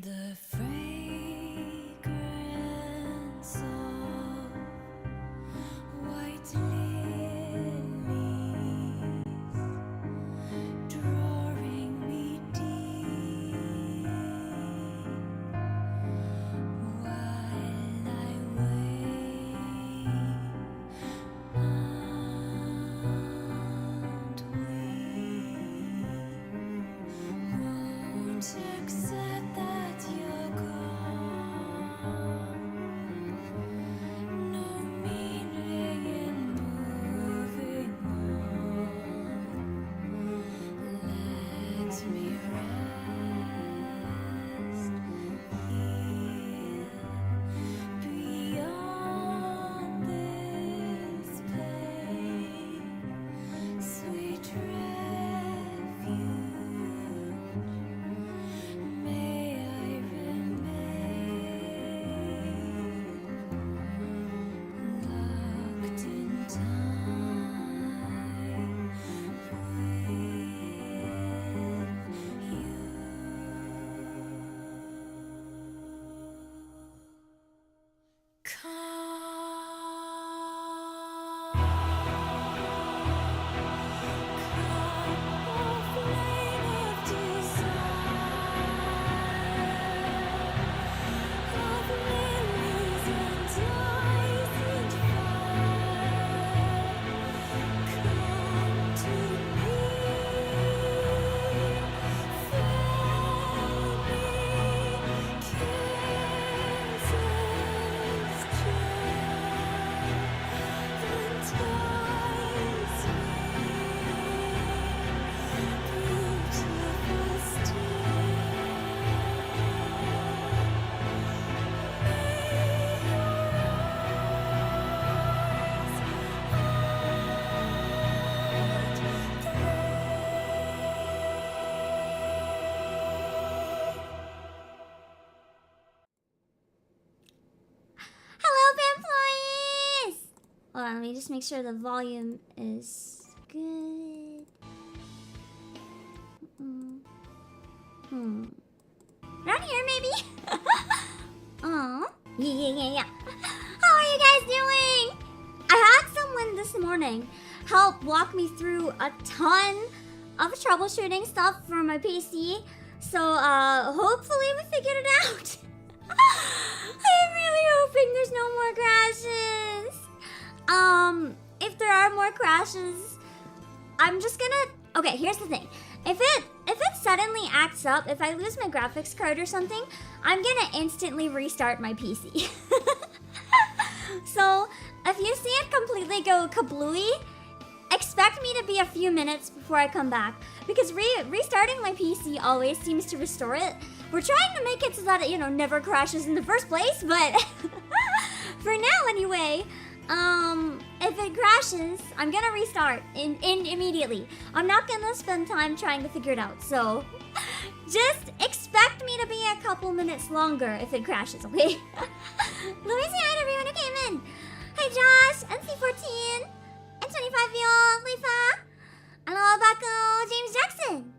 The fragrance of white lilies drawing me deep while I wait and we won't accept that you're gone. No meaning in moving on. Let me rest here beyond this pain. Sweet refuge, may I remain locked in time with you. Hello, employees! Hold on, let me just make sure the volume is good. Around here, maybe? Oh, yeah. How are you guys doing? I had someone this morning help walk me through a ton of troubleshooting stuff for my PC. So, hopefully we figured it out. I'm really hoping there's no more crashes. If there are more crashes, I'm just gonna... Okay, here's the thing. If it suddenly acts up, if I lose my graphics card or something, I'm gonna instantly restart my PC. So, if you see it completely go kablooey, expect me to be a few minutes before I come back. Because restarting my PC always seems to restore it. We're trying to make it so that it, never crashes in the first place, but for now anyway, if it crashes, I'm gonna restart immediately. I'm not gonna spend time trying to figure it out, so just expect me to be a couple minutes longer if it crashes, okay? Let me say hi to everyone who came in. Hi Josh, NC14, N25y'all, Leifa, hello Obake, James Jackson.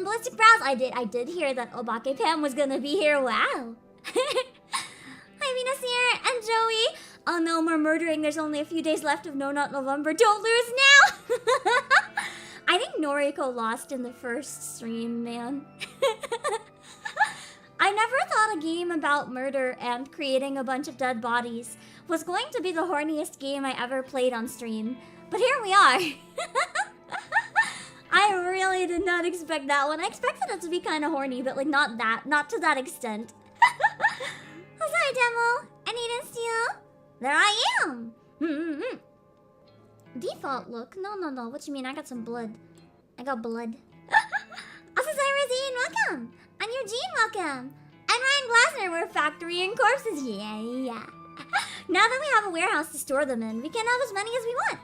Ballistic Brows. I did hear that Obake Pam was gonna be here. Wow. Hi Venus here and Joey. Oh no more murdering. There's only a few days left of No Not November. Don't lose now. I think Noriko lost in the first stream, man. I never thought a game about murder and creating a bunch of dead bodies was going to be the horniest game I ever played on stream. But here we are. I really did not expect that one. I expected it to be kind of horny, but like not to that extent. Oh, sorry, Demo. I need to steal. There I am. Default look. No. What you mean? I got some blood. I got blood. Also, Rosine, welcome. And Eugene, welcome. And Ryan Glasner, we're factorying corpses. Yeah. Now that we have a warehouse to store them in, we can have as many as we want.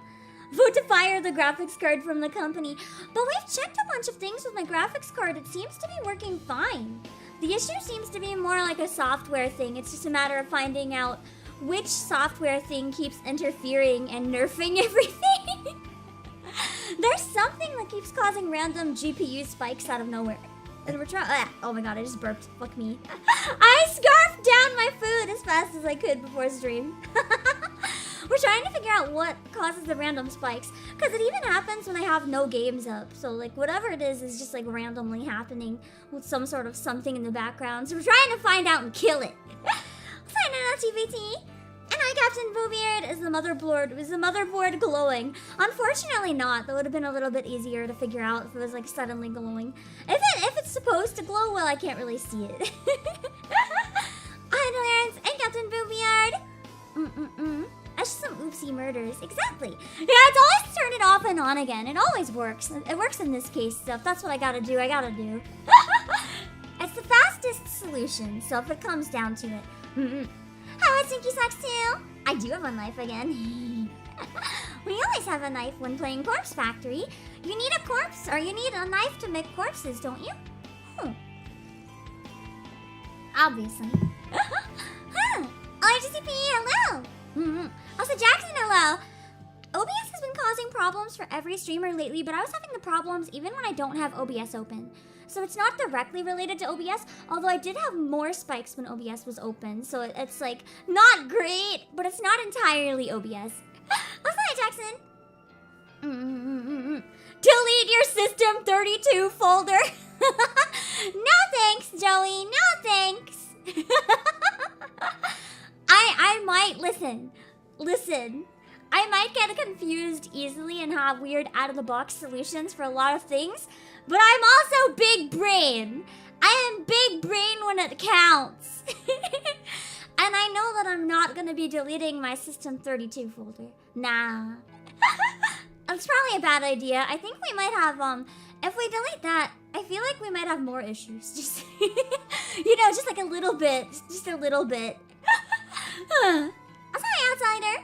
Vote to fire the graphics card from the company. But we've checked a bunch of things with my graphics card. It seems to be working fine. The issue seems to be more like a software thing. It's just a matter of finding out which software thing keeps interfering and nerfing everything. There's something that keeps causing random GPU spikes out of nowhere. And we're trying. Oh my god, I just burped. Fuck me. I scarfed down my food as fast as I could before stream. We're trying to figure out what causes the random spikes. Because it even happens when I have no games up. So, like, whatever it is just, like, randomly happening with some sort of something in the background. So we're trying to find out and kill it. Sign in TVT. And I, Captain Boobeard, is the motherboard glowing? Unfortunately not. That would have been a little bit easier to figure out if it was, like, suddenly glowing. If it's supposed to glow, well, I can't really see it. Hi, Clarence and Captain Boobeard. That's just some oopsie murders. Exactly. Yeah, it's always turn it off and on again. It always works. It works in this case, so if that's what I gotta do, I gotta do. It's the fastest solution, so if it comes down to it. How is Stinky Socks too? I do have a knife again. We always have a knife when playing Corpse Factory. You need a corpse, or you need a knife to make corpses, don't you? Obviously. RGCP, hello! Also, Jackson, hello! OBS has been causing problems for every streamer lately, but I was having the problems even when I don't have OBS open. So it's not directly related to OBS, although I did have more spikes when OBS was open. So it's like, not great, but it's not entirely OBS. Also, hi, Jackson! Delete your System 32 folder! No thanks, Joey, no thanks! I might, listen, I might get confused easily and have weird out-of-the-box solutions for a lot of things, but I'm also big brain. I am big brain when it counts. And I know that I'm not gonna be deleting my System 32 folder. Nah. That's probably a bad idea. I think we might have, if we delete that, I feel like we might have more issues. Just, you know, just like a little bit. Just a little bit. Hi, outsider.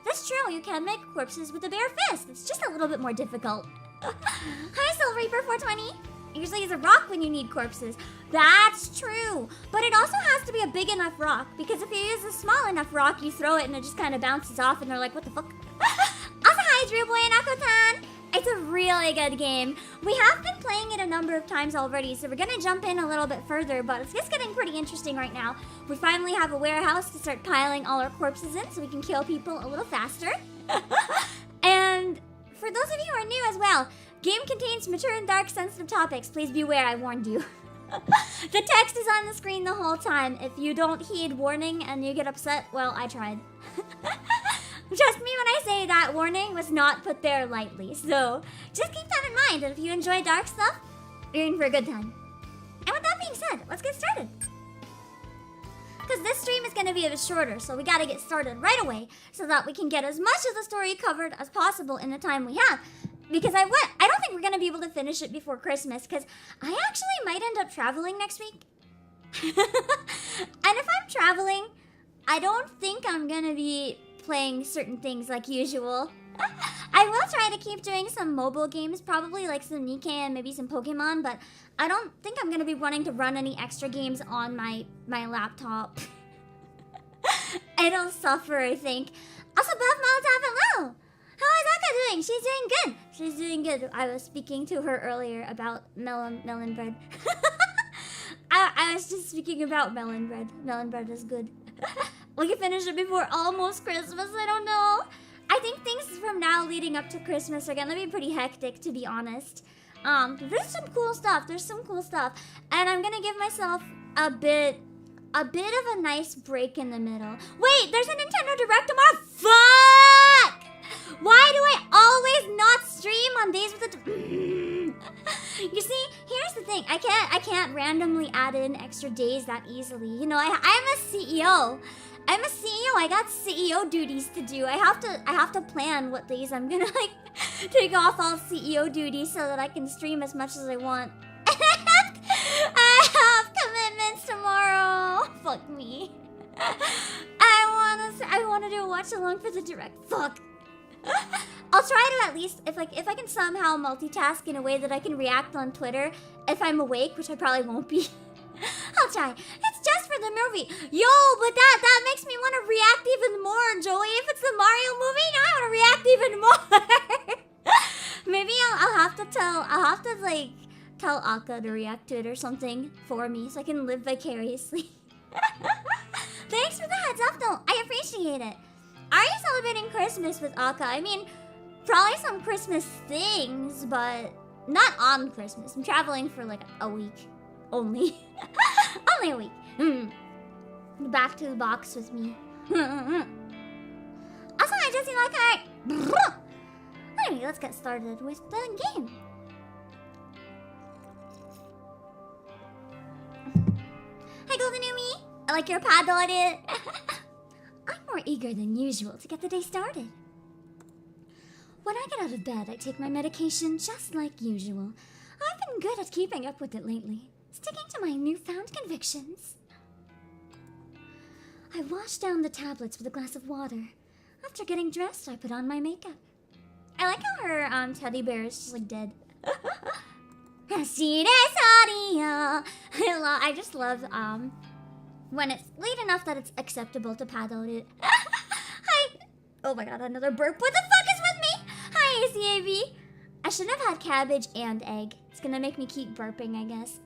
That's true, you can make corpses with a bare fist. It's just a little bit more difficult. Hi, Soul Reaper 420. Usually use a rock when you need corpses. That's true. But it also has to be a big enough rock, because if you use a small enough rock, you throw it and it just kind of bounces off and they're like, what the fuck? Also, hi, Drew Boy and Akotan. It's a really good game. We have been playing it a number of times already, so we're gonna jump in a little bit further, but it's just getting pretty interesting right now. We finally have a warehouse to start piling all our corpses in so we can kill people a little faster. And for those of you who are new as well, game contains mature and dark sensitive topics. Please beware, I warned you. The text is on the screen the whole time. If you don't heed warning and you get upset, well, I tried. Trust me when I say that warning was not put there lightly. So just keep that in mind. And if you enjoy dark stuff, you're in for a good time. And with that being said, let's get started. Because this stream is going to be a bit shorter, so we got to get started right away so that we can get as much of the story covered as possible in the time we have. Because I don't think we're going to be able to finish it before Christmas, because I actually might end up traveling next week. And if I'm traveling, I don't think I'm going to be playing certain things like usual. I will try to keep doing some mobile games, probably like some Nikkei and maybe some Pokemon, but I don't think I'm going to be wanting to run any extra games on my laptop. It'll suffer, I think. Also, Buff Molotov, hello! How is Aka doing? She's doing good. She's doing good. I was speaking to her earlier about melon bread. I was just speaking about melon bread. Melon bread is good. We can finish it before almost Christmas. I don't know. I think things from now leading up to Christmas are gonna be pretty hectic, to be honest. There's some cool stuff. And I'm gonna give myself a bit of a nice break in the middle. Wait, there's a Nintendo Direct tomorrow. Fuck! Why do I always not stream on days with a... You see, here's the thing. I can't randomly add in extra days that easily. You know, I'm a CEO. I'm a CEO. I got CEO duties to do. I have to plan what days I'm gonna like take off all CEO duties so that I can stream as much as I want. I have commitments tomorrow. Fuck me. I wanna do a watch along for the Direct. Fuck. I'll try to at least, if I can somehow multitask in a way that I can react on Twitter if I'm awake, which I probably won't be. I'll try. It's just for the movie. Yo, but that makes me want to react even more, Joey. If it's the Mario movie, now I want to react even more. Maybe I'll have to tell Akka to react to it or something for me so I can live vicariously. Thanks for the heads up though. I appreciate it. Are you celebrating Christmas with Akka? I mean, probably some Christmas things, but not on Christmas. I'm traveling for like a week. Only. Only a week. Back to the box with me. Also, I just like her. Anyway, let's get started with the game. Hi, Golden Umi. I like your paddle on it. I'm more eager than usual to get the day started. When I get out of bed, I take my medication just like usual. I've been good at keeping up with it lately, sticking to my newfound convictions. I wash down the tablets with a glass of water. After getting dressed, I put on my makeup. I like how her teddy bear is just like dead. I just love when it's late enough that it's acceptable to paddle it. Hi. Oh my god, another burp. What the fuck is with me? Hi, ACAB. I should have had cabbage and egg. It's gonna make me keep burping, I guess.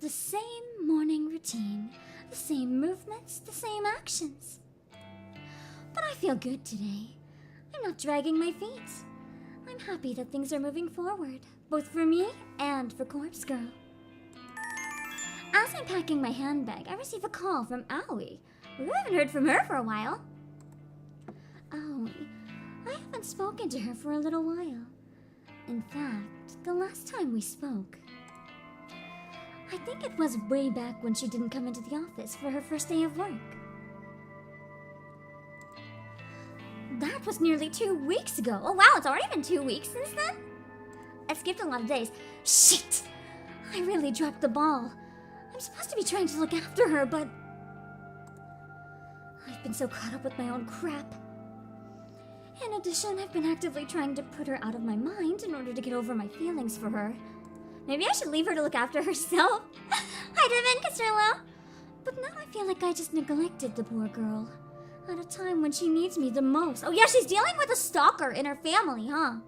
The same morning routine. The same movements, the same actions. But I feel good today. I'm not dragging my feet. I'm happy that things are moving forward, both for me and for Corpse Girl. As I'm packing my handbag, I receive a call from Aoi. We haven't heard from her for a while. Aoi, I haven't spoken to her for a little while. In fact, the last time we spoke, I think it was way back when she didn't come into the office for her first day of work. That was nearly 2 weeks ago. Oh wow, it's already been 2 weeks since then? I skipped a lot of days. Shit! I really dropped the ball. I'm supposed to be trying to look after her, but I've been so caught up with my own crap. In addition, I've been actively trying to put her out of my mind in order to get over my feelings for her. Maybe I should leave her to look after herself. Hi, Devin, Castrello. But now I feel like I just neglected the poor girl. At a time when she needs me the most. Oh yeah, she's dealing with a stalker in her family, huh?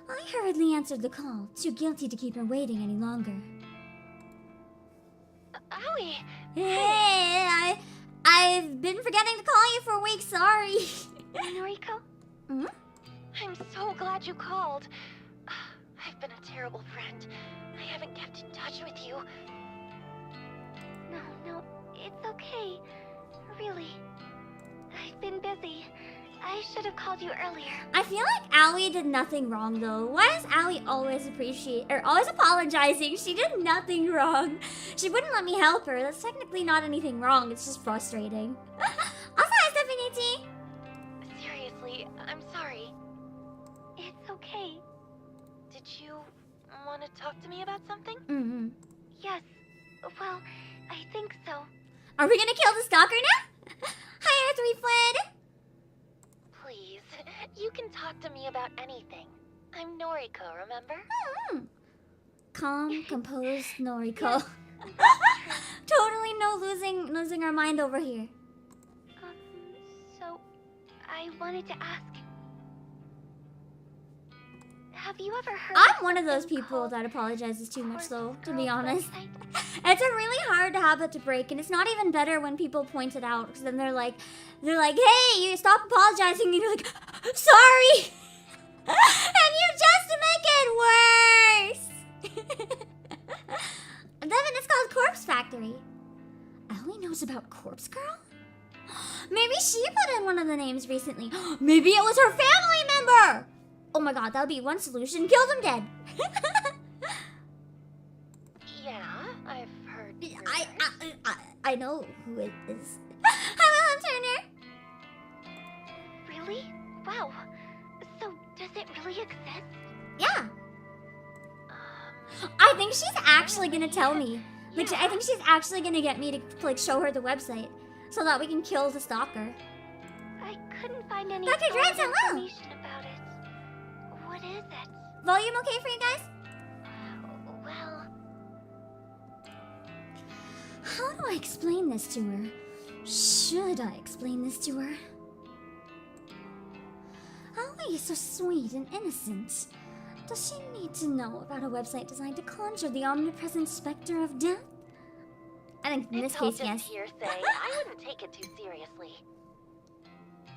I hurriedly answered the call, too guilty to keep her waiting any longer. Aoi! Hey, I've been forgetting to call you for weeks, sorry. Noriko? Hmm? I'm so glad you called. I've been a terrible friend. I haven't kept in touch with you. No, it's okay. Really. I've been busy. I should have called you earlier. I feel like Aoi did nothing wrong though. Why is Aoi always always apologizing? She did nothing wrong. She wouldn't let me help her. That's technically not anything wrong. It's just frustrating. Also, hi, Stephanie T. Seriously, I'm sorry. It's okay. Did you want to talk to me about something? Mm-hmm. Yes. Well, I think so. Are we gonna kill the stalker now? Hi, Earthly Please, you can talk to me about anything. I'm Noriko, remember? Calm, composed Noriko. Totally no losing our mind over here. So, I wanted to ask. Have you ever heard I'm one of those something people called that apologizes too much though, Corpse to be Girl honest. website? It's a really hard habit to break, and it's not even better when people point it out, because then they're like, hey, you stop apologizing, and you're like, sorry! And you just make it worse! And then it's called Corpse Factory. Ellie knows about Corpse Girl? Maybe she put in one of the names recently. Maybe it was her family member! Oh my god, that would be one solution. Kill them dead! Yeah, I've heard. I know who it is. Hi, Wilhelm Turner. Really? Wow. So, does it really exist? Yeah. I think she's actually gonna tell me. Like, I think she's actually gonna get me to like show her the website so that we can kill the stalker. I couldn't find any Dr. sort of Dreads, hello. information about it. What is it? Volume okay for you guys? Well, How do I explain this to her? Should I explain this to her? Aoi is so sweet and innocent. Does she need to know about a website designed to conjure the omnipresent specter of death? I think in this It's all case, just yes. hearsay. I wouldn't take it too seriously.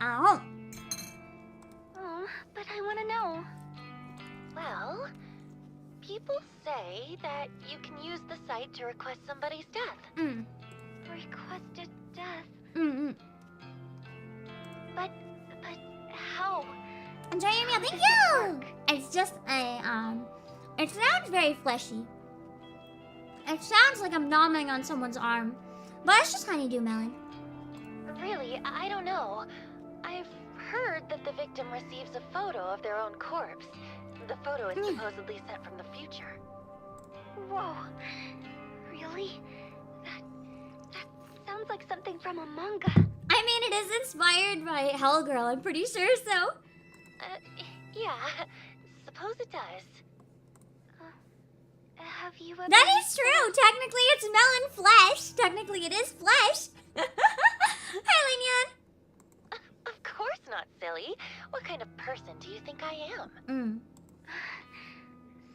Ow. Oh, but I want to know. Well, people say that you can use the site to request somebody's death. Requested death? But how? Enjoy your meal, How thank does it you! work? It's just it sounds very fleshy. It sounds like I'm nomming on someone's arm. But it's just honeydew melon. Really, I don't know. I've heard that the victim receives a photo of their own corpse. The photo is supposedly sent from the future. Whoa. Really? That sounds like something from a manga. I mean, it is inspired by Hellgirl, I'm pretty sure so. Yeah. Suppose it does. Have you ever... That is true! Technically, it's melon flesh. Technically, it is flesh. Hi, Linian. Of course not, silly. What kind of person do you think I am?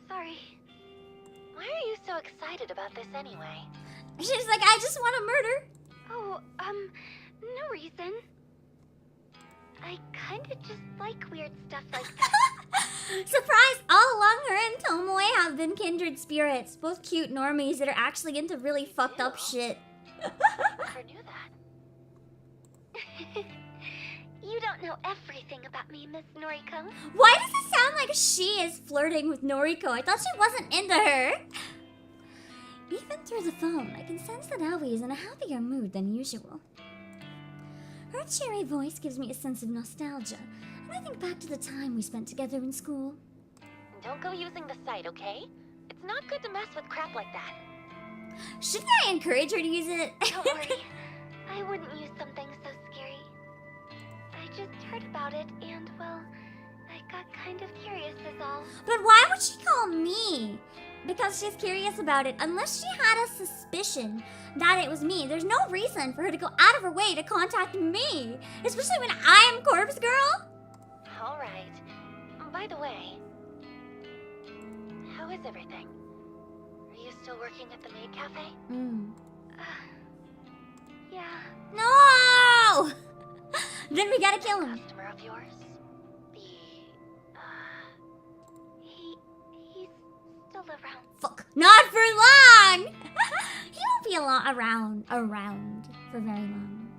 Sorry. Why are you so excited about this anyway? She's like, I just want to murder. Oh, no reason. I kinda just like weird stuff like that. Surprise! All along, her and Tomoe have been kindred spirits. Both cute normies that are actually into really fucked up shit. Never knew that. You don't know everything about me, Miss Noriko. Why does it sound like she is flirting with Noriko? I thought she wasn't into her. Even through the phone, I can sense that Aoi is in a happier mood than usual. Her cheery voice gives me a sense of nostalgia, and I think back to the time we spent together in school. Don't go using the site, okay? It's not good to mess with crap like that. Shouldn't I encourage her to use it? Don't worry. I wouldn't use something so scary. I just heard about it, and, well, I got kind of curious is all. But why would she call me? Because she's curious about it. Unless she had a suspicion that it was me, there's no reason for her to go out of her way to contact me. Especially when I'm Corpse Girl. Alright. By the way, how is everything? Are you still working at the maid cafe? Yeah. No! Then we gotta kill him. Customer of yours? He's still around. Fuck. Not for long! He won't be around for very long.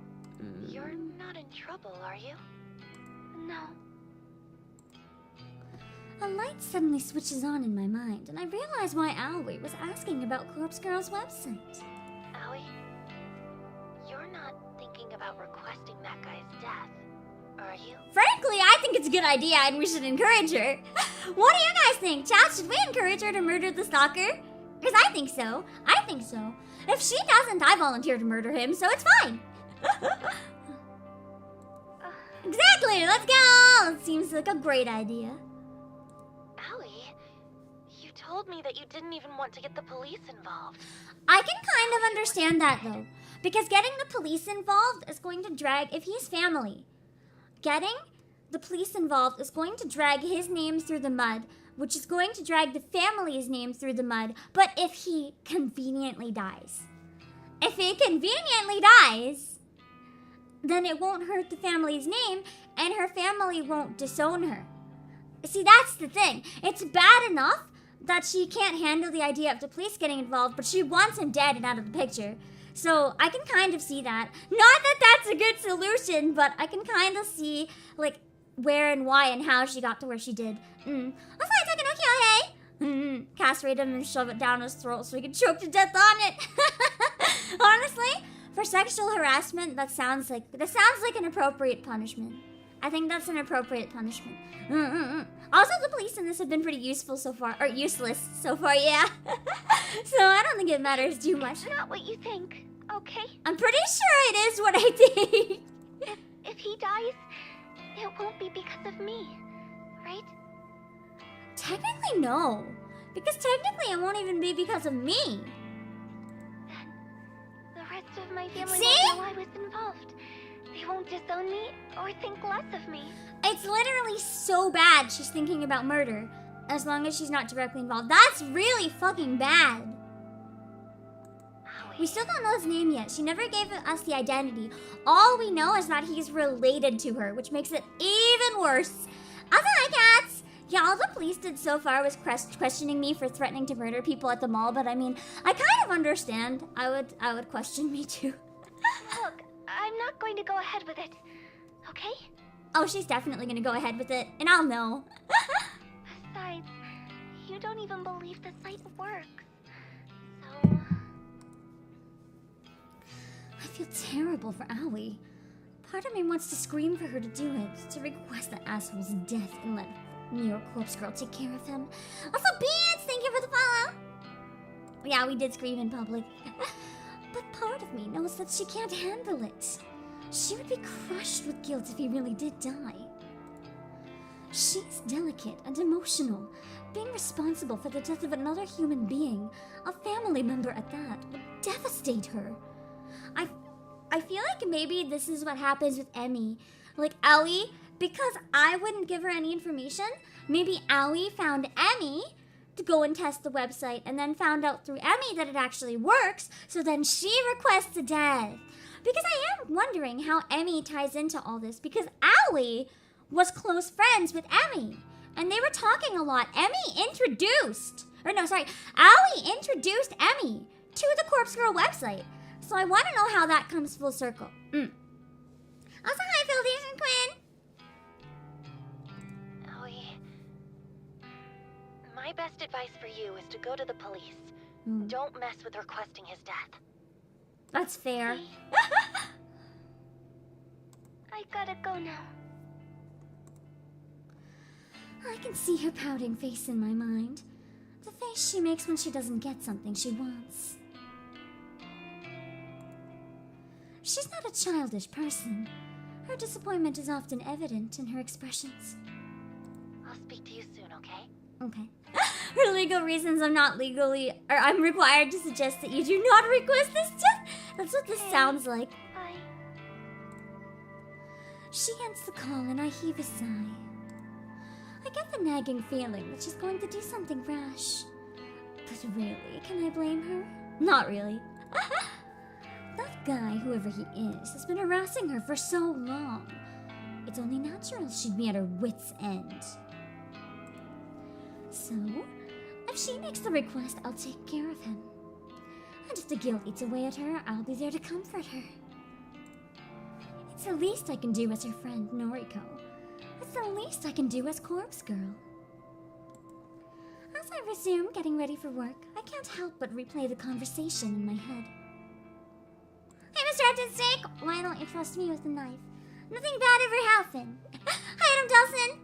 You're not in trouble, are you? No. A light suddenly switches on in my mind, and I realize why Aoi was asking about Corpse Girl's website. Aoi, you're not thinking about requesting that guy's death, are you? Frankly, I think it's a good idea and we should encourage her. What do you guys think? Chat, should we encourage her to murder the stalker? Because I think so. I think so. If she doesn't, I volunteer to murder him, so it's fine. Exactly, let's go! It seems like a great idea. Aoi, you told me that you didn't even want to get the police involved. I can kind of understand that, though. Because getting the police involved is going to drag, if he's family, getting the police involved is going to drag his name through the mud, which is going to drag the family's name through the mud, but if he conveniently dies. If he conveniently dies, then it won't hurt the family's name, and her family won't disown her. See, that's the thing. It's bad enough that she can't handle the idea of the police getting involved, but she wants him dead and out of the picture. So I can kind of see that. Not that that's a good solution, but I can kind of see, like, where and why and how she got to where she did. Also, I took an okay. Castrate him and shove it down his throat so he can choke to death on it. Honestly, for sexual harassment, that sounds like an appropriate punishment. I think that's an appropriate punishment. Also, the police in this have been pretty useful so far, or useless so far, yeah. So I don't think it matters too much. It's not what you think, okay? I'm pretty sure it is what I think. If he dies, it won't be because of me, right? Technically, no. Because technically, it won't even be because of me. Then the rest of my family See? won't know I was involved. They won't disown me or think less of me. It's literally so bad she's thinking about murder As long as she's not directly involved. That's really fucking bad. We still don't know his name yet. She never gave us the identity. All we know is that he's related to her, which makes it even worse. Also, hi, cats! Yeah, all the police did so far was questioning me for threatening to murder people at the mall, but I mean, I kind of understand. I would question me too. Look, I'm not going to go ahead with it. Okay? Oh, she's definitely gonna go ahead with it, and I'll know. Besides, you don't even believe the site works. So... I feel terrible for Aoi. Part of me wants to scream for her to do it, to request that asshole's death and let me or Corpse Girl take care of him. Also, Beans, thank you for the follow! Yeah, we did scream in public. But part of me knows that she can't handle it. She would be crushed with guilt if he really did die. She's delicate and emotional. Being responsible for the death of another human being, a family member at that, would devastate her. I feel like maybe this is what happens with Emmy. Like, Aoi, because I wouldn't give her any information, maybe Aoi found Emmy to go and test the website and then found out through Emmy that it actually works, so then she requests a death. Because I am wondering how Emmy ties into all this, because Aoi was close friends with Emmy, and they were talking a lot. Aoi introduced Emmy to the Corpse Girl website. So I want to know how that comes full circle. Also, hi, Phildies and Quinn. Aoi, my best advice for you is to go to the police. Don't mess with requesting his death. That's fair. I gotta go now. I can see her pouting face in my mind. The face she makes when she doesn't get something she wants. She's not a childish person. Her disappointment is often evident in her expressions. I'll speak to you soon, okay? Okay. For legal reasons, I'm required to suggest that you do not request this death. That's what this sounds like. Bye. She ends the call and I heave a sigh. I get the nagging feeling that she's going to do something rash. But really, can I blame her? Not really. That guy, whoever he is, has been harassing her for so long. It's only natural she'd be at her wit's end. So, if she makes the request, I'll take care of him. And if the guilt eats away at her, I'll be there to comfort her. It's the least I can do as her friend, Noriko. It's the least I can do as Corpse Girl. As I resume getting ready for work, I can't help but replay the conversation in my head. Hey, Mr. Artistic! Why don't you trust me with the knife? Nothing bad ever happened. Hi, Adam Dawson!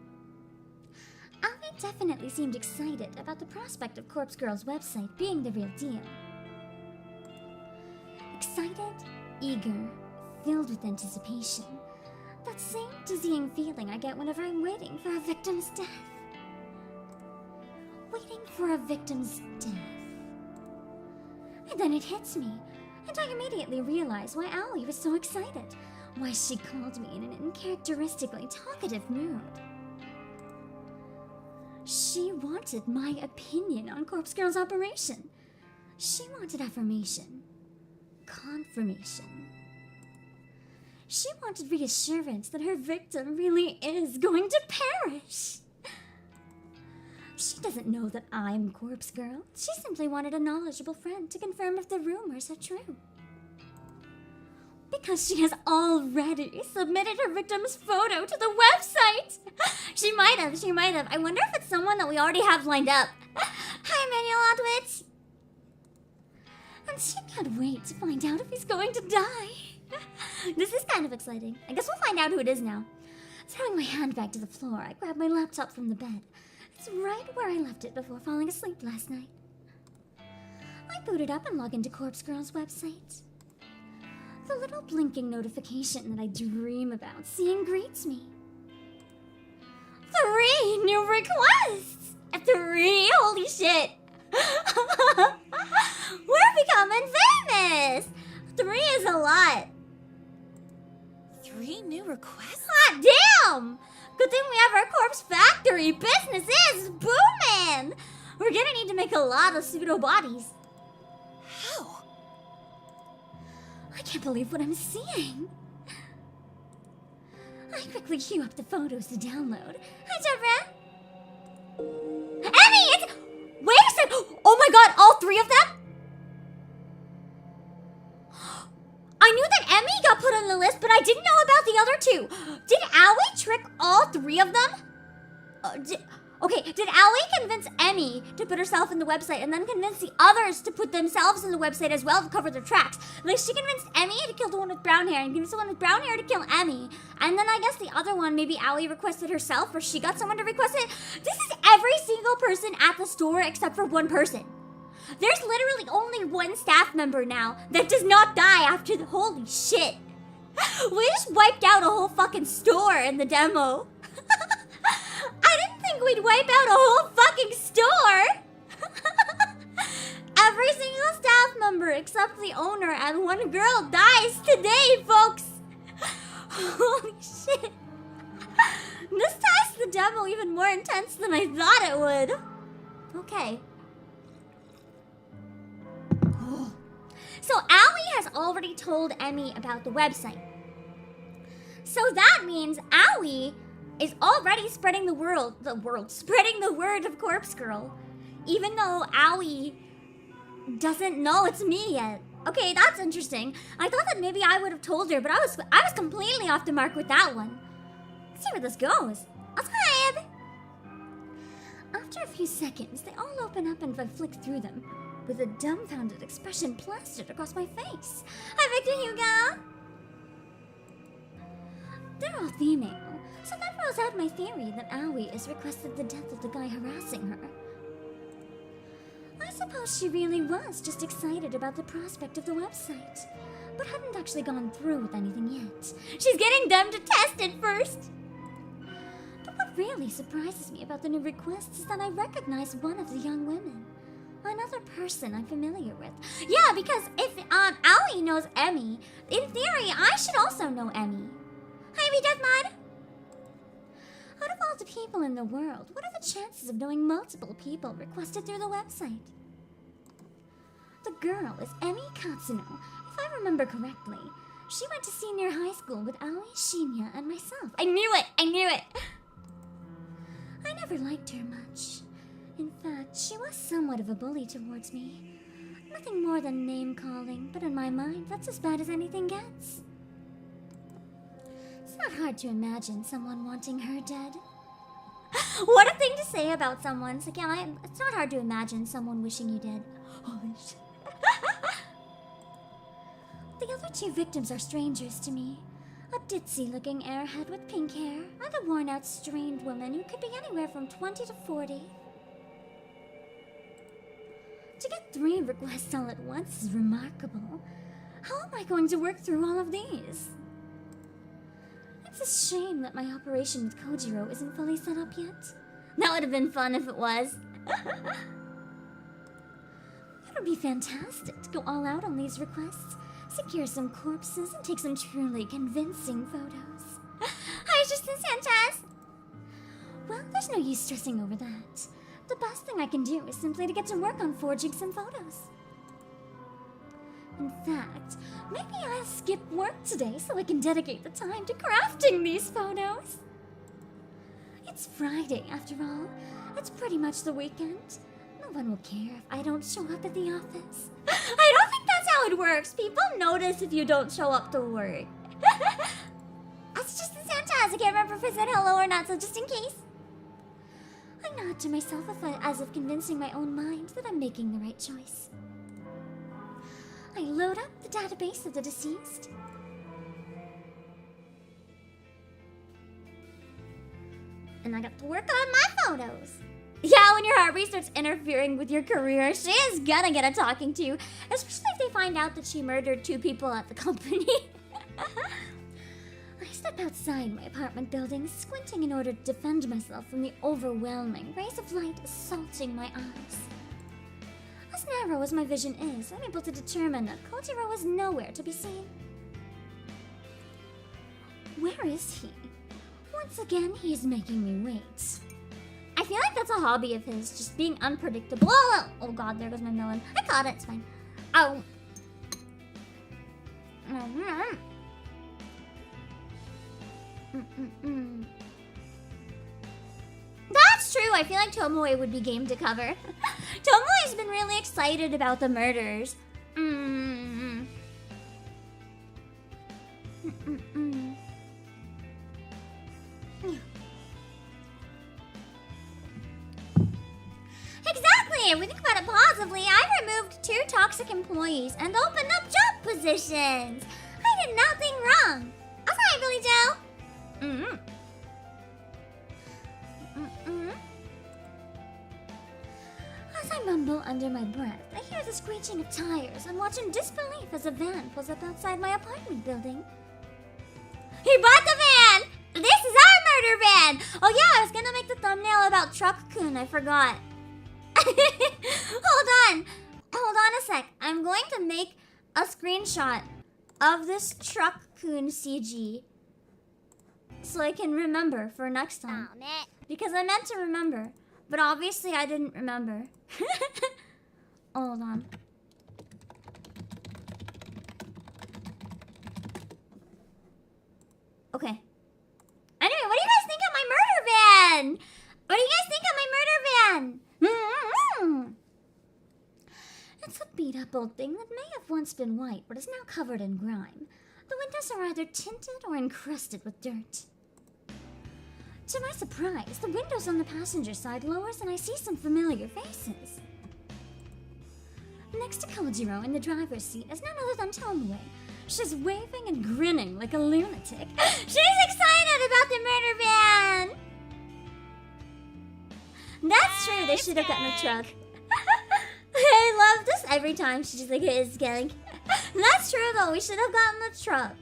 Alvin definitely seemed excited about the prospect of Corpse Girl's website being the real deal. Excited, eager, filled with anticipation. That same dizzying feeling I get whenever I'm waiting for a victim's death. Waiting for a victim's death. And then it hits me, and I immediately realize why Aoi was so excited. Why she called me in an uncharacteristically talkative mood. She wanted my opinion on Corpse Girl's operation. She wanted affirmation. Confirmation. She wanted reassurance that her victim really is going to perish. She doesn't know that I'm Corpse Girl. She simply wanted a knowledgeable friend to confirm if the rumors are true. Because she has already submitted her victim's photo to the website! She might have. I wonder if it's someone that we already have lined up. Hi, Emmanuel Odwitz! And she can't wait to find out if he's going to die. This is kind of exciting. I guess we'll find out who it is now. Throwing my handbag to the floor, I grab my laptop from the bed. It's right where I left it before falling asleep last night. I boot it up and log into Corpse Girl's website. The little blinking notification that I dream about seeing greets me. 3 new requests! 3? Holy shit! We're becoming famous! 3 is a lot. 3 new requests? Hot damn! Good thing we have our corpse factory. Business is booming. We're gonna need to make a lot of pseudo bodies. How? I can't believe what I'm seeing. I quickly queue up the photos to download. Hi, Deborah. Emmy, it's... Wait a sec. Oh my god, all three of them? I knew that Emmy got put on the list, but I didn't know about the other two. Did Allie trick all three of them? Did Allie convince Emmy to put herself in the website and then convince the others to put themselves in the website as well to cover their tracks? Like, she convinced Emmy to kill the one with brown hair and convinced the one with brown hair to kill Emmy. And then I guess the other one, maybe Allie requested herself or she got someone to request it. This is every single person at the store except for one person. There's literally only one staff member now that does not die after the... Holy shit. We just wiped out a whole fucking store in the demo. I didn't think we'd wipe out a whole fucking store. Every single staff member except the owner and one girl dies today, folks. Holy shit. This ties the demo even more intense than I thought it would. Okay. So Allie has already told Emmy about the website. So that means Allie is already spreading the word of Corpse Girl, even though Allie doesn't know it's me yet. Okay, that's interesting. I thought that maybe I would have told her, but I was completely off the mark with that one. Let's see where this goes. Outside. After a few seconds, they all open up and I flick through them, with a dumbfounded expression plastered across my face. Hi, Victor Hugo! They're all female, so that rules out my theory that Aoi has requested the death of the guy harassing her. I suppose she really was just excited about the prospect of the website, but hadn't actually gone through with anything yet. She's getting them to test it first! But what really surprises me about the new requests is that I recognize one of the young women. Another person I'm familiar with. Yeah, because if Aoi knows Emmy, in theory, I should also know Emmy. Hi, Deathmud! Out of all the people in the world, what are the chances of knowing multiple people requested through the website? The girl is Emmy Katsuno, if I remember correctly. She went to senior high school with Aoi, Shinya, and myself. I knew it! I knew it! I never liked her much. In fact, she was somewhat of a bully towards me. Nothing more than name-calling, but in my mind, that's as bad as anything gets. It's not hard to imagine someone wanting her dead. What a thing to say about someone. So yeah, it's not hard to imagine someone wishing you dead. Holy shit. The other two victims are strangers to me. A ditzy-looking airhead with pink hair, and a worn-out, strained woman who could be anywhere from 20 to 40. To get 3 requests all at once is remarkable. How am I going to work through all of these? It's a shame that my operation with Kojiro isn't fully set up yet. That would have been fun if it was. It would be fantastic to go all out on these requests, secure some corpses, and take some truly convincing photos. Hi, Justin Sanchez! Well, there's no use stressing over that. The best thing I can do is simply to get to work on forging some photos. In fact, maybe I'll skip work today so I can dedicate the time to crafting these photos. It's Friday, after all. It's pretty much the weekend. No one will care if I don't show up at the office. I don't think that's how it works. People notice if you don't show up to work. That's just in Santas. I can't remember if I said hello or not, so just in case. I nod to myself as if convincing my own mind that I'm making the right choice. I load up the database of the deceased. And I got to work on my photos. Yeah, when your heartbeat starts interfering with your career, she is gonna get a talking to, especially if they find out that she murdered 2 people at the company. I step outside my apartment building, squinting in order to defend myself from the overwhelming rays of light assaulting my eyes. As narrow as my vision is, I'm able to determine that Kojiro is nowhere to be seen. Where is he? Once again, he's making me wait. I feel like that's a hobby of his, just being unpredictable. Oh god, there goes my melon. I caught it, it's fine. Oh. That's true, I feel like Tomoe would be game to cover. Tomoe's been really excited about the murders. Exactly! If we think about it positively, I removed 2 toxic employees and opened up job positions. I did nothing wrong. I'm sorry, Billy Joe. As I mumble under my breath, I hear the screeching of tires and watch in disbelief as a van pulls up outside my apartment building. He bought the van! This is our murder van! Oh yeah, I was gonna make the thumbnail about Truck-kun, I forgot. Hold on a sec. I'm going to make a screenshot of this Truck-kun CG so I can remember for next time. Because I meant to remember, but obviously I didn't remember. Hold on. Okay. Anyway, what do you guys think of my murder van? What do you guys think of my murder van? It's a beat-up old thing that may have once been white, but is now covered in grime. The windows are either tinted or encrusted with dirt. To my surprise, the windows on the passenger side lowers and I see some familiar faces. Next to Kojiro in the driver's seat is none other than Tomoe. She's waving and grinning like a lunatic. She's excited about the murder van! That's true, they should have gotten a truck. I love this every time she's like, it's getting. That's true though, we should have gotten the truck.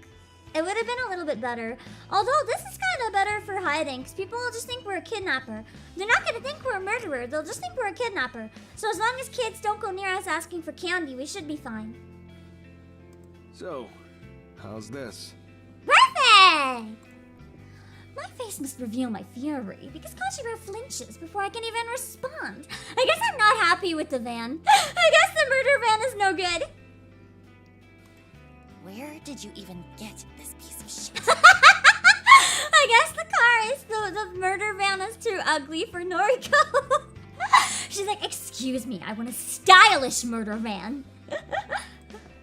It would have been a little bit better. Although this is kind of better for hiding, because people will just think we're a kidnapper. They're not going to think we're a murderer, they'll just think we're a kidnapper. So as long as kids don't go near us asking for candy, we should be fine. So, how's this? Perfect! My face must reveal my fury, because Kojiro flinches before I can even respond. I guess I'm not happy with the van. I guess the murder van is no good. Where did you even get this piece of shit? I guess the car is, the murder van is too ugly for Noriko. She's like, excuse me, I want a stylish murder van.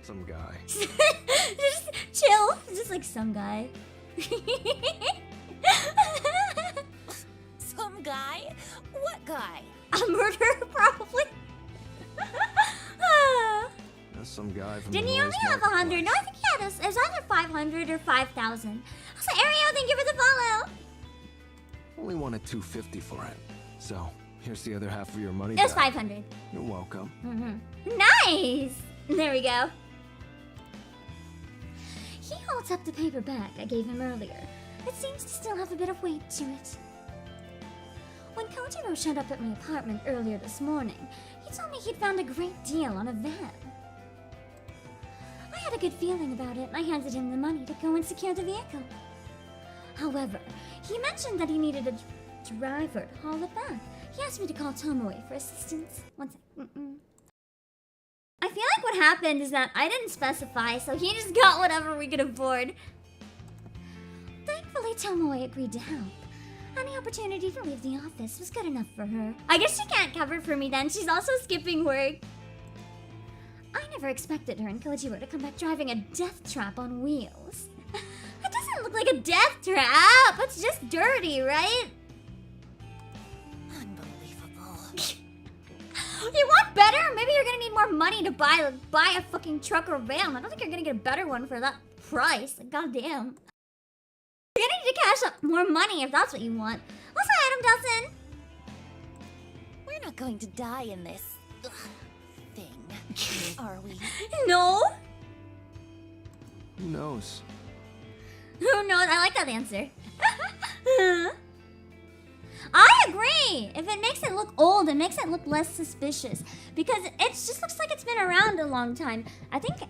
Some guy. Just chill, just like some guy. Some guy? What guy? A murderer, probably. That's some guy from Didn't the he only noise have 100? marketplace. No, I think he had it was either 500 or 5,000. Also, Ario, thank you for the follow. Only wanted $250 for it. So, here's the other half of your money It was back. 500. You're welcome. Nice! There we go. He holds up the paper bag I gave him earlier. It seems to still have a bit of weight to it. When Kojiro showed up at my apartment earlier this morning, he told me he'd found a great deal on a van. I had a good feeling about it, and I handed him the money to go and secure the vehicle. However, he mentioned that he needed a driver to haul it back. He asked me to call Tomoe for assistance. One sec. I feel like what happened is that I didn't specify, so he just got whatever we could afford. Thankfully, Tomoe agreed to help. Any opportunity to leave the office was good enough for her. I guess she can't cover for me then. She's also skipping work. I never expected her and Kojiro to come back driving a death trap on wheels. It doesn't look like a death trap. It's just dirty, right? Unbelievable. You want better? Maybe you're gonna need more money to buy a fucking truck or van. I don't think you're gonna get a better one for that price. Like, goddamn. You're gonna need to cash up more money if that's what you want. What's that, Adam Dawson? We're not going to die in this thing, are we? No. Who knows? Who knows? I like that answer. I agree. If it makes it look old, it makes it look less suspicious. Because it just looks like it's been around a long time. I think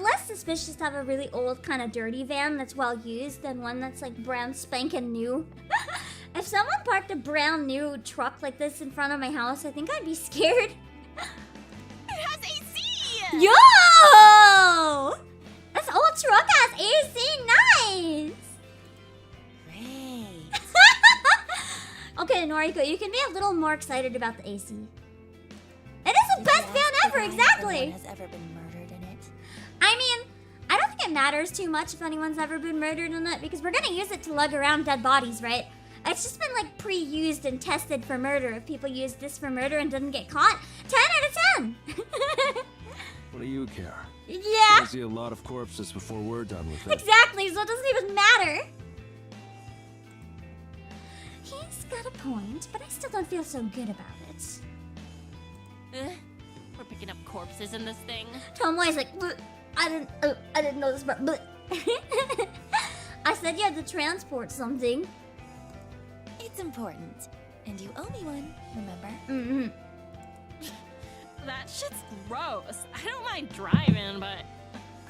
less suspicious to have a really old, kind of dirty van that's well used than one that's like brand spanking new. If someone parked a brand new truck like this in front of my house, I think I'd be scared. It has AC! Yo! This old truck has AC, nice! Great. Okay, Noriko, you can be a little more excited about the AC. It is the best van ever, exactly! Anyone has ever been murdered in it? I mean, I don't think it matters too much if anyone's ever been murdered in it, because we're gonna use it to lug around dead bodies, right? It's just been like pre-used and tested for murder. If people use this for murder and didn't get caught, 10 out of 10! What do you care? Yeah, I see a lot of corpses before we're done with it. exactly, so it doesn't even matter. He's got a point, but I still don't feel so good about it. We're picking up corpses in this thing. Tomoe's like, "Bleh, I didn't know this, but bleh." I said you had to transport something. It's important. And you owe me one, remember? Mm-hmm. That shit's gross. I don't mind driving, but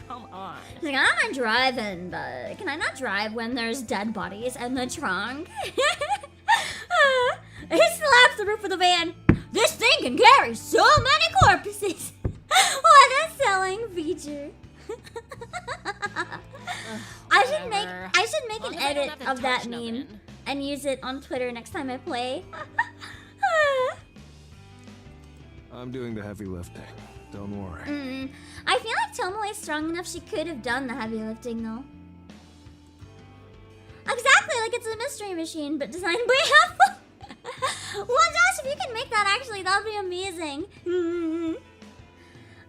come on. He's like, I don't mind driving, but can I not drive when there's dead bodies in the trunk? He slaps the roof of the van. This thing can carry so many corpses. What a selling feature. I should make Long an as I don't edit have to of that touch meme nothing. and use it on Twitter next time I play. I'm doing the heavy lifting. Don't worry. I feel like Tomoe is strong enough she could have done the heavy lifting though. Exactly, like it's a mystery machine, but designed by Apple. Well, Josh, if you can make that, actually, that'd be amazing.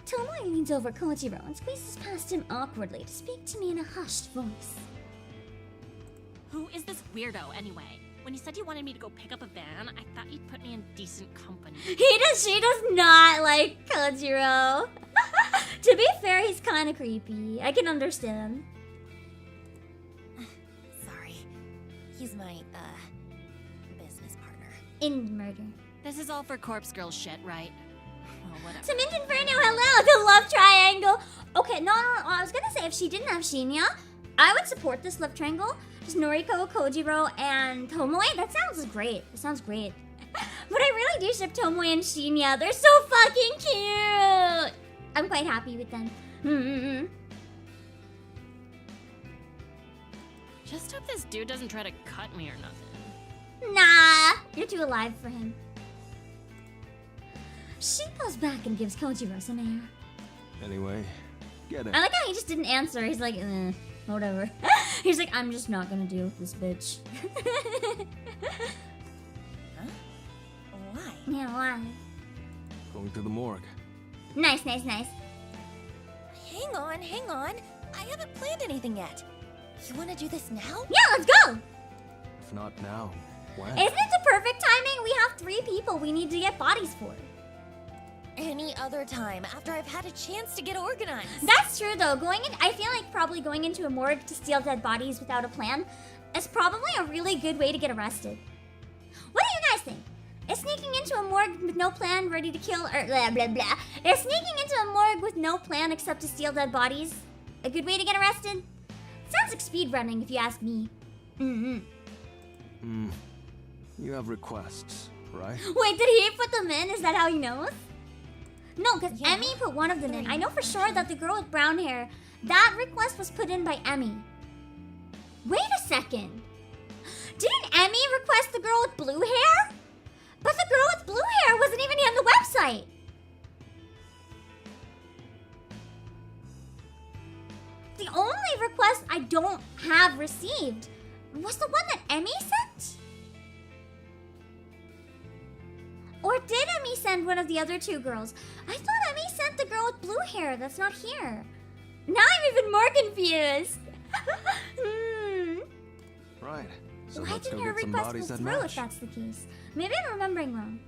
Tomoe leans over Kojiro and squeezes past him awkwardly to speak to me in a hushed voice. Who is this weirdo anyway? When you said you wanted me to go pick up a van, I thought you'd put me in decent company. She does not like Kojiro. To be fair, he's kind of creepy. I can understand. Sorry. He's my, business partner. In murder. This is all for Corpse Girl shit, right? Well, whatever. Samint Inferno, hello! The love triangle! Okay, no, I was gonna say, if she didn't have Shinya, I would support this love triangle. Just Noriko, Kojiro, and Tomoe. That sounds great. That sounds great. But I really do ship Tomoe and Shinya. They're so fucking cute! I'm quite happy with them. Just hope this dude doesn't try to cut me or nothing. Nah, you're too alive for him. She goes back and gives Kojiro some air. Anyway, get it. I like how he just didn't answer. He's like, whatever. He's like, I'm just not gonna deal with this bitch. Huh? Why? Yeah, why? Going to the morgue. Nice. Hang on. I haven't planned anything yet. You want to do this now? Yeah, let's go! If not now, when? Isn't it the perfect timing? We have 3 people we need to get bodies for. Any other time, after I've had a chance to get organized. That's true, though. I feel like probably going into a morgue to steal dead bodies without a plan is probably a really good way to get arrested. What do you guys think? Is sneaking into a morgue with no plan, ready to kill, or blah, blah, blah. Is sneaking into a morgue with no plan except to steal dead bodies a good way to get arrested? Sounds like speedrunning, if you ask me. You have requests, right? Wait, did he put them in? Is that how he knows? No, because Yeah. Emmy put one of them in. I know for sure that the girl with brown hair, that request was put in by Emmy. Wait a second. Didn't Emmy request the girl with blue hair? But the girl with blue hair wasn't even on the website. The only request I don't have received was the one that Emmy sent? Or did Emmy send one of the other 2 girls? I thought Emmy sent the girl with blue hair that's not here. Now I'm even more confused. Right. So Why let's go didn't your get some request go bodies that through if match. that's the case? Maybe I'm remembering wrong.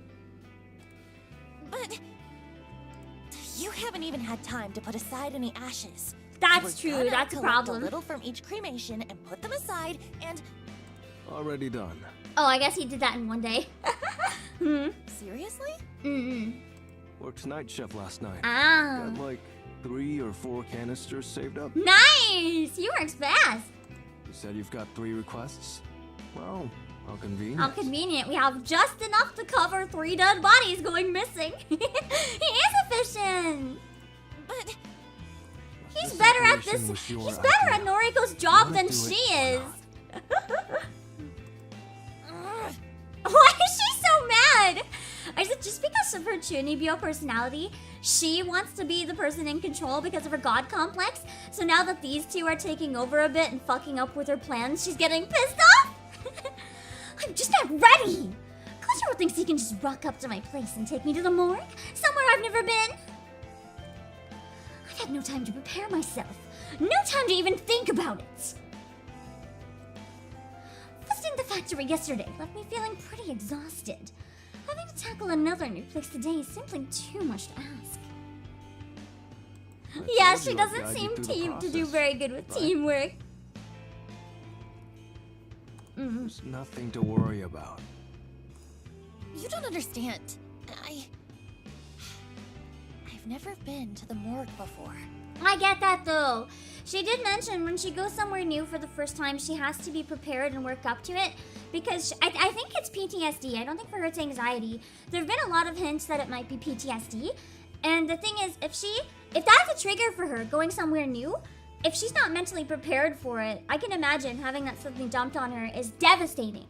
But you haven't even had time to put aside any ashes. That's We're true, gonna that's a collect problem. a little from each cremation and put them aside and... Already done. Oh, I guess he did that in one day. Seriously? Mm-mm. Worked night shift last night. Ah. Got like 3 or 4 canisters saved up? Nice! You works fast. You said you've got 3 requests? Well, how convenient. How convenient. We have just enough to cover 3 dead bodies going missing. He is efficient. But He's This better at operation this. was your He's better at idea. Noriko's job Wanna than do she it is. ugh, Why is she so mad? Is it just because of her Chunibyo personality? She wants to be the person in control because of her god complex. So now that these two are taking over a bit and fucking up with her plans, she's getting pissed off? I'm just not ready. Kotaro thinks he can just rock up to my place and take me to the morgue, somewhere I've never been. I've had no time to prepare myself. No time to even think about it. Visiting the factory yesterday left me feeling pretty exhausted. Having to tackle another new place today is simply too much to ask. I Yeah, told she you I'd doesn't guide you seem through the to do process. very good with But teamwork. There's nothing to worry about. you don't understand. I've never been to the morgue before. I get that though. She did mention when she goes somewhere new for the first time, she has to be prepared and work up to it. Because I think it's PTSD. I don't think for her it's anxiety. There have been a lot of hints that it might be PTSD. And the thing is, if that's a trigger for her, going somewhere new, if she's not mentally prepared for it, I can imagine having that something dumped on her is devastating.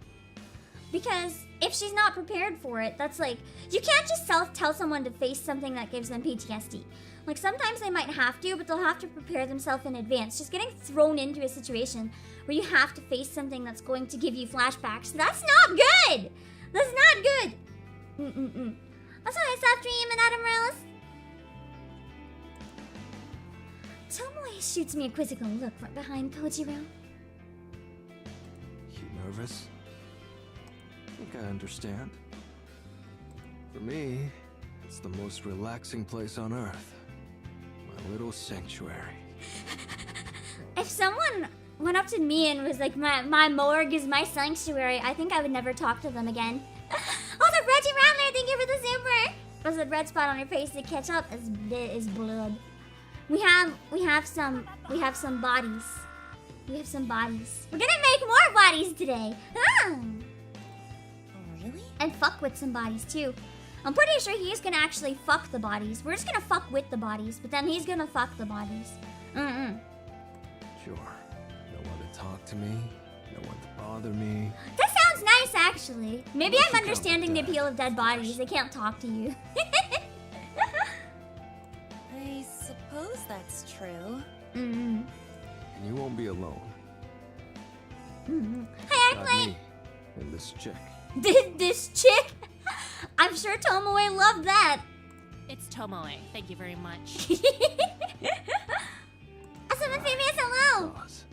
Because if she's not prepared for it, that's like, you can't just tell someone to face something that gives them PTSD. Like, sometimes they might have to, but they'll have to prepare themselves in advance. Just getting thrown into a situation where you have to face something that's going to give you flashbacks, that's not good! That's not good! That's why I stopped dreaming, Adam Rose. Tomoe shoots me a quizzical look from behind Kojiro. You nervous? I think I understand. For me, it's the most relaxing place on Earth. My little sanctuary. If someone went up to me and was like, my morgue is my sanctuary, I think I would never talk to them again. Also, Reggie Rattler, thank you for the super! Was a red spot on your face to catch up is blood. We have some bodies. We have some bodies. We're gonna make more bodies today. Ah! Really? And fuck with some bodies too. I'm pretty sure he's gonna actually fuck the bodies. We're just gonna fuck with the bodies, but then he's gonna fuck the bodies. Sure. No one to talk to me. No one to bother me. That sounds nice, actually. Maybe Unless I'm you count understanding the the appeal of dead dead, bodies. They can't talk to you. I suppose that's true. Mm-hmm. And you won't be alone. Mm-hmm. Hey, Got Airplane! me and this chick. This chick? I'm sure Tomoe loved that. It's Tomoe. Thank you very much. Awesome, amphibious, hello! Pause.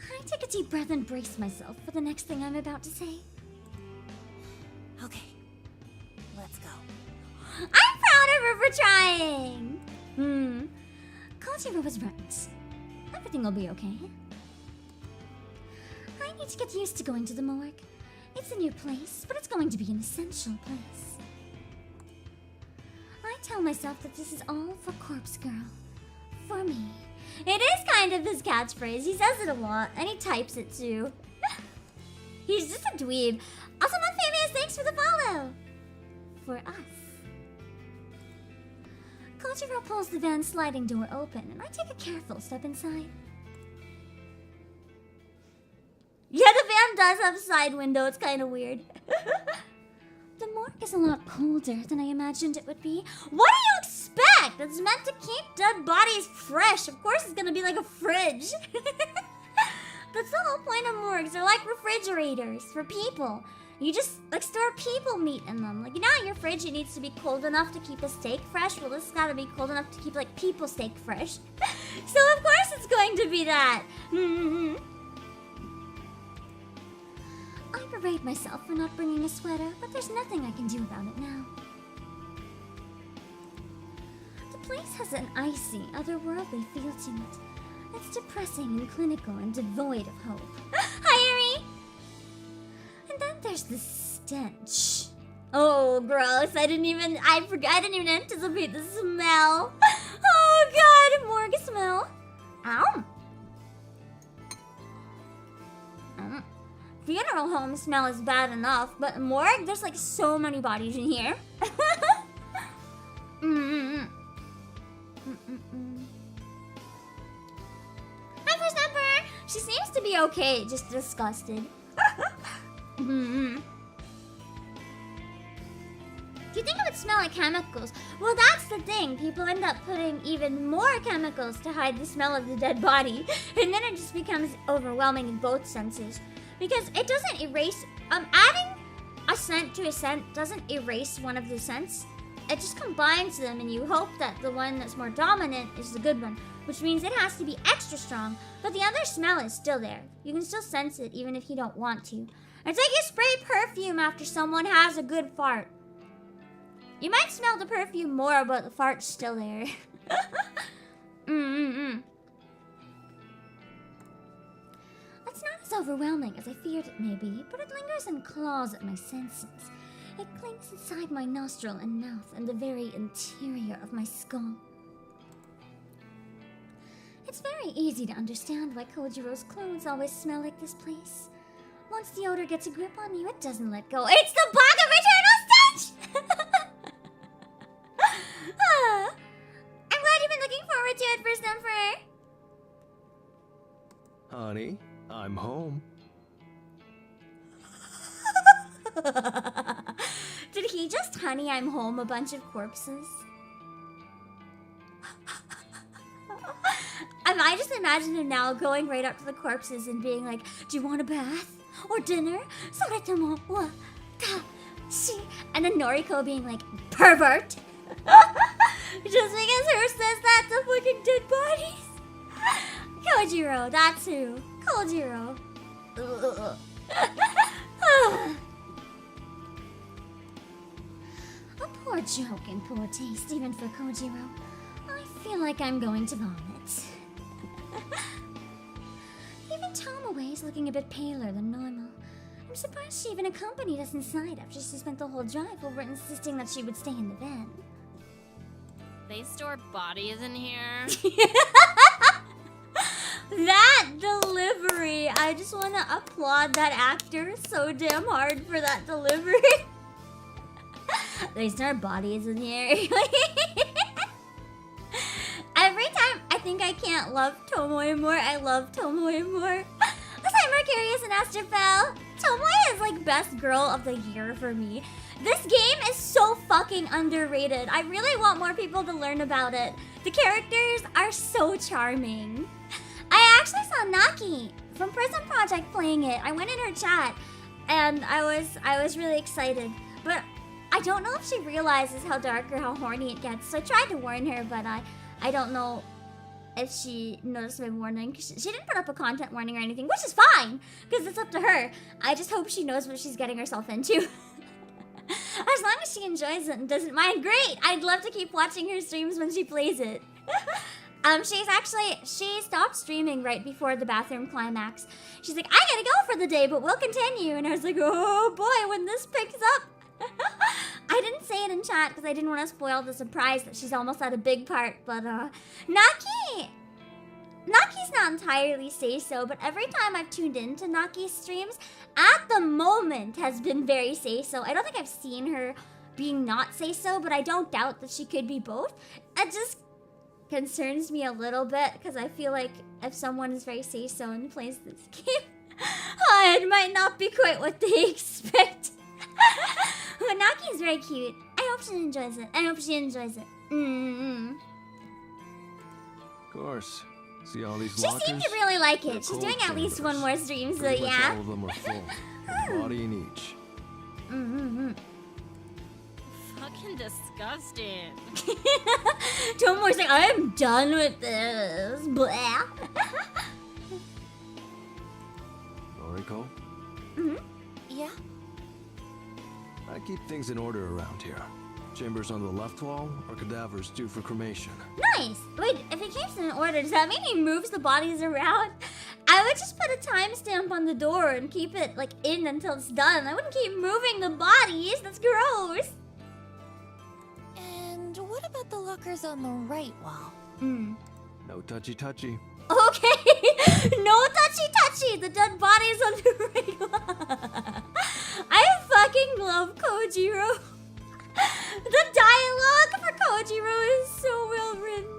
I take a deep breath and brace myself for the next thing I'm about to say. Okay, let's go. I'm proud of her for trying! Kojiro was right. Everything will be okay. I need to get used to going to the morgue. It's a new place, but it's going to be an essential place. I tell myself that this is all for Corpse Girl. For me. It is kind of his catchphrase. He says it a lot, and he types it too. He's just a dweeb. Also, Amphibious, thanks for the follow! For us. Kojiro pulls the van's sliding door open, and I take a careful step inside. Yeah, the van does have a side window. It's kind of weird. The morgue is a lot colder than I imagined it would be. What do you expect? It's meant to keep dead bodies fresh. Of course it's gonna be like a fridge. That's the whole point of morgues. They're like refrigerators for people. You just, like, store people meat in them. Like, you know how your fridge, it needs to be cold enough to keep a steak fresh? Well, this has gotta be cold enough to keep, like, people steak fresh. So, of course it's going to be that. I berate myself for not bringing a sweater, but there's nothing I can do about it now. The place has an icy, otherworldly feel to it. It's depressing and clinical and devoid of hope. Hi, Eri! And then there's the stench. Oh, gross. I didn't even anticipate the smell. Oh, God. Morgue smell. Ow. Funeral home smell is bad enough, but morgue, there's like so many bodies in here. Hi, First Emperor. She seems to be okay, just disgusted. Do you think it would smell like chemicals? Well, that's the thing. People end up putting even more chemicals to hide the smell of the dead body. And then it just becomes overwhelming in both senses. Because it doesn't erase... adding a scent to a scent doesn't erase one of the scents. It just combines them, and you hope that the one that's more dominant is the good one. Which means it has to be extra strong, but the other smell is still there. You can still sense it even if you don't want to. It's like you spray perfume after someone has a good fart. You might smell the perfume more, but the fart's still there. It's not as overwhelming as I feared it may be, but it lingers and claws at my senses. It clings inside my nostril and mouth and the very interior of my skull. It's very easy to understand why Kojiro's clothes always smell like this place. Once the odor gets a grip on you, it doesn't let go. It's the bog of eternal stench! I'm glad you've been looking forward to it, First Emperor. Honey, I'm home. Did he just honey I'm home a bunch of corpses? I just imagine him now going right up to the corpses and being like, do you want a bath? Or dinner? Soretamo wa ta shi. And then Noriko being like, pervert! Just because her says that to fucking dead bodies. Kojiro, that's who. Kojiro. A poor joke and poor taste, even for Kojiro. I feel like I'm going to vomit. Even Tomoe is looking a bit paler than normal. I'm surprised she even accompanied us inside after she spent the whole drive over insisting that she would stay in the van. They store bodies in here. That delivery! I just want to applaud that actor so damn hard for that delivery. They store bodies in here. Every time I think I can't love Tomoe more, I love Tomoe more. Aside Mercurius and Astrofel, Tomoe is like best girl of the year for me. This game is so fucking underrated. I really want more people to learn about it. The characters are so charming. I actually saw Naki from Prison Project playing it. I went in her chat and I was really excited. But I don't know if she realizes how dark or how horny it gets. So I tried to warn her, but I don't know if she noticed my warning. She didn't put up a content warning or anything, which is fine, because it's up to her. I just hope she knows what she's getting herself into. As long as she enjoys it and doesn't mind, great! I'd love to keep watching her streams when she plays it. She stopped streaming right before the bathroom climax. She's like, I gotta go for the day, but we'll continue. And I was like, oh boy, when this picks up. I didn't say it in chat because I didn't want to spoil the surprise that she's almost at a big part, but Naki's not entirely say-so, but every time I've tuned in to Naki's streams, at the moment has been very say-so. I don't think I've seen her being not say-so, but I don't doubt that she could be both. It just concerns me a little bit, because I feel like if someone is very say-so and plays this game, it might not be quite what they expect. But Naki is very cute. I hope she enjoys it. Of course. See all these She lockers? seemed to really like it. They're She's cold doing at least chambers. one more stream, so Pretty much yeah. all of them are full. A body in each. Fucking disgusting. Tomoe's like, I'm done with this. Blah. Noriko? Yeah? I keep things in order around here. Chambers on the left wall are cadavers due for cremation. Nice. Wait, if he keeps it in order, does that mean he moves the bodies around? I would just put a timestamp on the door and keep it like in until it's done. I wouldn't keep moving the bodies. That's gross. And what about the lockers on the right wall? No touchy-touchy. Okay. No touchy-touchy. The dead bodies on the right wall. I fucking love Kojiro. The dialogue for Kojiro is so well written.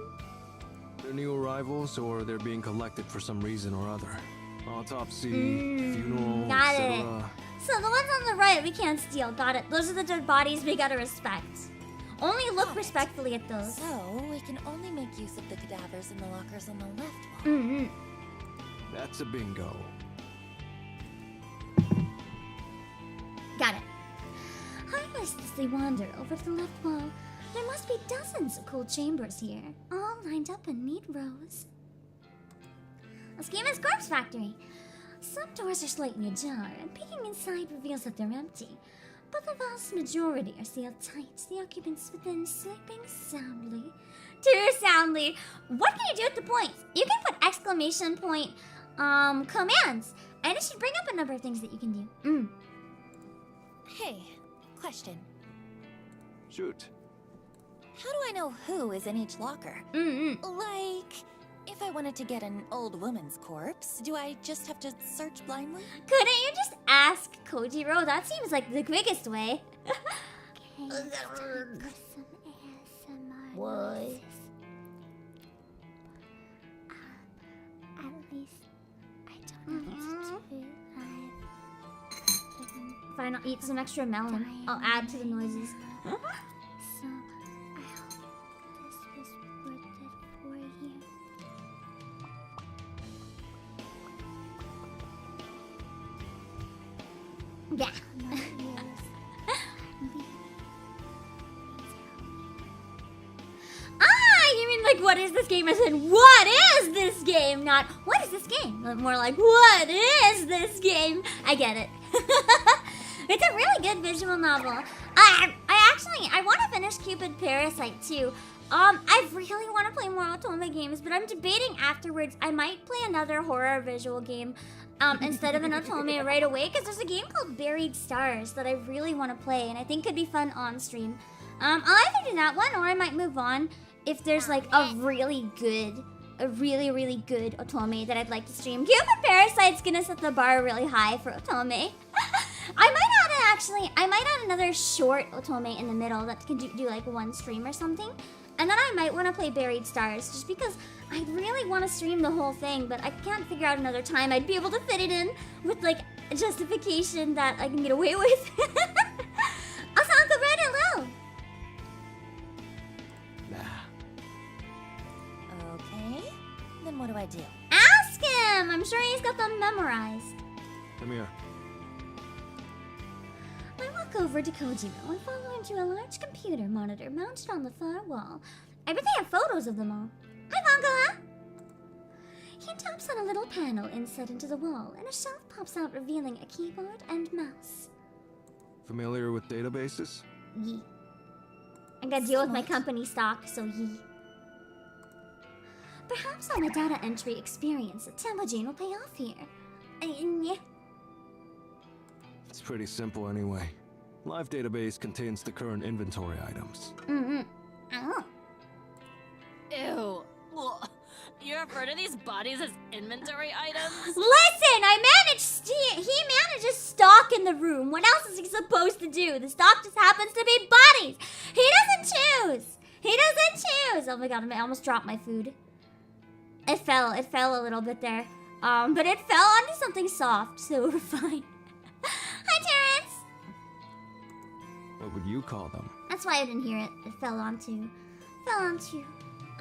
They're new arrivals, or they're being collected for some reason or other. Autopsy, funeral, got it. etc. So the ones on the right we can't steal. Got it. Those are the dead bodies we gotta respect. Only look Got it. respectfully at those. So we can only make use of the cadavers in the lockers on the left wall. That's a bingo. Got it. I listlessly wander over to the left wall. There must be dozens of cool chambers here, all lined up in neat rows. A Schema's Corpse Factory. Some doors are slightly ajar, and peeking inside reveals that they're empty. But the vast majority are sealed tight, the occupants within sleeping soundly. Too soundly. What can you do with the points? You can put exclamation point commands, and it should bring up a number of things that you can do. Hey, question. Shoot. How do I know who is in each locker? Like, if I wanted to get an old woman's corpse, do I just have to search blindly? Couldn't you just ask Kojiro? That seems like the quickest way. What? At least I don't need to be Fine, I'll eat some extra melon. I'll add to the noises. So I hope this was worth it for you. Yeah. You mean like, what is this game? I said, what is this game? Not, what is this game? But more like, what is this game? I get it. It's a really good visual novel. I want to finish Cupid Parasite too. I really want to play more Otome games, but I'm debating afterwards. I might play another horror visual game instead of an Otome right away, because there's a game called Buried Stars that I really want to play, and I think could be fun on stream. I'll either do that one, or I might move on if there's like a really good Otome that I'd like to stream. Cupid Parasite's gonna set the bar really high for Otome. I might add another short Otome in the middle that can do like one stream or something. And then I might want to play Buried Stars, just because I really want to stream the whole thing, but I can't figure out another time I'd be able to fit it in with like a justification that I can get away with. Also, Uncle Red, hello! Okay, then what do I do? Ask him! I'm sure he's got them memorized. Come here. I walk over to Kojiro and follow him to a large computer monitor mounted on the far wall. I bet they have photos of them all. Hi, Vangola! He taps on a little panel inset into the wall, and a shelf pops out revealing a keyboard and mouse. Familiar with databases? Yee. I gotta deal with my company stock, so yee. Perhaps all my data entry experience at Tamojin will pay off here. Yeah. It's pretty simple anyway. Live database contains the current inventory items. Oh. Ew. Ugh. You refer to these bodies as inventory items? Listen, he manages stock in the room. What else is he supposed to do? The stock just happens to be bodies. He doesn't choose. Oh my god, I almost dropped my food. It fell a little bit there. But it fell onto something soft, so we're fine. Hi, Terrence! What would you call them? That's why I didn't hear it. It fell onto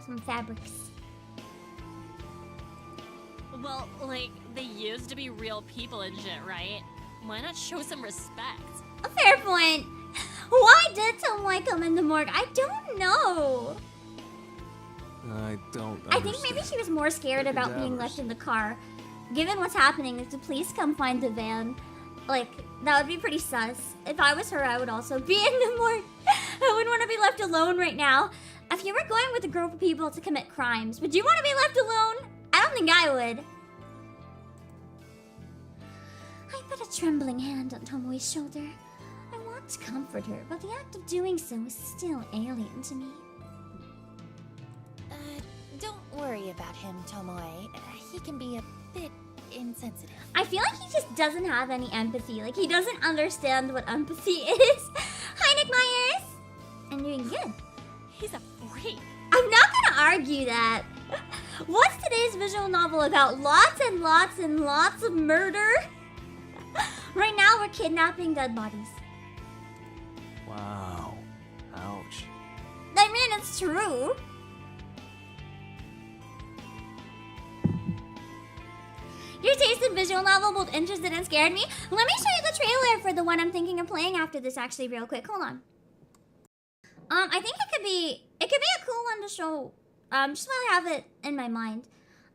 some fabrics. Well, like, they used to be real people and shit, right? Why not show some respect? A fair point. Why did Tomoe come in the morgue? I don't know. I don't I think maybe she was more scared about being left in the car. Given what's happening, if the police come find the van, like, that would be pretty sus. If I was her, I would also be in the morgue. I wouldn't want to be left alone right now. If you were going with a group of people to commit crimes, would you want to be left alone? I don't think I would. I put a trembling hand on Tomoe's shoulder. I want to comfort her, but the act of doing so is still alien to me. Don't worry about him, Tomoe. He can be a bit insensitive. I feel like he just doesn't have any empathy. Like, he doesn't understand what empathy is. Hi, Nick Myers! I'm doing good. He's a freak. I'm not gonna argue that. What's today's visual novel about? Lots and lots and lots of murder? Right now, we're kidnapping dead bodies. Wow. Ouch. I mean, it's true. Your taste in visual novel both interested and scared me. Let me show you the trailer for the one I'm thinking of playing after this, actually, real quick. Hold on. I think it could be a cool one to show, just while I have it in my mind.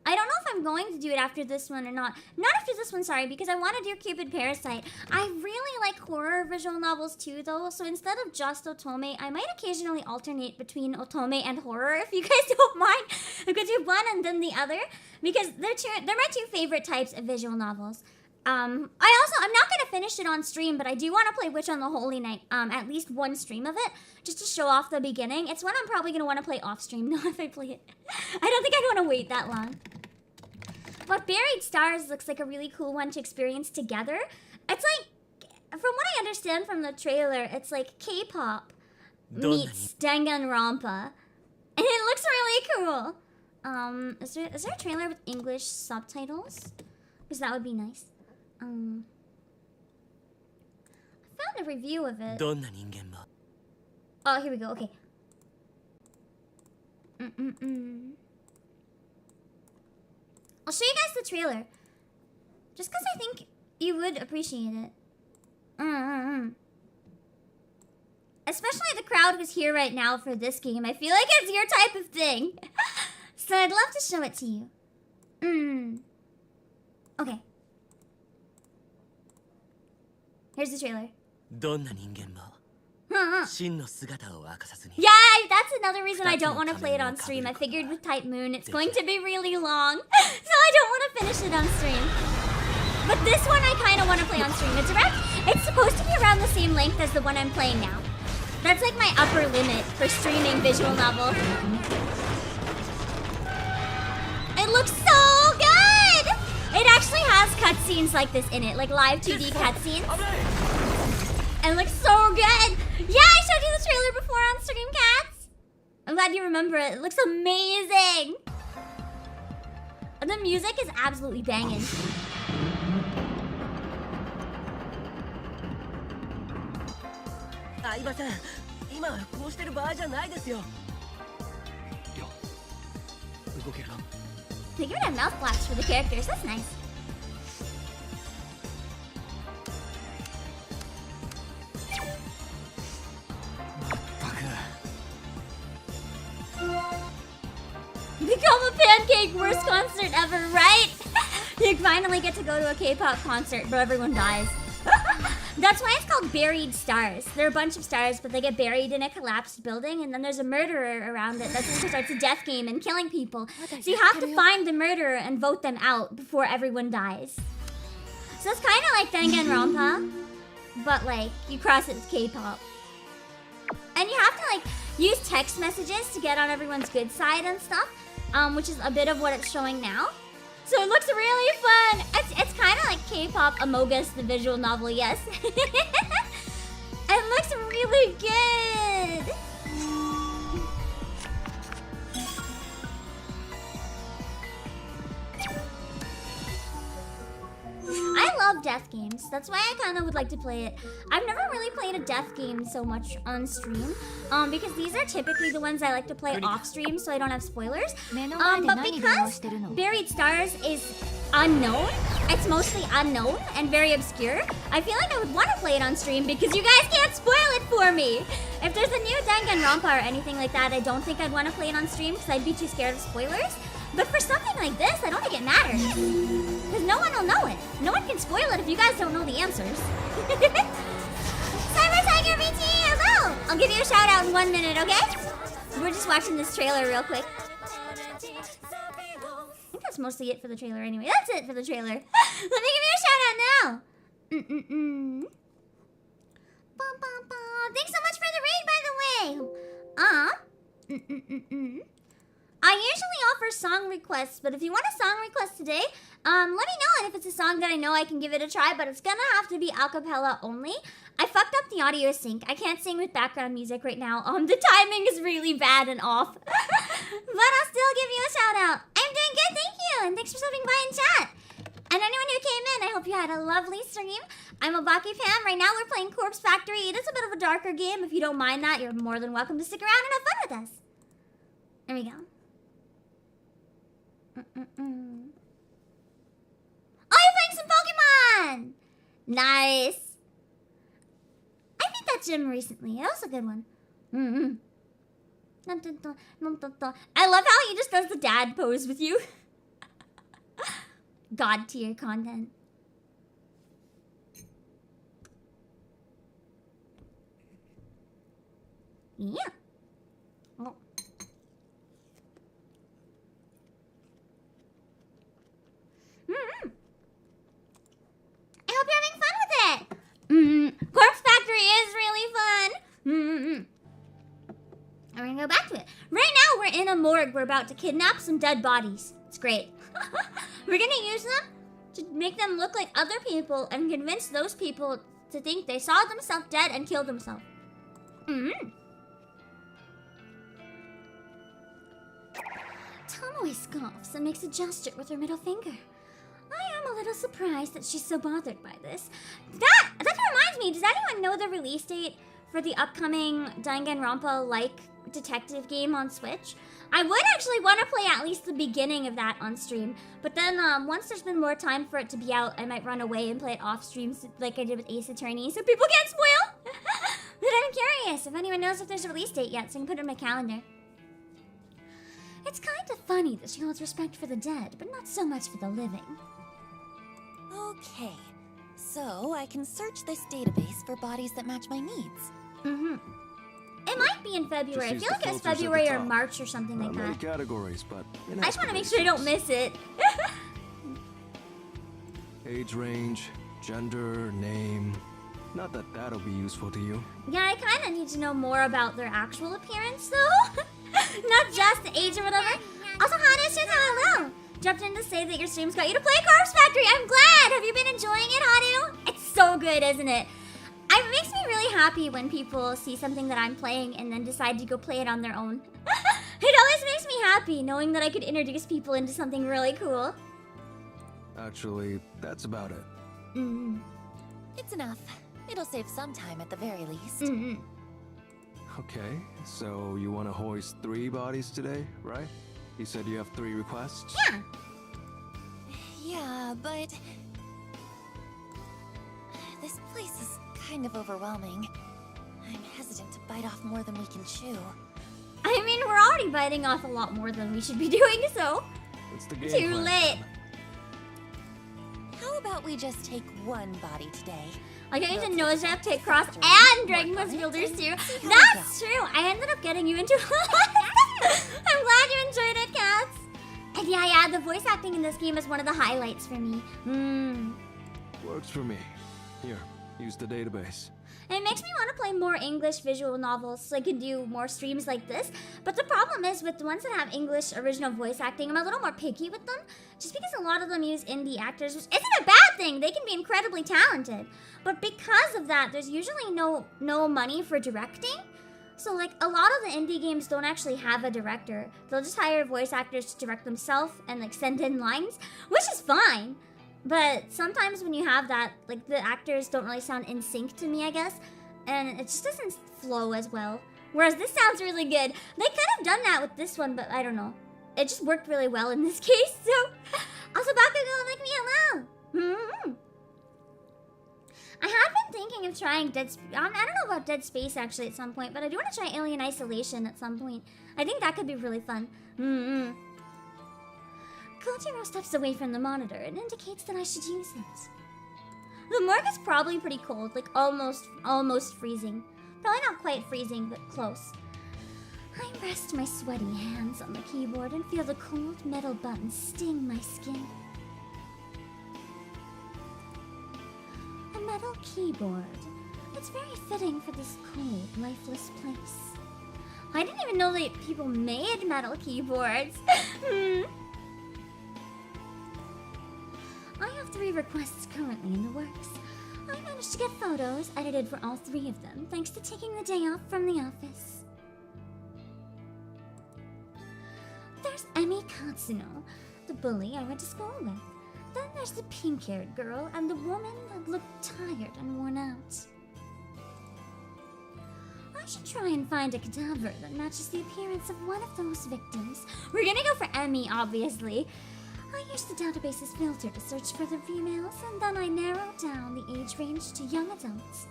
I don't know if I'm going to do it after this one or not. Not after this one, sorry, because I want to do Cupid Parasite. I really like horror visual novels too, though, so instead of just Otome, I might occasionally alternate between Otome and horror, if you guys don't mind. I could do one and then the other, because they're my two favorite types of visual novels. I'm not gonna finish it on stream, but I do want to play Witch on the Holy Night, at least one stream of it, just to show off the beginning. It's one I'm probably gonna want to play off stream now if I play it. I don't think I'd want to wait that long. But Buried Stars looks like a really cool one to experience together. It's like, from what I understand from the trailer, it's like K-pop meets Danganronpa, and it looks really cool. Is there a trailer with English subtitles? Because that would be nice. I found a review of it. Oh, here we go. Okay. I'll show you guys the trailer. Just because I think you would appreciate it. Especially the crowd who's here right now for this game. I feel like it's your type of thing. So I'd love to show it to you. Okay. Here's the trailer. Yeah, that's another reason I don't want to play it on stream. I figured with Type Moon it's going to be really long, so I don't want to finish it on stream. But this one I kind of want to play on stream. It's supposed to be around the same length as the one I'm playing now. That's like my upper limit for streaming visual novel. It looks so good! It actually has cutscenes like this in it, like live 2D cutscenes. And it looks so good! Yeah, I showed you the trailer before on stream, cats! I'm glad you remember it. It looks amazing! And the music is absolutely banging. They give it mouth flaps for the characters. That's nice. Become a pancake, worst concert ever, right? You finally get to go to a K-pop concert, but everyone dies. That's why it's called Buried Stars. There are a bunch of stars, but they get buried in a collapsed building, and then there's a murderer around it. That's when it starts a death game and killing people. So you have to find the murderer and vote them out before everyone dies. So it's kind of like Danganronpa, but like you cross it with K-pop. And you have to like use text messages to get on everyone's good side and stuff, which is a bit of what it's showing now. So it looks really fun. It's kind of like K-pop Amogus, the visual novel, yes. It looks really good. I love death games. That's why I kind of would like to play it. I've never really played a death game so much on stream, because these are typically the ones I like to play off stream, so I don't have spoilers. But because Buried Stars is unknown, it's mostly unknown and very obscure, I feel like I would want to play it on stream because you guys can't spoil it for me. If there's a new Danganronpa or anything like that, I don't think I'd want to play it on stream because I'd be too scared of spoilers. But for something like this, I don't think it matters. Because no one will know it. No one can spoil it if you guys don't know the answers. Cyber Tiger VT, hello! I'll give you a shout out in 1 minute, okay? We're just watching this trailer real quick. I think that's mostly it for the trailer anyway. That's it for the trailer. Let me give you a shout out now. Thanks so much for the raid, by the way. I usually offer song requests, but if you want a song request today, let me know. And if it's a song that I know, I can give it a try, but it's gonna have to be a cappella only. I fucked up the audio sync. I can't sing with background music right now. The timing is really bad and off. But I'll still give you a shout out. I'm doing good, thank you. And thanks for stopping by in chat. And anyone who came in, I hope you had a lovely stream. I'm Obake Pam. Right now we're playing Corpse Factory. It is a bit of a darker game. If you don't mind that, you're more than welcome to stick around and have fun with us. There we go. Oh, you're playing some Pokemon! Nice. I beat that gym recently. That was a good one. I love how he just does the dad pose with you. God tier content. Yeah. Oh. I hope you're having fun with it. Corpse Factory is really fun. I'm gonna go back to it. Right now we're in a morgue. We're about to kidnap some dead bodies. It's great. We're gonna use them to make them look like other people and convince those people to think they saw themselves dead and killed themselves. Tomoe scoffs and makes a gesture with her middle finger. I am a little surprised that she's so bothered by this. That reminds me, does anyone know the release date for the upcoming Danganronpa-like detective game on Switch? I would actually want to play at least the beginning of that on stream, but then once there's been more time for it to be out, I might run away and play it off stream like I did with Ace Attorney, so people can't spoil. But I'm curious if anyone knows if there's a release date yet, so I can put it in my calendar. It's kind of funny that she holds respect for the dead, but not so much for the living. Okay, so I can search this database for bodies that match my needs. It might be in February. I feel like it was February or March or something like many that. Categories, but I just want to make sure I don't miss it. age range, gender, name. Not that that'll be useful to you. Yeah, I kind of need to know more about their actual appearance, though. Not just the age or whatever. Also, Hana says hello. Dropped in to say that your streams got you to play Corpse Factory. I'm glad. Have you been enjoying it, Hanu? It's so good, isn't it? It makes me really happy when people see something that I'm playing and then decide to go play it on their own. It always makes me happy knowing that I could introduce people into something really cool. Actually, that's about it. It's enough. It'll save some time at the very least. Okay, so you want to hoist 3 bodies today, right? You said you have 3 requests? Yeah. Yeah, but this place is kind of overwhelming. I'm hesitant to bite off more than we can chew. I mean, we're already biting off a lot more than we should be doing, so It's the game too plan. late. How about we just take one body today? I got you to Nose Up, Take Cross, and Dragon Quest Builders too. That's true. I ended up getting you into it. I'm glad you enjoyed it, Cats. And yeah, the voice acting in this game is one of the highlights for me. Works for me. Here, use the database. And it makes me want to play more English visual novels so I can do more streams like this. But the problem is with the ones that have English original voice acting, I'm a little more picky with them. Just because a lot of them use indie actors, which isn't a bad thing. They can be incredibly talented. But because of that, there's usually no money for directing. So like a lot of the indie games don't actually have a director. They'll just hire voice actors to direct themselves and like send in lines, which is fine. But sometimes when you have that, like the actors don't really sound in sync to me, I guess. And it just doesn't flow as well. Whereas this sounds really good. They could have done that with this one, but I don't know. It just worked really well in this case, so... Also, Bakugo, make me hello! I have been thinking of trying Dead Space. I don't know about Dead Space, actually, at some point, but I do want to try Alien Isolation at some point. I think that could be really fun. Kojiro steps away from the monitor and indicates that I should use it. The morgue is probably pretty cold, like almost freezing. Probably not quite freezing, but close. I rest my sweaty hands on the keyboard and feel the cold metal buttons sting my skin. I'm keyboard. It's very fitting for this cold, lifeless place. I didn't even know that people made metal keyboards. I have 3 requests currently in the works. I managed to get photos edited for all 3 of them, thanks to taking the day off from the office. There's Emi Katsuno, the bully I went to school with. Then there's the pink-haired girl and the woman that looked tired and worn out. I should try and find a cadaver that matches the appearance of one of those victims. We're gonna go for Emi, obviously. I used the database's filter to search for the females, and then I narrowed down the age range to young adults.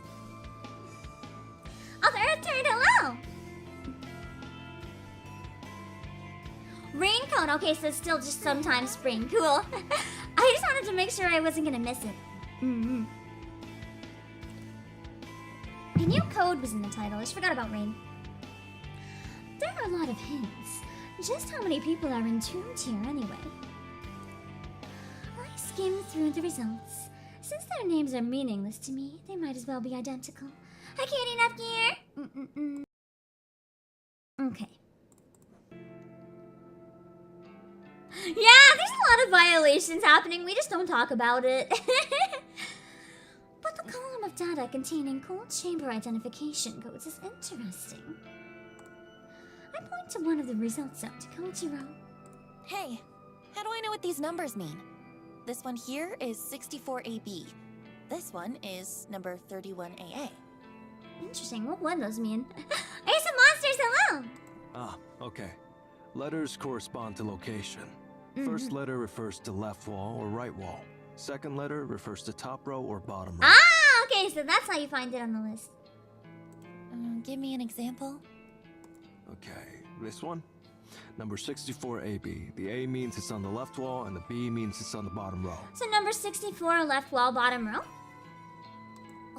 Oh, the Earth turned hello! Raincoat, okay, so it's still just sometimes spring. Cool. I just wanted to make sure I wasn't gonna miss it. I knew code was in the title, I just forgot about rain. There are a lot of hints. Just how many people are entombed here anyway? I skimmed through the results. Since their names are meaningless to me, they might as well be identical. Hi, Katie Nutgear! Okay. Yeah, there's a lot of violations happening, we just don't talk about it. But the column of data containing cold chamber identification codes is interesting. I point to one of the results out to Kojiro. Hey, how do I know what these numbers mean? This one here is 64AB. This one is number 31AA. Interesting, what would those mean? Hey, some monsters, hello! Ah, okay. Letters correspond to location. First letter refers to left wall or right wall. Second letter refers to top row or bottom row. Ah, okay, so that's how you find it on the list. Give me an example. Okay, this one? Number 64AB. The A means it's on the left wall, and the B means it's on the bottom row. So number 64, left wall, bottom row?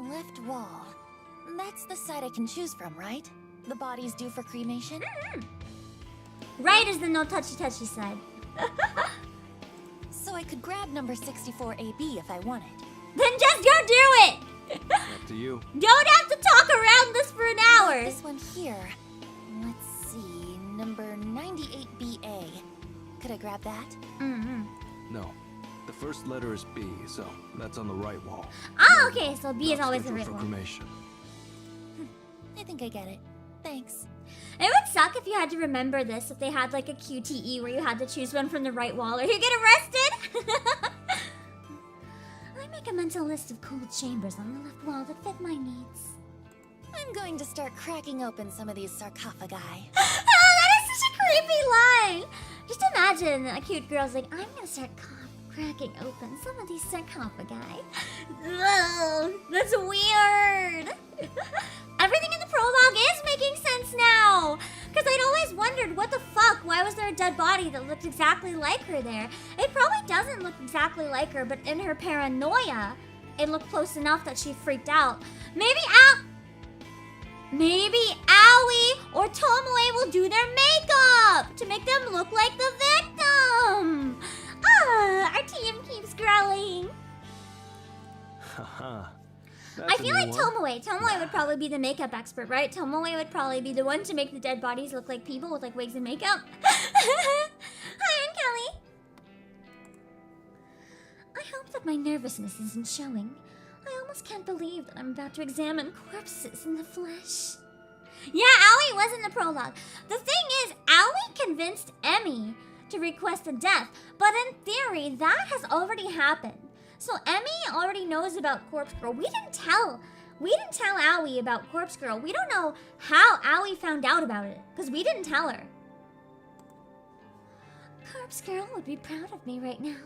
Left wall. That's the side I can choose from, right? The body's due for cremation? Right is the no touchy-touchy side. So I could grab number 64AB if I wanted. Then just go do it! Up to you. Don't have to talk around this for an hour! This one here. Let's see, number 98BA. Could I grab that? No. The first letter is B, so that's on the right wall. Ah, okay, so B is Not always the scheduled right for one. cremation. I think I get it. Thanks. It would suck if you had to remember this, if they had like a QTE where you had to choose one from the right wall or you get arrested! I make a mental list of cold chambers on the left wall that fit my needs. I'm going to start cracking open some of these sarcophagi. Oh, that is such a creepy line! Just imagine a cute girl's like, I'm gonna start cracking open some of these sarcophagi. Ugh, that's weird! Everything in the prologue is making sense now! Because I'd always wondered, what the fuck? Why was there a dead body that looked exactly like her there? It probably doesn't look exactly like her, but in her paranoia, it looked close enough that she freaked out. Maybe Aoi or Tomoe will do their makeup to make them look like the victim! Ah, our team keeps growing. Haha. I feel like Tomoe would probably be the makeup expert, right? Tomoe would probably be the one to make the dead bodies look like people with like wigs and makeup. Hi, I'm Kelly. I hope that my nervousness isn't showing. I almost can't believe that I'm about to examine corpses in the flesh. Yeah, Aoi was in the prologue. The thing is, Aoi convinced Emi to request a death, but in theory, that has already happened. So Emi already knows about Corpse Girl. We didn't tell Aoi about Corpse Girl. We don't know how Aoi found out about it, because we didn't tell her. Corpse Girl would be proud of me right now.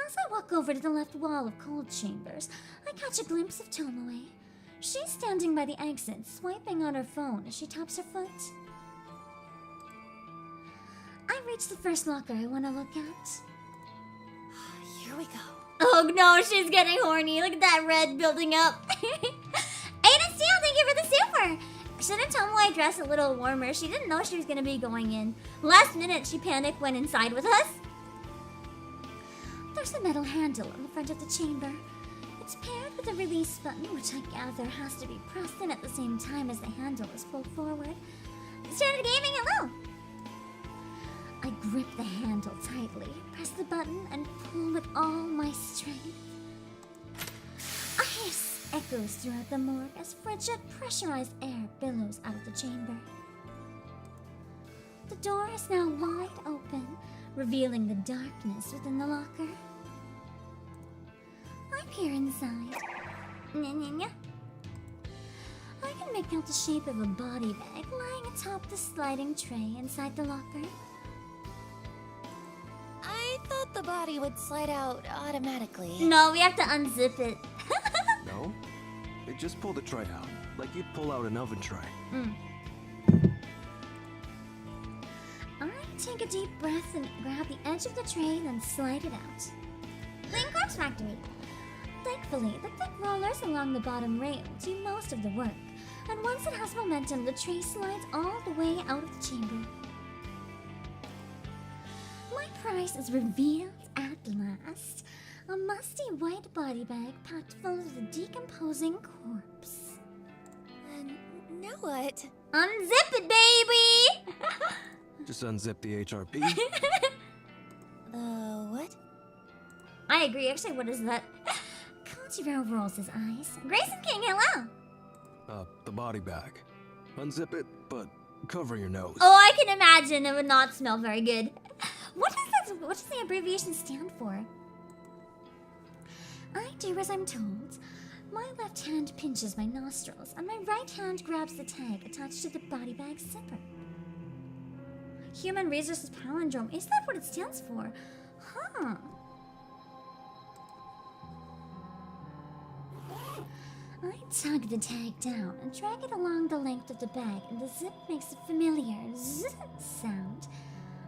As I walk over to the left wall of cold chambers, I catch a glimpse of Tomoe. She's standing by the exit, swiping on her phone as she taps her foot. I reach the first locker I want to look at. Here we go. Oh no, she's getting horny. Look at that red building up. Ada Steele, thank you for the super. Shouldn't Tomoe dress a little warmer? She didn't know she was going to be going in. Last minute, she panicked, went inside with us. There's a metal handle on the front of the chamber. It's paired with a release button, which I gather has to be pressed in at the same time as the handle is pulled forward. Standard Gaming, hello! I grip the handle tightly, press the button, and pull with all my strength. A hiss echoes throughout the morgue as frigid, pressurized air billows out of the chamber. The door is now wide open, revealing the darkness within the locker. I peer inside. Nya. I can make out the shape of a body bag lying atop the sliding tray inside the locker. I thought the body would slide out automatically. No, we have to unzip it. No? They just pull the tray out, like you'd pull out an oven tray. I take a deep breath and grab the edge of the tray, then slide it out. Clean Corpse Factory. Thankfully, the thick rollers along the bottom rail do most of the work, and once it has momentum, the tray slides all the way out of the chamber. My prize is revealed at last. A musty white body bag packed full of a decomposing corpse. Now what? Unzip it, baby! Just unzip the HRP. What? I agree. Actually, what is that? Kojiro rolls his eyes. Grayson King, hello! The body bag. Unzip it, but cover your nose. Oh, I can imagine it would not smell very good. What does the abbreviation stand for? I do as I'm told. My left hand pinches my nostrils, and my right hand grabs the tag attached to the body bag's zipper. Human Resources Palindrome. Is that what it stands for? Huh. I tug the tag down and drag it along the length of the bag, and the zip makes a familiar zzz sound.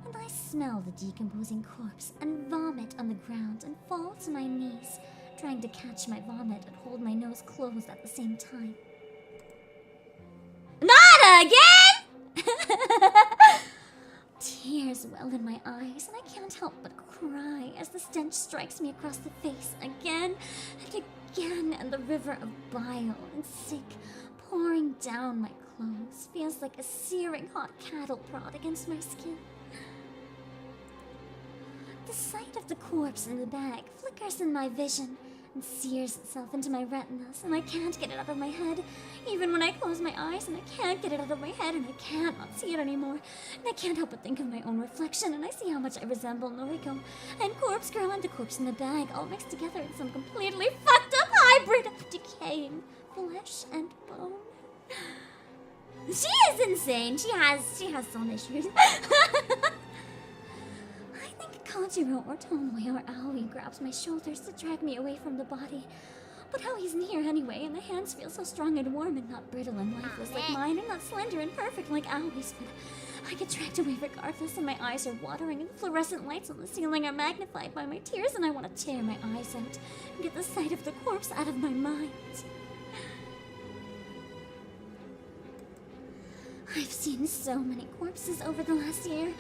And I smell the decomposing corpse and vomit on the ground and fall to my knees, trying to catch my vomit and hold my nose closed at the same time. Not again! Tears well in my eyes, and I can't help but cry as the stench strikes me across the face again and again, and the river of bile and sick pouring down my clothes feels like a searing hot cattle prod against my skin. The sight of the corpse in the bag flickers in my vision and sears itself into my retinas, and I can't get it out of my head. Even when I close my eyes, and I can't get it out of my head, and I can't not see it anymore. And I can't help but think of my own reflection, and I see how much I resemble Noriko and Corpse Girl and the corpse in the bag, all mixed together in some completely fucked up hybrid of decaying flesh and bone. She is insane. She has some issues. I think Kojiro or Tomoe or Aoi grabs my shoulders to drag me away from the body. But Aoi's near anyway, and the hands feel so strong and warm and not brittle and lifeless like mine, and not slender and perfect like Aoi's. But I get dragged away regardless, and my eyes are watering, and the fluorescent lights on the ceiling are magnified by my tears, and I want to tear my eyes out and get the sight of the corpse out of my mind. I've seen so many corpses over the last year.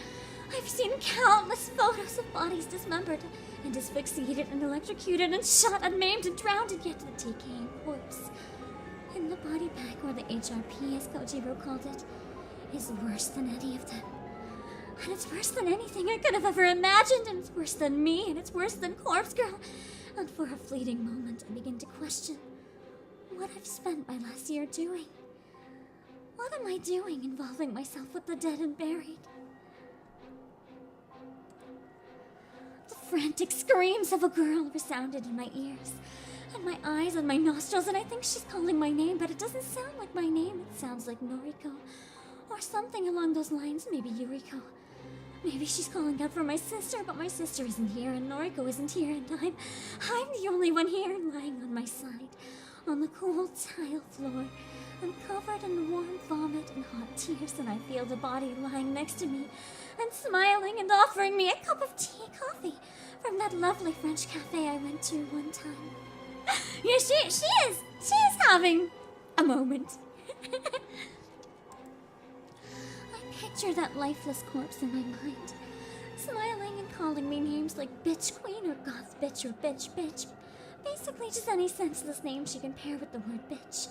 I've seen countless photos of bodies dismembered and asphyxiated and electrocuted and shot and maimed and drowned, and yet the decaying corpse in the body bag, or the HRP as Kojiro called it, is worse than any of them. And it's worse than anything I could have ever imagined, and it's worse than me, and it's worse than Corpse Girl. And for a fleeting moment, I begin to question what I've spent my last year doing. What am I doing involving myself with the dead and buried? The frantic screams of a girl resounded in my ears, and my eyes and my nostrils, and I think she's calling my name, but it doesn't sound like my name. It sounds like Noriko, or something along those lines, maybe Yuriko. Maybe she's calling out for my sister, but my sister isn't here, and Noriko isn't here, and I'm the only one here, lying on my side, on the cold tile floor. I'm covered in warm vomit and hot tears, and I feel the body lying next to me, and smiling and offering me a cup of coffee from that lovely French cafe I went to one time. Yeah, she is having a moment. I picture that lifeless corpse in my mind, smiling and calling me names like bitch queen or goth bitch or bitch. Basically, just any senseless name she can pair with the word bitch.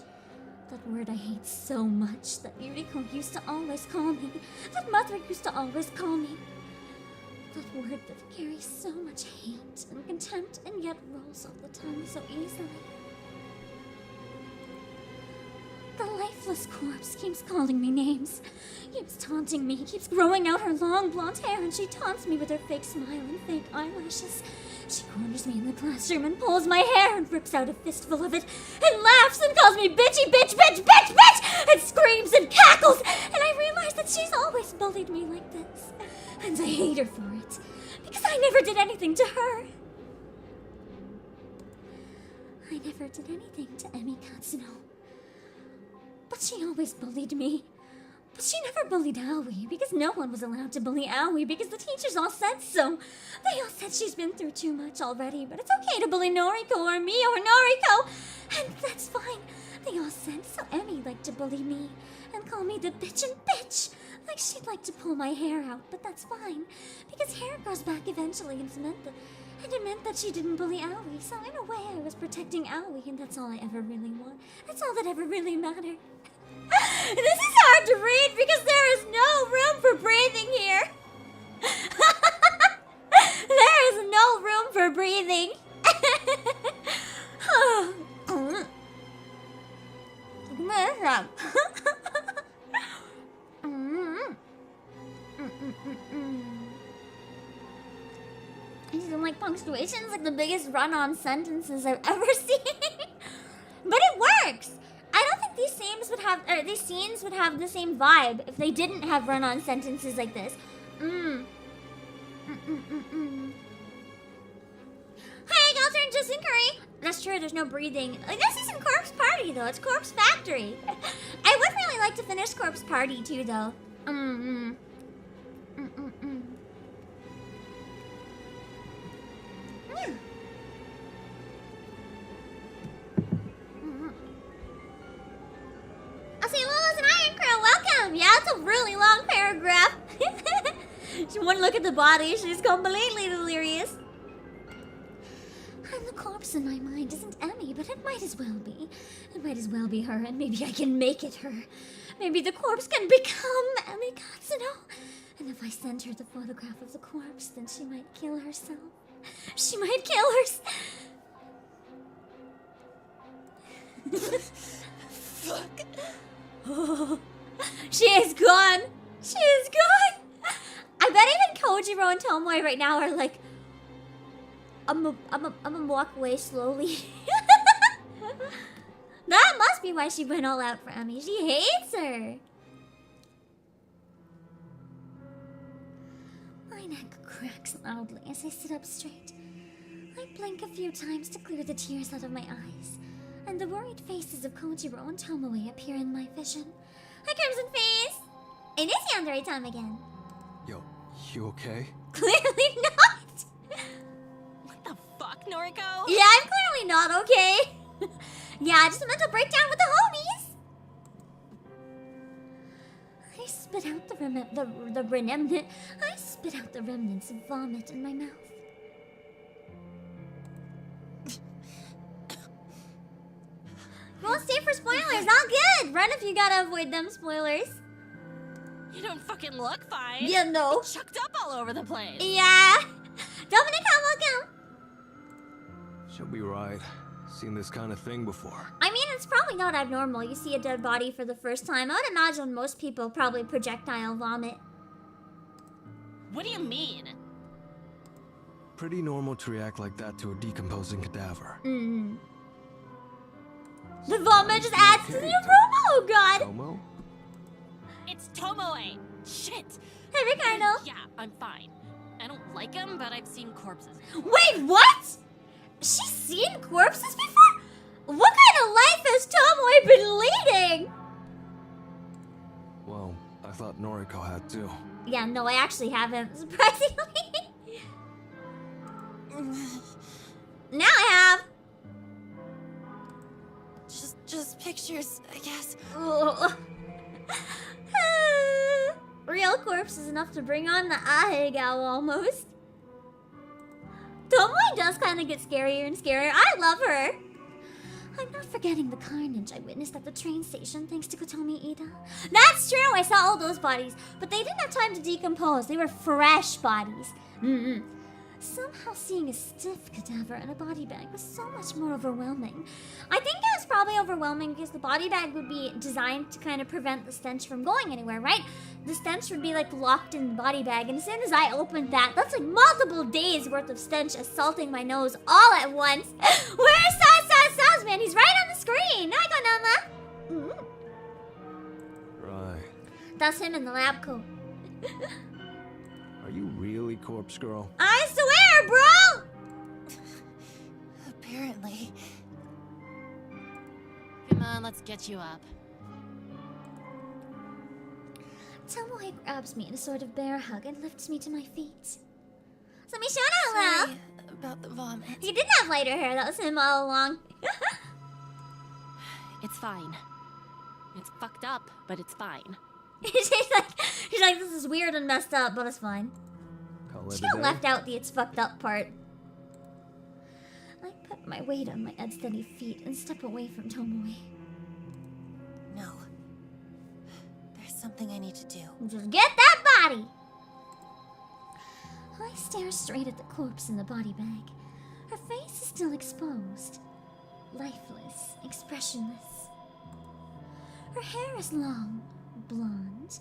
That word I hate so much that Yuriko used to always call me. That mother used to always call me. That word that carries so much hate and contempt and yet rolls off the tongue so easily. The lifeless corpse keeps calling me names, keeps taunting me, keeps growing out her long blonde hair, and she taunts me with her fake smile and fake eyelashes. She corners me in the classroom and pulls my hair and rips out a fistful of it, and laughs and calls me bitchy, bitch, bitch, bitch, bitch, and screams and cackles, and I realize that she's always bullied me like this, and I hate her for it, because I never did anything to her. I never did anything to Emi Katsuno. But she always bullied me. But she never bullied Aoi, because no one was allowed to bully Aoi, because the teachers all said so. They all said she's been through too much already, but it's okay to bully Noriko or me or Noriko, and that's fine. They all said, so Emi liked to bully me, and call me the bitch and bitch, like she'd like to pull my hair out, but that's fine, because hair grows back eventually, and it meant that she didn't bully Aoi, so in a way I was protecting Aoi, and that's all I ever really want. That's all that ever really mattered. This is hard to read because there is no room for breathing here. There is no room for breathing. These are like punctuations, like the biggest run-on sentences I've ever seen. But it works. I don't think these scenes would have the same vibe if they didn't have run-on sentences like this. Hey, girls are just inquiry. That's true, there's no breathing. Like, this isn't Corpse Party, though. It's Corpse Factory. I would really like to finish Corpse Party, too, though. I'll see Lola's an Iron Crow. Welcome. Yeah, it's a really long paragraph. One look at the body, she's completely delirious. And the corpse in my mind isn't Emi, but it might as well be. It might as well be her, and maybe I can make it her. Maybe the corpse can become Emi Katsuno. And if I send her the photograph of the corpse, then she might kill herself. She might kill herself. Fuck. Oh, she is gone. She is gone. I bet even Kojiro and Tomoe right now are like, I'm gonna walk away slowly. That must be why she went all out for Emi. She hates her. My neck cracks loudly as I sit up straight. I blink a few times to clear the tears out of my eyes, and the worried faces of Kojiro and Tomoe appear in my vision. Hi, Crimson Face! It is Yandere time again. Yo, you okay? Clearly not! What the fuck, Noriko? Yeah, I'm clearly not okay. Yeah, just a mental breakdown with the homies. I spit out the remnant. I spit out the remnants of vomit in my mouth. Won't stay for spoilers. All good. Run if you gotta avoid them spoilers. You don't fucking look fine. Yeah, no. You're chucked up all over the place. Yeah. Dominica, welcome. She'll be right. Seen this kind of thing before. I mean, it's probably not abnormal. You see a dead body for the first time. I would imagine most people probably projectile vomit. What do you mean? Pretty normal to react like that to a decomposing cadaver. The vomit just adds to the aroma. Oh god. Tomo? It's Tomoe. Shit. Hey, Ricardo. Yeah, I'm fine. I don't like him, but I've seen corpses. Wait, what? She's seen corpses before? What kind of life has Tomoe been leading? Well, I thought Noriko had too. Yeah, no, I actually haven't, surprisingly. Now I have. Just pictures, I guess. Real corpse is enough to bring on the Ahegao almost. Tomoe Chloe does kind of get scarier and scarier. I love her. I'm not forgetting the carnage I witnessed at the train station thanks to Kotomi Ida. That's true, I saw all those bodies, but they didn't have time to decompose. They were fresh bodies. Somehow seeing a stiff cadaver in a body bag was so much more overwhelming. I think it was probably overwhelming because the body bag would be designed to kind of prevent the stench from going anywhere, right? The stench would be like locked in the body bag, and as soon as I opened that, that's like multiple days worth of stench assaulting my nose all at once. Where's Saz, man? He's right on the screen. Hi, Konama. Right. That's him in the lab coat. Are you really Corpse Girl? I swear, bro! Apparently. Come on, let's get you up. Tomoe grabs me in a sort of bear hug and lifts me to my feet. Let me shout out loud. Sorry about the vomit. He didn't have lighter hair. That was him all along. It's fine. It's fucked up, but it's fine. she's like, this is weird and messed up, but it's fine. Call it She a got day? left out the it's fucked up part. I put my weight on my unsteady feet and step away from Tomoe. No. There's something I need to do. Just get that body! I stare straight at the corpse in the body bag. Her face is still exposed. Lifeless, expressionless. Her hair is long, blonde.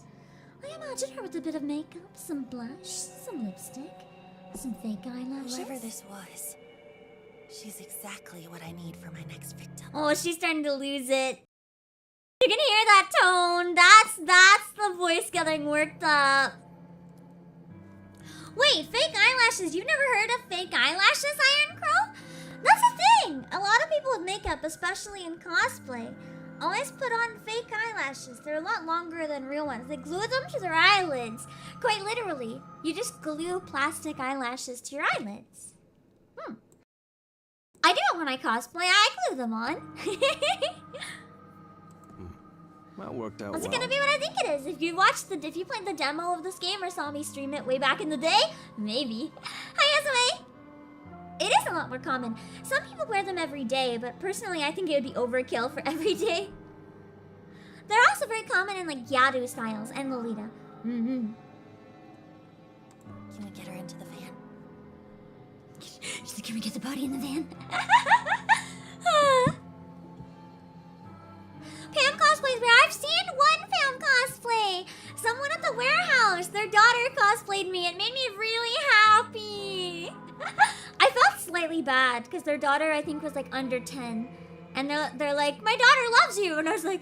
I imagine her with a bit of makeup, some blush, some lipstick, some fake eyelashes. Whoever this was, she's exactly what I need for my next victim. Oh, she's starting to lose it. You can hear that tone. That's the voice getting worked up. Wait, fake eyelashes. You've never heard of fake eyelashes, Iron Crow? That's a thing. A lot of people with makeup, especially in cosplay, always put on fake eyelashes. They're a lot longer than real ones. They glue them to their eyelids. Quite literally. You just glue plastic eyelashes to your eyelids. I do it when I cosplay. I glue them on. That worked out What's it well. gonna be what I think it is? If you played the demo of this game or saw me stream it way back in the day, maybe. Hi, Yasume! It is a lot more common. Some people wear them every day, but personally I think it would be overkill for every day. They're also very common in like Yadu styles and Lolita. Can we get her into the van? She's like, can we get the body in the van? Pam cosplays where I've seen one Pam cosplay. Someone at the warehouse. Their daughter cosplayed me. It made me really happy. I felt slightly bad because their daughter I think was like under 10. And they're like, my daughter loves you. And I was like,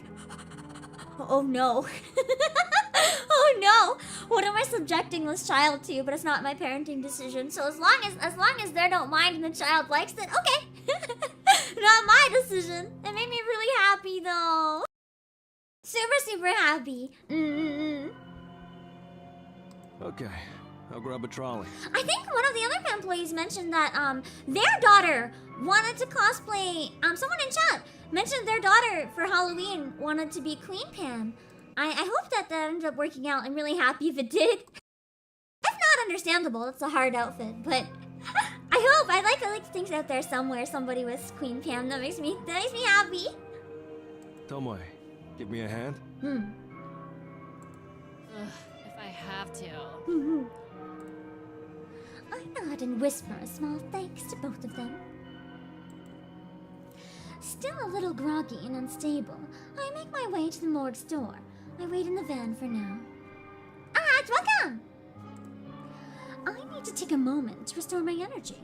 oh no. Oh no. What am I subjecting this child to? But it's not my parenting decision. So as long as they don't mind and the child likes it, okay. Not my decision. It made me really happy though. Super happy. Okay, I'll grab a trolley. I think one of the other employees mentioned that their daughter wanted to cosplay. Someone in chat mentioned their daughter for Halloween wanted to be Queen Pam. I hope that ended up working out. I'm really happy if it did. If not, understandable. It's a hard outfit, but I like to think out there somewhere somebody was Queen Pam. That makes me happy. Tomoe, give me a hand. Ugh, if I have to. I nod and whisper a small thanks to both of them. Still a little groggy and unstable, I make my way to the morgue's door. I wait in the van for now. It's welcome! I need to take a moment to restore my energy.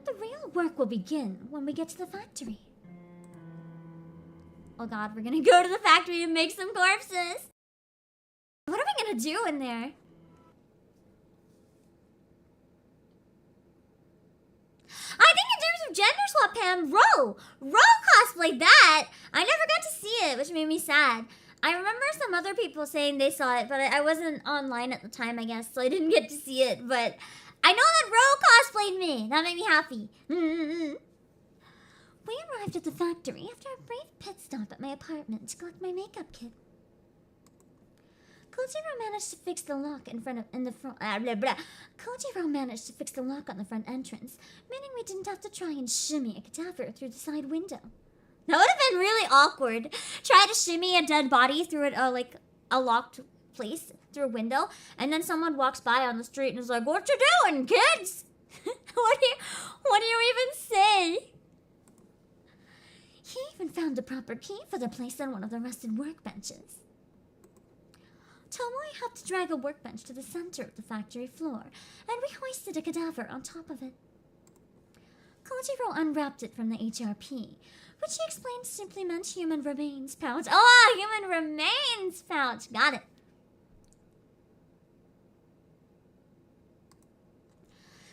The real work will begin when we get to the factory. Oh god, we're gonna go to the factory and make some corpses! What are we gonna do in there? I think in terms of gender swap, Pam, Ro cosplayed that. I never got to see it, which made me sad. I remember some other people saying they saw it, but I wasn't online at the time, I guess, so I didn't get to see it. But I know that Ro cosplayed me. That made me happy. We arrived at the factory after a brief pit stop at my apartment to collect my makeup kit. Kojiro managed to fix the lock Kojiro managed to fix the lock on the front entrance, meaning we didn't have to try and shimmy a cadaver through the side window. That would have been really awkward. Try to shimmy a dead body through a locked place through a window, and then someone walks by on the street and is like, "What you doing, kids?" What do you even say? He even found the proper key for the place on one of the rusted workbenches. Tomoe helped drag a workbench to the center of the factory floor, and we hoisted a cadaver on top of it. Kojiro unwrapped it from the HRP, which he explained simply meant human remains pouch. Oh, human remains pouch. Got it.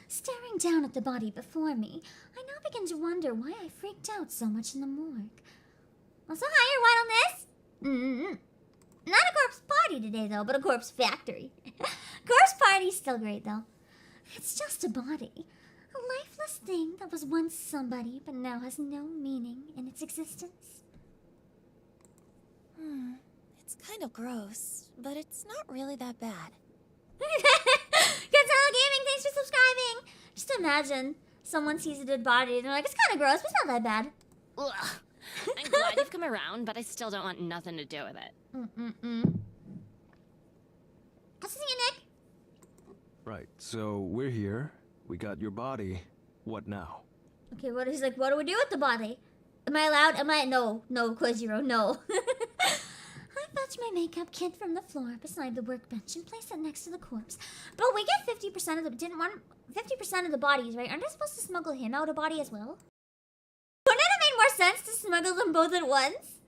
Staring down at the body before me, I now begin to wonder why I freaked out so much in the morgue. Also, higher white on this? Not a corpse party today, though, but a corpse factory. Corpse party's still great, though. It's just a body. A lifeless thing that was once somebody, but now has no meaning in its existence. It's kind of gross, but it's not really that bad. Gonzalo Gaming, thanks for subscribing! Just imagine someone sees a dead body and they're like, it's kind of gross, but it's not that bad. Ugh. I'm glad you've come around, but I still don't want nothing to do with it. I'll see you, Nick. Right, so we're here. We got your body. What now? Okay, what is what do we do with the body? Am I allowed? No, Kojiro, no. I fetched my makeup kit from the floor beside the workbench and placed it next to the corpse. But we get 50% of the 50% of the bodies, right? Aren't I supposed to smuggle him out a body as well? Wouldn't it have made more sense to smuggle them both at once?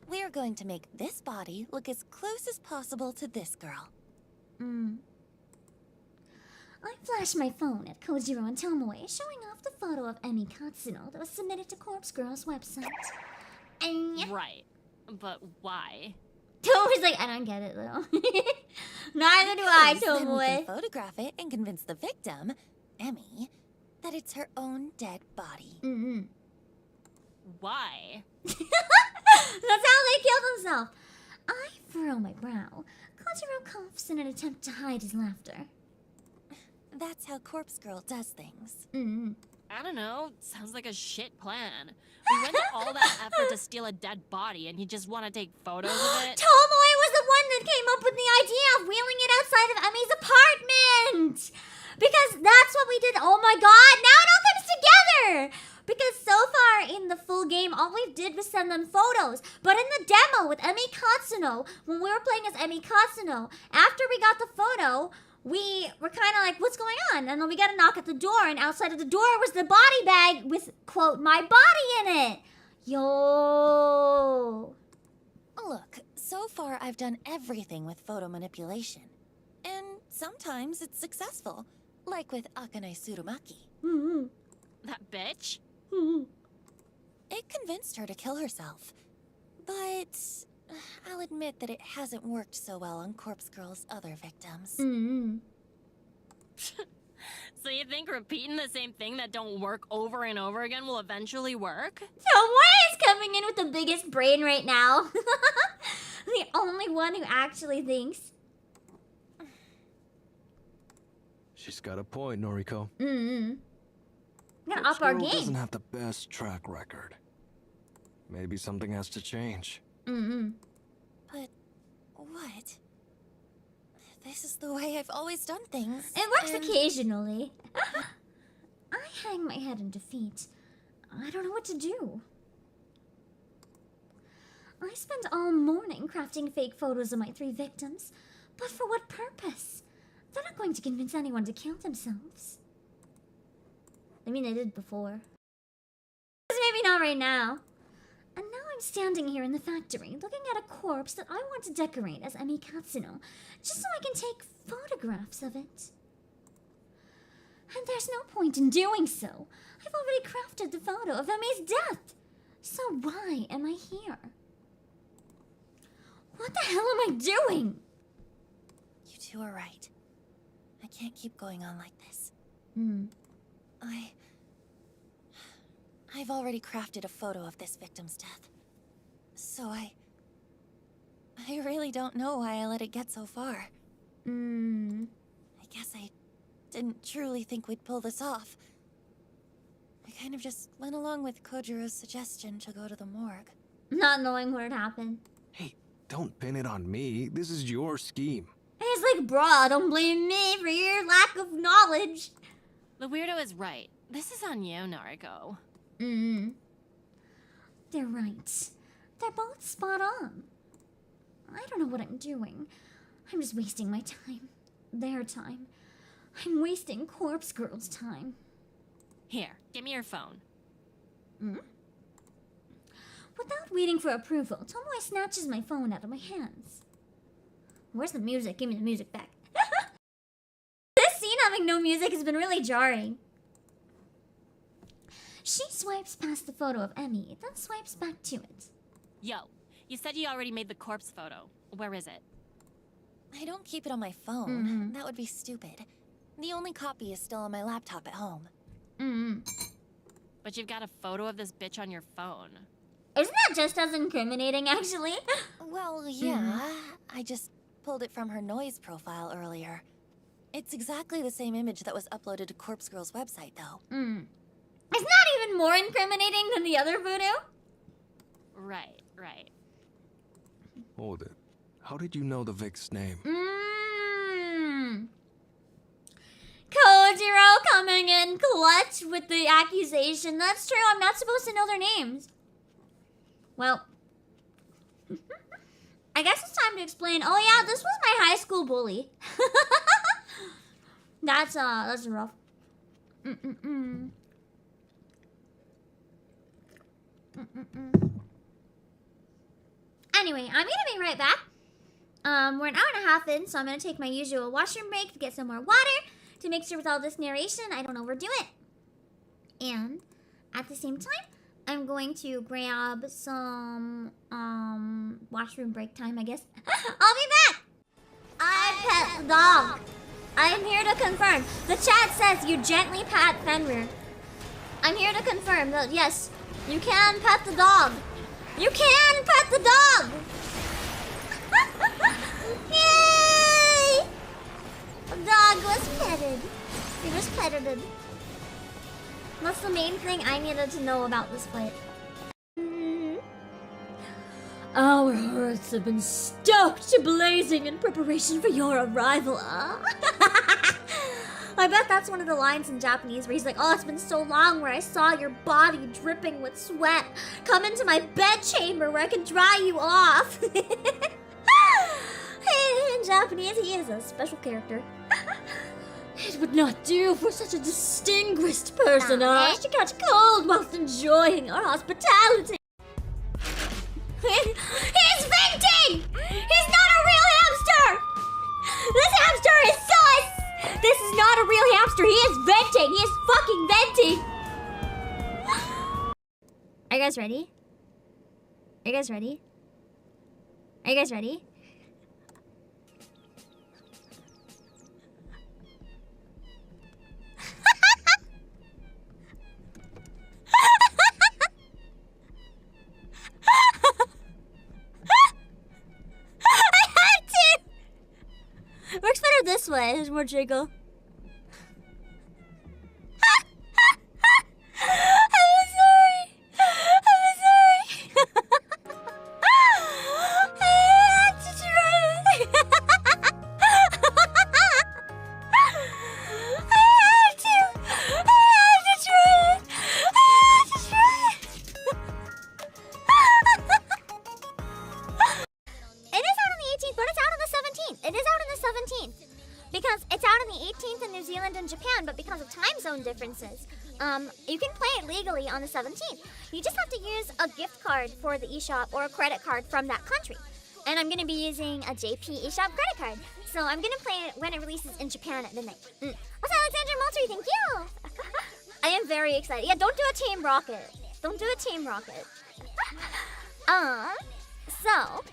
We're going to make this body look as close as possible to this girl. I flashed my phone at Kojiro and Tomoe, showing off the photo of Emi Katsuno that was submitted to Corpse Girl's website. Right. But why? Tomoe's like, I don't get it, though. Neither do I, Then we Tomoe. can photograph it and convince the victim, Emmy, that it's her own dead body. Why? That's how they killed himself. I furrow my brow. Kojiro coughs in an attempt to hide his laughter. That's how Corpse Girl does things. I don't know. Sounds like a shit plan. We went to all that effort to steal a dead body, and you just want to take photos of it? Tomoe was the one that came up with the idea of wheeling it outside of Emi's apartment! Because that's what we did. Oh my god, now it all comes together! Because so far in the full game, all we did was send them photos. But in the demo with Emi Katsuno, when we were playing as Emi Katsuno, after we got the photo, we were kind of like, what's going on? And then we got a knock at the door, and outside of the door was the body bag with, quote, my body in it. Yo. Look, so far I've done everything with photo manipulation. And sometimes it's successful, like with Akane Tsurumaki. That bitch? It convinced her to kill herself. But I'll admit that it hasn't worked so well on Corpse Girl's other victims. So you think repeating the same thing that don't work over and over again will eventually work? Tomoe is coming in with the biggest brain right now. The only one who actually thinks. She's got a point, Noriko. We're gonna up our Girl game. doesn't have the best track record. Maybe something has to change. But what? This is the way I've always done things. It works and occasionally. I hang my head in defeat. I don't know what to do. I spent all morning crafting fake photos of my 3 victims. But for what purpose? They're not going to convince anyone to kill themselves. I mean, they did before. Maybe not right now. And now I'm standing here in the factory, looking at a corpse that I want to decorate as Emi Katsuno, just so I can take photographs of it. And there's no point in doing so. I've already crafted the photo of Emi's death. So why am I here? What the hell am I doing? You two are right. I can't keep going on like this. I've already crafted a photo of this victim's death. So I I really don't know why I let it get so far. I guess I didn't truly think we'd pull this off. I kind of just went along with Kojiro's suggestion to go to the morgue. Not knowing what had happened. Hey, don't pin it on me. This is your scheme. He's like, bruh, don't blame me for your lack of knowledge. The weirdo is right. This is on you, Nariko. They're right. They're both spot on. I don't know what I'm doing. I'm just wasting my time. Their time. I'm wasting Corpse Girl's time. Here, give me your phone. Without waiting for approval, Tomoe snatches my phone out of my hands. Where's the music? Give me the music back. This scene having no music has been really jarring. She swipes past the photo of Emmy, then swipes back to it. Yo, you said you already made the corpse photo. Where is it? I don't keep it on my phone. That would be stupid. The only copy is still on my laptop at home. But you've got a photo of this bitch on your phone. Isn't that just as incriminating, actually? Well, yeah. I just pulled it from her noise profile earlier. It's exactly the same image that was uploaded to Corpse Girl's website, though. Isn't that even more incriminating than the other voodoo? Right. Hold it. How did you know the Vic's name? Kojiro coming in clutch with the accusation. That's true, I'm not supposed to know their names. Well, I guess it's time to explain. Oh yeah, this was my high school bully. That's rough. Anyway, I'm gonna be right back. We're an hour and a half in, so I'm gonna take my usual washroom break to get some more water to make sure with all this narration I don't overdo it. And at the same time, I'm going to grab some washroom break time, I guess. I'll be back. I pet the dog. I'm here to confirm. The chat says you gently pat Fenrir. I'm here to confirm that yes, you can pet the dog. You can pet the dog! Yay! The dog was petted. He was petted. That's the main thing I needed to know about this fight. Our hearts have been stoked to blazing in preparation for your arrival. I bet that's one of the lines in Japanese where he's like, oh, it's been so long where I saw your body dripping with sweat. Come into my bed chamber where I can dry you off. In Japanese, he is a special character. It would not do for such a distinguished person to catch cold whilst enjoying our hospitality. He's venting! He's not a real hamster! This hamster is sus! This is not a real hamster. He is venting. He is fucking venting. Are you guys ready? Are you guys ready? Are you guys ready? I had to! Works better this way. There's more jiggle. I'm sorry. I'm sorry. I had to try it. I had to try it. It is out on the 18th, but it's out on the 17th. It is out on the 17th. Because it's out on the 18th in New Zealand and Japan, but because of time zone differences, you can play it legally on the 17th. You just have to use a gift card for the eShop or a credit card from that country. And I'm going to be using a JP eShop credit card. So I'm going to play it when it releases in Japan at midnight. Also, Alexandra Moultrie, thank you! I am very excited. Yeah, don't do a Team Rocket. Don't do a Team Rocket. So...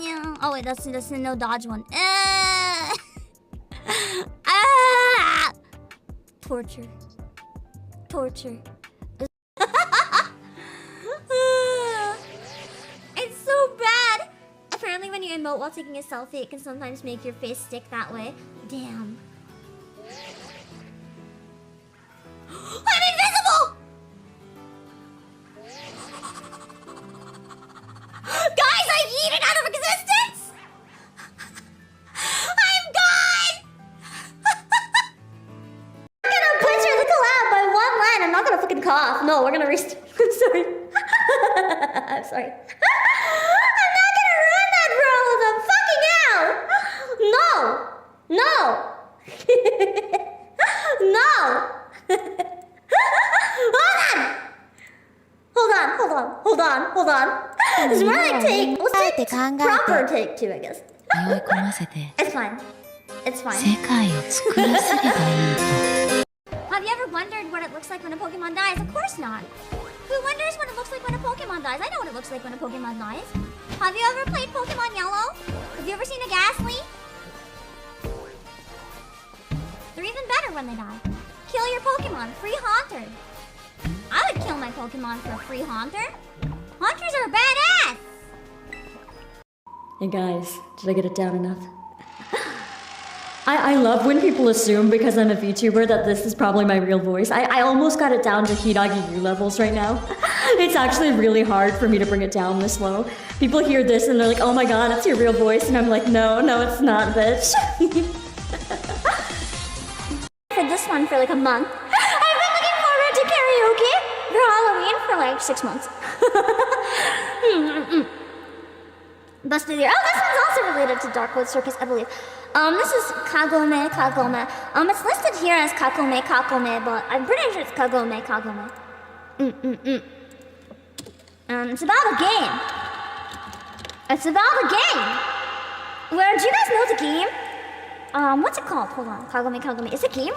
Yeah. Oh wait, that's the no dodge one. Ah! Torture. Torture. It's so bad. Apparently, when you emote while taking a selfie, it can sometimes make your face stick that way. Damn. I'm invisible! Guys, I yeeted out of existence! I'm gone! I'm gonna butcher the collab by one line. I'm not gonna fucking cough. No, we're gonna restart. I'm sorry. I'm sorry. I'm not gonna ruin that for all of them. Fucking hell! No! No! No! Hold on. This is more like take. Let's take proper take two, I guess. It's fine. It's fine. Have you ever wondered what it looks like when a Pokemon dies? Of course not. Who wonders what it looks like when a Pokemon dies? I know what it looks like when a Pokemon dies. Have you ever played Pokemon Yellow? Have you ever seen a Ghastly? They're even better when they die. Kill your Pokemon. Free Haunter. I would kill my Pokemon for a free Haunter. Haunters are badass! Hey guys, did I get it down enough? I love when people assume because I'm a VTuber that this is probably my real voice. I almost got it down to Hidagi U levels right now. It's actually really hard for me to bring it down this low. People hear this and they're like, oh my god, it's your real voice. And I'm like, no, it's not, bitch. For this one for like a month. I've been looking forward to karaoke for Halloween for like 6 months. Busted ear. Oh, this one's also related to Darkwood Circus, I believe. This is Kagome. It's listed here as Kakome, but I'm pretty sure it's Kagome. It's about a game. Where, do you guys know the game? What's it called? Hold on. Kagome. It's a game.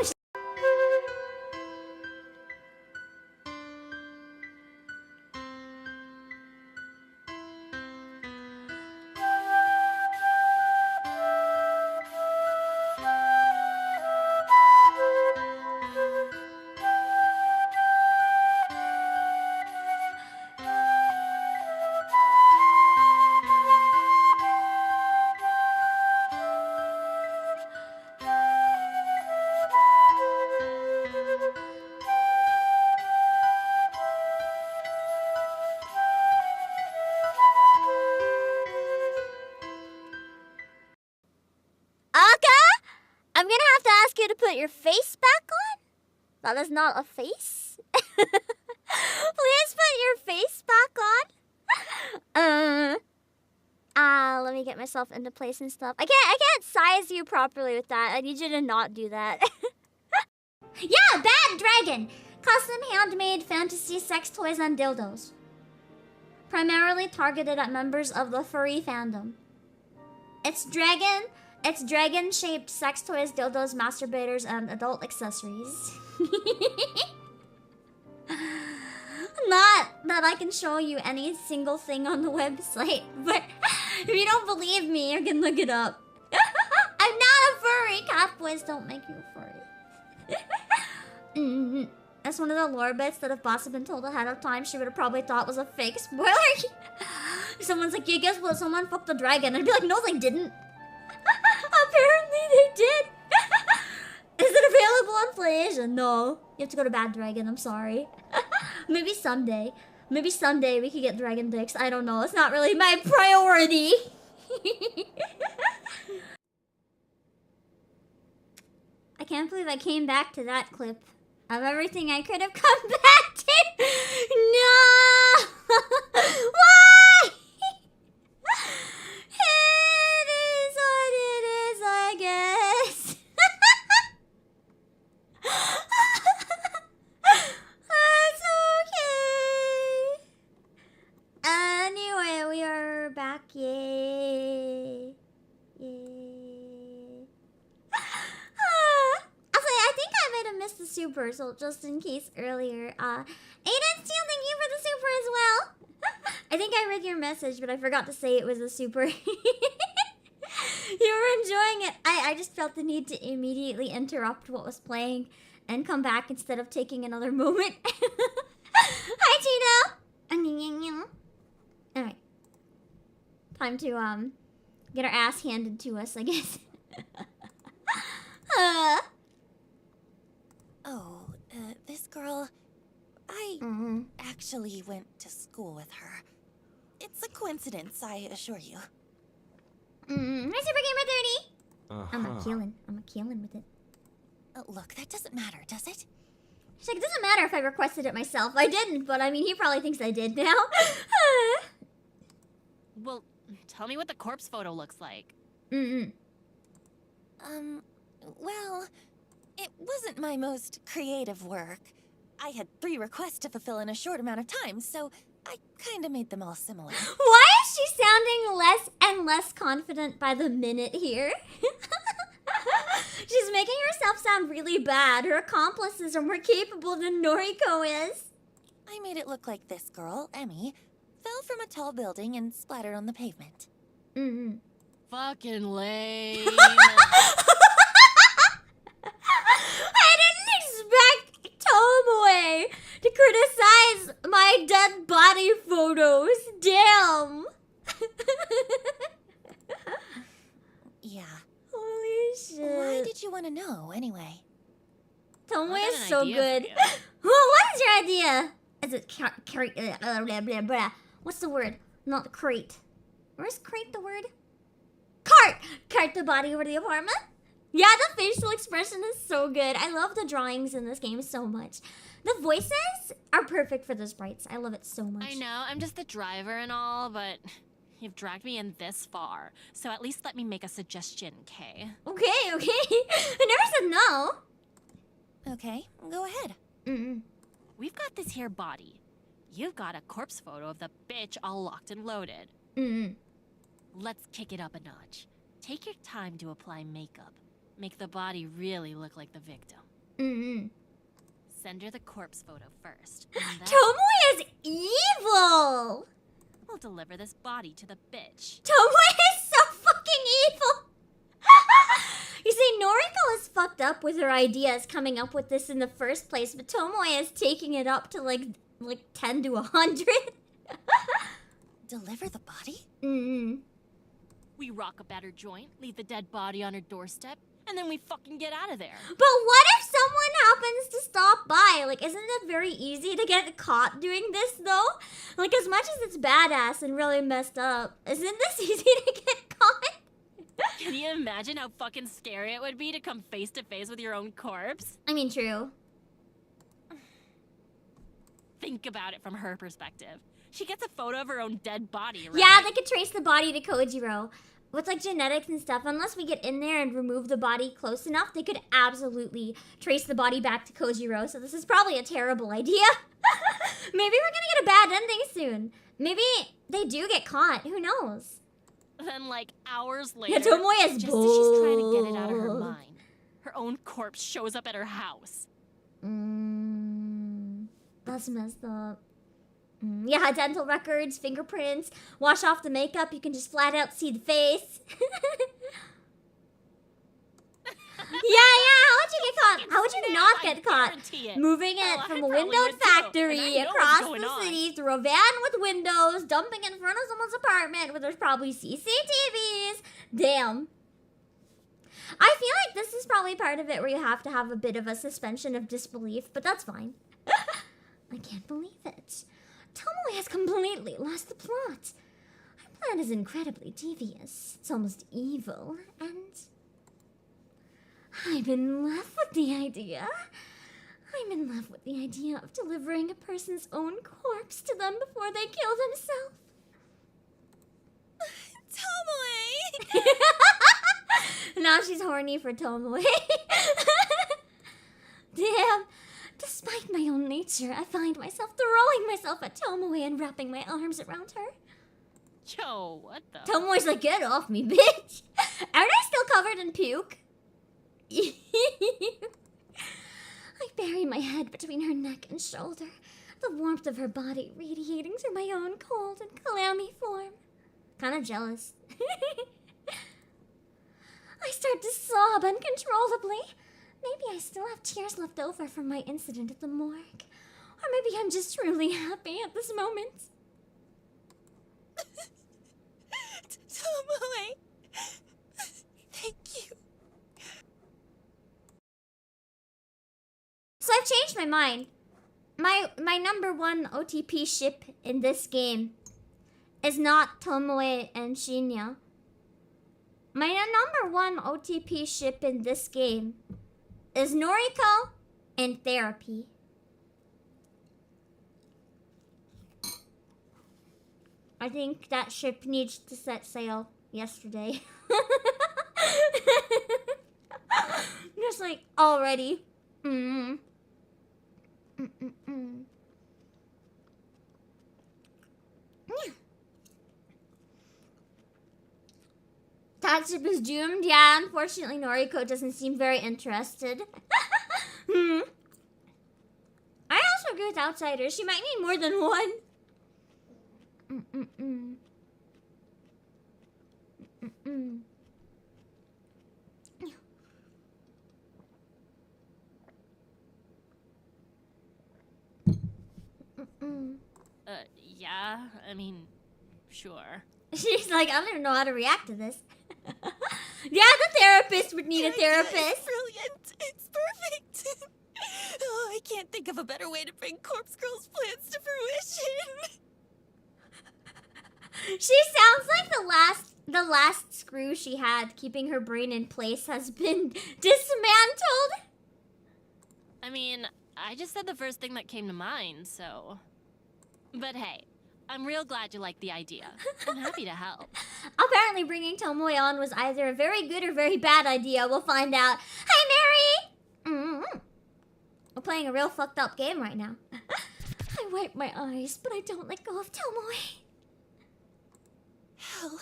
I'm gonna have to ask you to put your face back on. That is not a face. Please put your face back on. Let me get myself into place and stuff. I can't size you properly with that. I need you to not do that. Yeah, Bad Dragon. Custom handmade fantasy sex toys and dildos. Primarily targeted at members of the furry fandom. It's dragon-shaped sex toys, dildos, masturbators, and adult accessories. Not that I can show you any single thing on the website, but if you don't believe me, you can look it up. I'm not a furry. Cat boys don't make you a furry. That's one of the lore bits that if Boss had been told ahead of time, she would have probably thought was a fake spoiler. Someone's like, yeah, guess what? Someone fucked the dragon. I'd be like, no, they didn't. Apparently they did. Is it available on Playasia? No. You have to go to Bad Dragon. I'm sorry. Maybe someday. Maybe someday we could get dragon dicks. I don't know. It's not really my priority. I can't believe I came back to that clip of everything I could have come back to. No! Why? It is what it is, I guess. That's okay. Anyway, we are back. Yay. I think I might have missed the super, so just in case earlier. Aiden Steel, thank you for the super as well. I think I read your message, but I forgot to say it was a super... You were enjoying it. I just felt the need to immediately interrupt what was playing and come back instead of taking another moment. Hi, Tito! Alright. Time to, get our ass handed to us, I guess. This girl, I actually went to school with her. It's a coincidence, I assure you. Hi, Super Gamer 30! I'm Uh-huh. a killing with it. Look, that doesn't matter, does it? She's like, it doesn't matter if I requested it myself. I didn't, but I mean, he probably thinks I did now. Well, tell me what the corpse photo looks like. Well, it wasn't my most creative work. I had 3 requests to fulfill in a short amount of time, so I kinda made them all similar. Why is she sounding less and less confident by the minute here? She's making herself sound really bad. Her accomplices are more capable than Noriko is. I made it look like this girl, Emmy, fell from a tall building and splattered on the pavement. Fucking lame. I didn't expect Tomoe to criticize my dead body photos. Damn. Yeah. Holy shit. Why did you want to know, anyway? Tomoe I got is an so idea for good. you. Well, what is your idea? Is it what's the word? Not crate. Where's crate the word? Cart! Cart the body over to the apartment? Yeah, the facial expression is so good. I love the drawings in this game so much. The voices are perfect for the sprites. I love it so much. I know, I'm just the driver and all, but you've dragged me in this far. So at least let me make a suggestion, Kay. Okay. I never said no. Okay, go ahead. We've got this here body. You've got a corpse photo of the bitch all locked and loaded. Let's kick it up a notch. Take your time to apply makeup. Make the body really look like the victim. Send her the corpse photo first. And then Tomoe is evil. we'll deliver this body to the bitch. Tomoe is so fucking evil. You see, Noriko is fucked up with her ideas coming up with this in the first place, but Tomoe is taking it up to like 10 to 100. Deliver the body? We rock a better joint, leave the dead body on her doorstep, and then we fucking get out of there. But what if someone happens to stop by? Like, isn't it very easy to get caught doing this, though? Like, as much as it's badass and really messed up, isn't this easy to get caught? Can you imagine how fucking scary it would be to come face to face with your own corpse? I mean, true. Think about it from her perspective. She gets a photo of her own dead body, right? Yeah, they could trace the body to Kojiro. With, like, genetics and stuff, unless we get in there and remove the body close enough, they could absolutely trace the body back to Kojiro, so this is probably a terrible idea. Maybe we're gonna get a bad ending soon. Maybe they do get caught, who knows? Then, like, hours later, Yeah, Tomoe is just as she's trying to get it out of her bold. mind, her own corpse shows up at her house. That's messed up. Yeah, dental records, fingerprints, wash off the makeup, you can just flat out see the face. Yeah, how would you get caught? How would you Snap, not I get caught? guarantee it. Moving Hell, it I from a probably windowed would too, and I factory know what's across going the on. city through a van with windows, dumping in front of someone's apartment where there's probably CCTVs. Damn. I feel like this is probably part of it where you have to have a bit of a suspension of disbelief, but that's fine. I can't believe it. Tomoe has completely lost the plot. Her plan is incredibly devious. It's almost evil, and I'm in love with the idea. I'm in love with the idea of delivering a person's own corpse to them before they kill themselves. Tomoe! Now she's horny for Tomoe. Damn. Despite my own nature, I find myself throwing myself at Tomoe and wrapping my arms around her. Yo, what the? Tomoe's like, get off me, bitch. Aren't I still covered in puke? I bury my head between her neck and shoulder, the warmth of her body radiating through my own cold and clammy form. Kind of jealous. I start to sob uncontrollably. Maybe I still have tears left over from my incident at the morgue. Or maybe I'm just truly happy at this moment. Tomoe. Thank you. So I've changed my mind. My number one OTP ship in this game is not Tomoe and Shinya. My number one OTP ship in this game is Noriko and Therapy. I think that ship needs to set sail yesterday. Just like already. That ship is doomed. Yeah, unfortunately, Noriko doesn't seem very interested. I also agree with Outsiders. She might need more than one. Yeah, I mean, sure. She's like, I don't even know how to react to this. Yeah, the therapist would need a therapist. It's brilliant. It's perfect. Oh, I can't think of a better way to bring Corpse Girl's plans to fruition. She sounds like the last screw she had keeping her brain in place has been dismantled. I mean, I just said the first thing that came to mind, so... But hey, I'm real glad you like the idea. I'm happy to help. Apparently bringing Tomoe on was either a very good or very bad idea. We'll find out. Hi, Mary! We're playing a real fucked up game right now. I wipe my eyes, but I don't let go of Tomoe. Hell.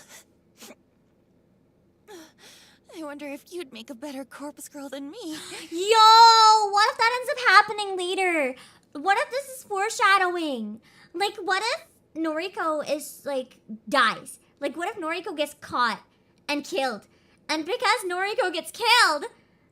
I wonder if you'd make a better Corpse Girl than me. Yo! What if that ends up happening later? What if this is foreshadowing? Like, what if Noriko is, like, dies? Like, what if Noriko gets caught and killed? And because Noriko gets killed,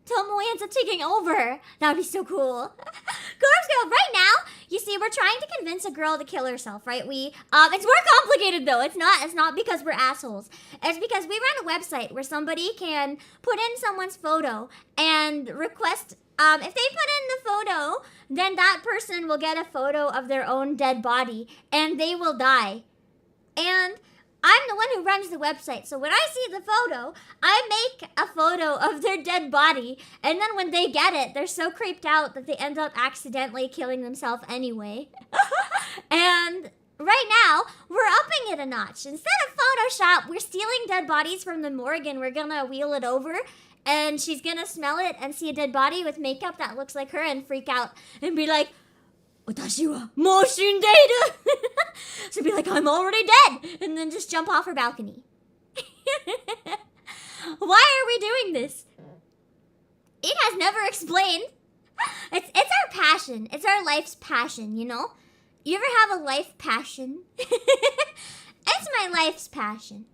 Tomoe ends up taking over. That would be so cool. Corpse Girl, right now, you see, we're trying to convince a girl to kill herself, right? It's more complicated, though. It's not because we're assholes. It's because we run a website where somebody can put in someone's photo and request, if they put in the photo, then that person will get a photo of their own dead body, and they will die. And I'm the one who runs the website, so when I see the photo, I make a photo of their dead body, and then when they get it, they're so creeped out that they end up accidentally killing themselves anyway. And right now, we're upping it a notch. Instead of Photoshop, we're stealing dead bodies from the morgue, and we're gonna wheel it over, and she's gonna smell it and see a dead body with makeup that looks like her and freak out and be like, "Watashi wa mou shindeiru." She'd be like, "I'm already dead," and then just jump off her balcony. Why are we doing this? It has never explained. It's our passion. It's our life's passion, you know? You ever have a life passion? It's my life's passion.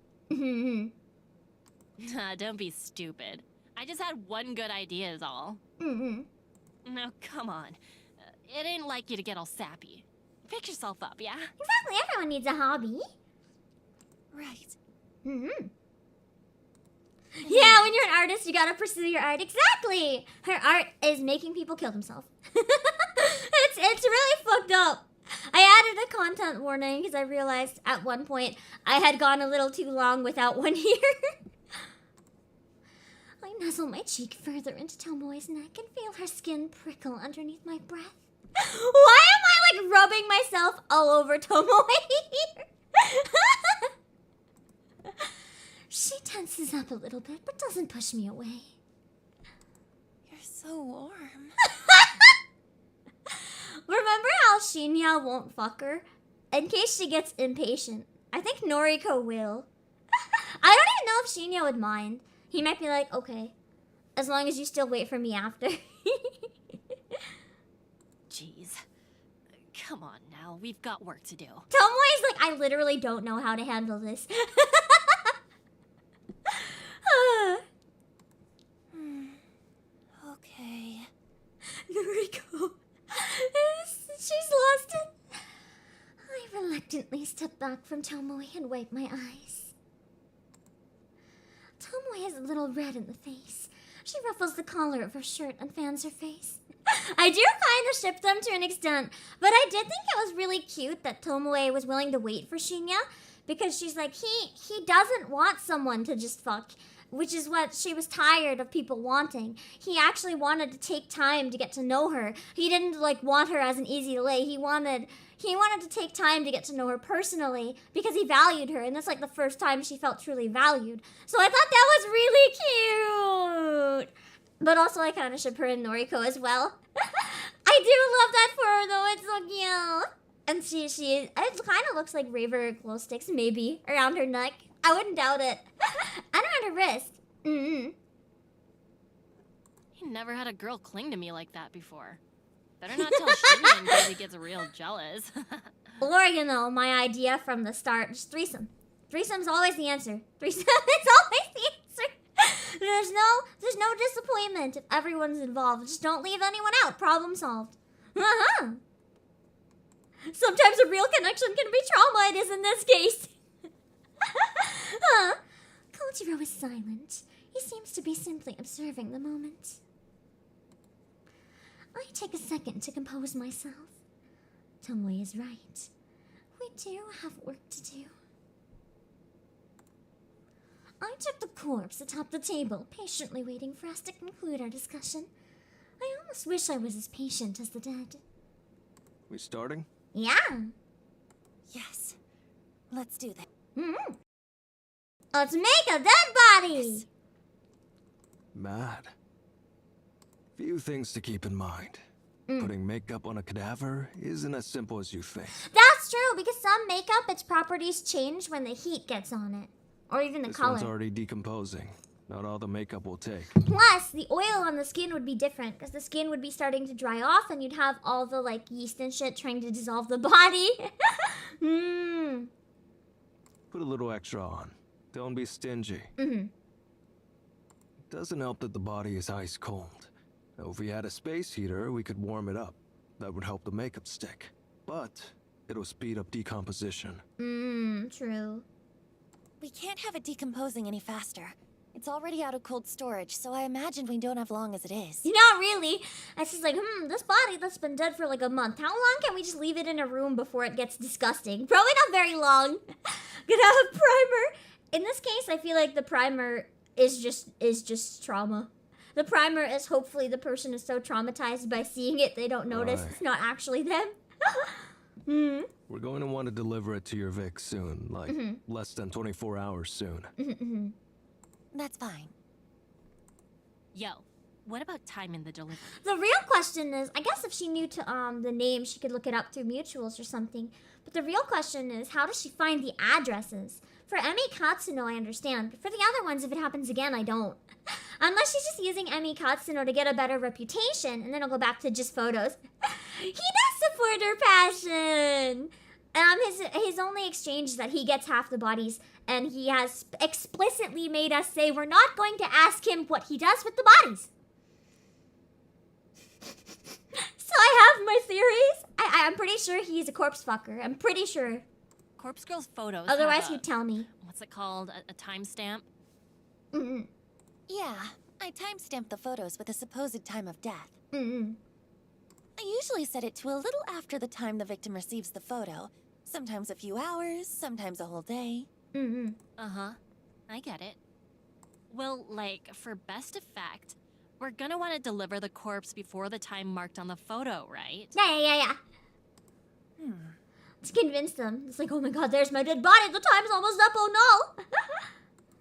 Don't be stupid. I just had one good idea is all. Now, come on. It ain't like you to get all sappy. Pick yourself up, yeah? Exactly, everyone needs a hobby. Right. Yeah, when you're an artist, you gotta pursue your art. Exactly! Her art is making people kill themselves. It's really fucked up. I added a content warning because I realized at one point I had gone a little too long without one here. I nuzzle my cheek further into Tomoe's neck and feel her skin prickle underneath my breath. Why am I like rubbing myself all over Tomoe here? She tenses up a little bit, but doesn't push me away. You're so warm. Remember how Shinya won't fuck her? In case she gets impatient. I think Noriko will. I don't even know if Shinya would mind. He might be like, okay, as long as you still wait for me after. Jeez. Come on now, we've got work to do. Tomoe's like, I literally don't know how to handle this. Okay. Noriko. She's lost it. I reluctantly step back from Tomoe and wipe my eyes. Tomoe is a little red in the face. She ruffles the collar of her shirt and fans her face. I do kind of ship them to an extent, but I did think it was really cute that Tomoe was willing to wait for Shinya, because she's like, he doesn't want someone to just fuck, which is what she was tired of people wanting. He actually wanted to take time to get to know her. He didn't like want her as an easy lay. He wanted to take time to get to know her personally because he valued her, and that's like the first time she felt truly valued. So I thought that was really cute. But also I kind of ship her and Noriko as well. I do love that for her though. It's so cute. And it kind of looks like Raver glow sticks maybe around her neck. I wouldn't doubt it. And around her wrist. Mm-hmm. He never had a girl cling to me like that before. Better not tell Shinya in case he gets real jealous. Or, you know, my idea from the start, just threesome. Threesome's always the answer. Threesome is always the answer. There's no disappointment if everyone's involved. Just don't leave anyone out. Problem solved. Uh-huh. Sometimes a real connection can be trauma. It is in this case. Kojiro is silent. He seems to be simply observing the moment. I take a second to compose myself. Tomoe is right. We do have work to do. I took the corpse atop the table, patiently waiting for us to conclude our discussion. I almost wish I was as patient as the dead. We starting? Yeah. Yes. Let's do that. Mm-hmm. Let's make a dead body! Yes. Mad. Few things to keep in mind. Putting makeup on a cadaver isn't as simple as you think. That's true, because some makeup, its properties change when the heat gets on it. Or even the This color. one's already decomposing. Not all the makeup will take. Plus, the oil on the skin would be different, because the skin would be starting to dry off, and you'd have all the, like, yeast and shit trying to dissolve the body. Put a little extra on. Don't be stingy. Mm-hmm. It doesn't help that the body is ice cold. Now, if we had a space heater, we could warm it up. That would help the makeup stick. But it'll speed up decomposition. True. We can't have it decomposing any faster. It's already out of cold storage, so I imagine we don't have long as it is. Not really. It's just like, this body that's been dead for like a month. How long can we just leave it in a room before it gets disgusting? Probably not very long. Gonna have a primer. In this case, I feel like the primer is just trauma. The primer is hopefully the person is so traumatized by seeing it they don't notice Right. it's not actually them. We're going to want to deliver it to your Vic soon. Like, less than 24 hours soon. That's fine. Yo, what about timing the delivery? The real question is, I guess if she knew the name, she could look it up through mutuals or something. But the real question is, how does she find the addresses? For Emi Katsuno, I understand. But for the other ones, if it happens again, I don't. Unless she's just using Emi Katsuno to get a better reputation, and then I'll go back to just photos. He does support her passion! His only exchange is that he gets half the bodies, and he has explicitly made us say we're not going to ask him what he does with the bodies. So I have my theories. I'm pretty sure he's a corpse fucker. I'm pretty sure. Corpse Girl's photos. Otherwise, have a, he'd tell me. what's it called? A timestamp? Mm-mm. Yeah, I timestamped the photos with the supposed time of death. Mm-mm. I usually set it to a little after the time the victim receives the photo. Sometimes a few hours, sometimes a whole day. Mm-mm. Uh-huh. I get it. Well, like, for best effect, we're gonna want to deliver the corpse before the time marked on the photo, right? Yeah. To convince them. It's like, oh my god, there's my dead body. The time's almost up. Oh no.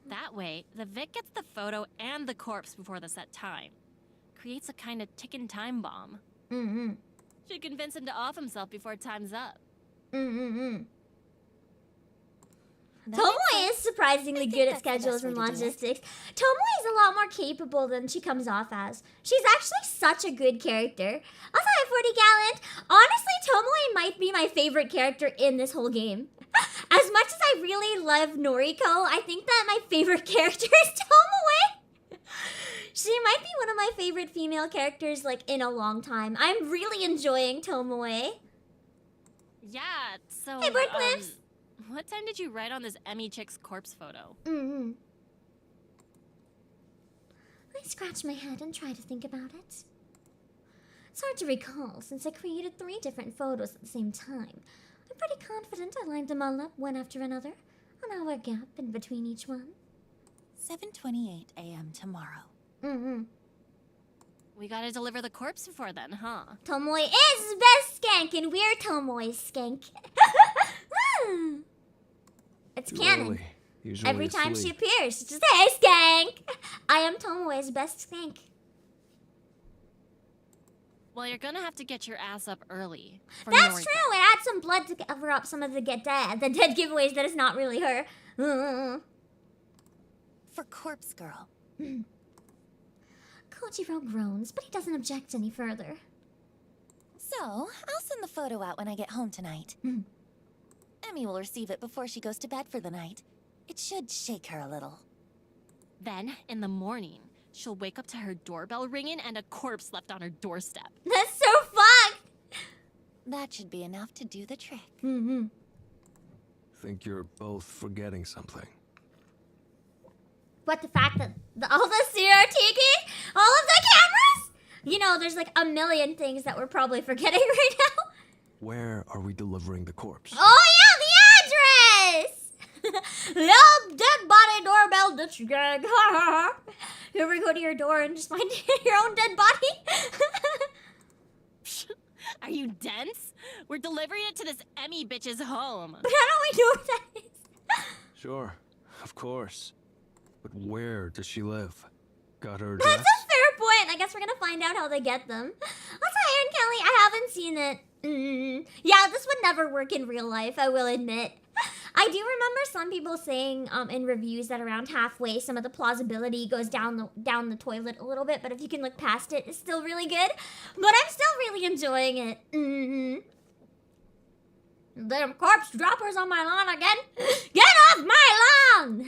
That way, the Vic gets the photo and the corpse before the set time. Creates a kind of ticking time bomb. Mm-mm. Should convince him to off himself before time's up. Mm-mm. Tomoe is surprisingly good at that's the best schedules way and to do it. logistics. Tomoe is a lot more capable than she comes off as. She's actually such a good character. Also, hi 40 Gallant. Honestly, Tomoe might be my favorite character in this whole game. As much as I really love Noriko, I think that my favorite character is Tomoe. She might be one of my favorite female characters like in a long time. I'm really enjoying Tomoe. Yeah, so. Hey, Bird Clips. What time did you write on this Emmy chick's corpse photo? Mm-hmm. I scratch my head and try to think about it. It's hard to recall since I created 3 different photos at the same time. I'm pretty confident I lined them all up one after another, an hour gap in between each one. 7:28 a.m. tomorrow. Mm-hmm. We gotta deliver the corpse before then, huh? Tomoe is best skank, and we're Tomoe's skank. It's Too canon. early. Usually Every time she asleep. appears, she just, hey, skank! I am Tomoe's best skank. Well, you're gonna have to get your ass up early. For That's Noriko. true. It adds some blood to cover up some of the dead giveaways that is not really her. For Corpse Girl. Kojiro groans, but he doesn't object any further. So, I'll send the photo out when I get home tonight. Emmy will receive it before she goes to bed for the night. It should shake her a little. Then, in the morning, she'll wake up to her doorbell ringing and a corpse left on her doorstep. That's so fucked! That should be enough to do the trick. Think you're both forgetting something. But the fact that all the CRTG, all of the cameras, you know, there's like a million things that we're probably forgetting right now. Where are we delivering the corpse? Oh yeah, the address! Love dead body doorbell ditch gang. You ever go to your door and just find your own dead body? Are you dense? We're delivering it to this Emmy bitch's home. But how do we know what that is? Sure, of course. But where does she live? Got her That's address? a fair point. I guess we're gonna find out how they get them. Also, Iron Kelly, I haven't seen it. Yeah, this would never work in real life, I will admit. I do remember some people saying in reviews that around halfway, some of the plausibility goes down the toilet a little bit, but if you can look past it, it's still really good. But I'm still really enjoying it. Them corpse droppers on my lawn again. Get off my lawn!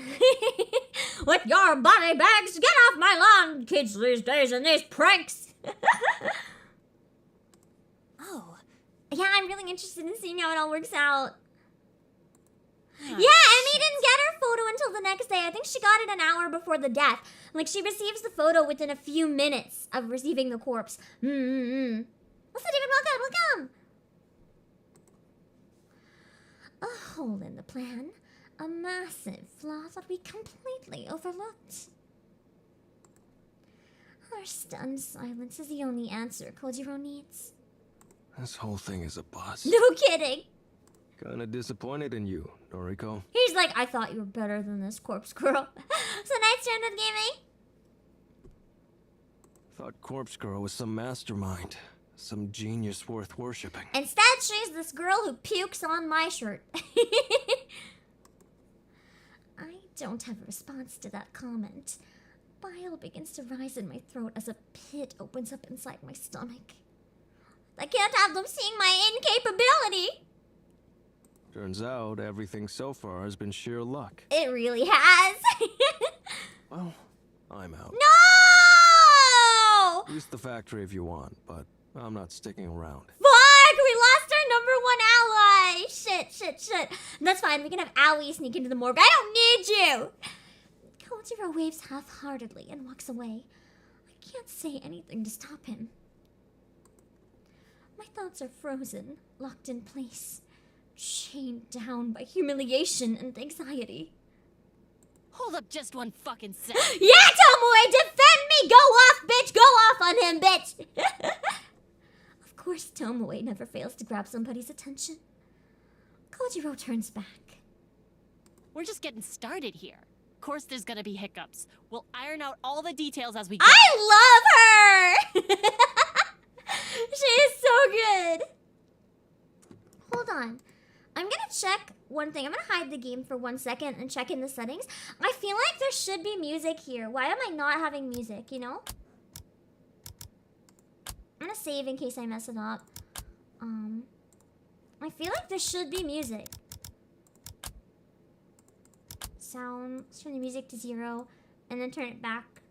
With your body bags, get off my lawn! Kids these days and these pranks. Oh, Yeah, I'm really interested in seeing how it all works out. Ah, Yeah, Emmy didn't get her photo until the next day. I think she got it an hour before the death. Like, she receives the photo within a few minutes of receiving the corpse. What's the David? Welcome! A hole in the plan. A massive flaw that we completely overlooked. Our stunned silence is the only answer Kojiro needs. This whole thing is a bust. No kidding! Kinda disappointed in you, Noriko. He's like, I thought you were better than this corpse girl. So nice turn with gaming. Thought Corpse Girl was some mastermind. Some genius worth worshipping. Instead, she's this girl who pukes on my shirt. I don't have a response to that comment. Bile begins to rise in my throat as a pit opens up inside my stomach. I can't have them seeing my incapability. Turns out everything so far has been sheer luck. It really has. Well, I'm out. No! Use the factory if you want, but I'm not sticking around. Fuck! We lost our number 1 ally! Shit. That's fine, we can have Owie sneak into the morgue. I don't need you! Kojiro waves half-heartedly and walks away. I can't say anything to stop him. My thoughts are frozen, locked in place, chained down by humiliation and anxiety. Hold up just one fucking sec. Yeah, Tomoe! Defend me! Go off, bitch! Go off on him, bitch! Of course, Tomoe never fails to grab somebody's attention. Kojiro turns back. We're just getting started here. Of course there's gonna be hiccups. We'll iron out all the details as we go. I love her! She is so good. Hold on. I'm gonna check one thing. I'm gonna hide the game for 1 second and check in the settings. I feel like there should be music here. Why am I not having music, you know? I'm gonna save in case I mess it up. I feel like there should be music. Sound, let's turn the music to 0 and then turn it back.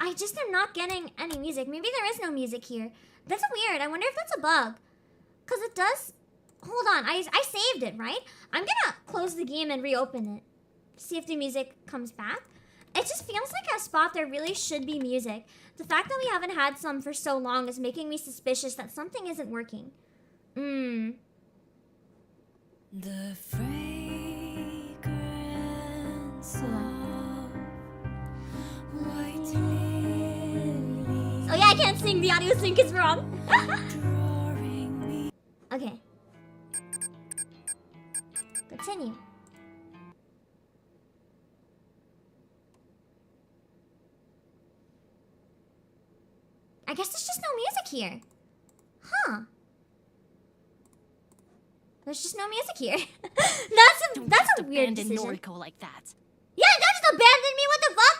I just am not getting any music. Maybe there is no music here. That's weird. I wonder if that's a bug. Because it does... Hold on. I saved it, right? I'm gonna close the game and reopen it. See if the music comes back. It just feels like a spot there really should be music. The fact that we haven't had some for so long is making me suspicious that something isn't working. The fragrance of white lilies. Oh yeah, I can't sing. The audio sync is wrong. Okay. Continue. I guess there's just no music here. Huh. There's just no music here. that's a weird Abandon decision. Noriko like that. Yeah, don't just abandon me. What the fuck?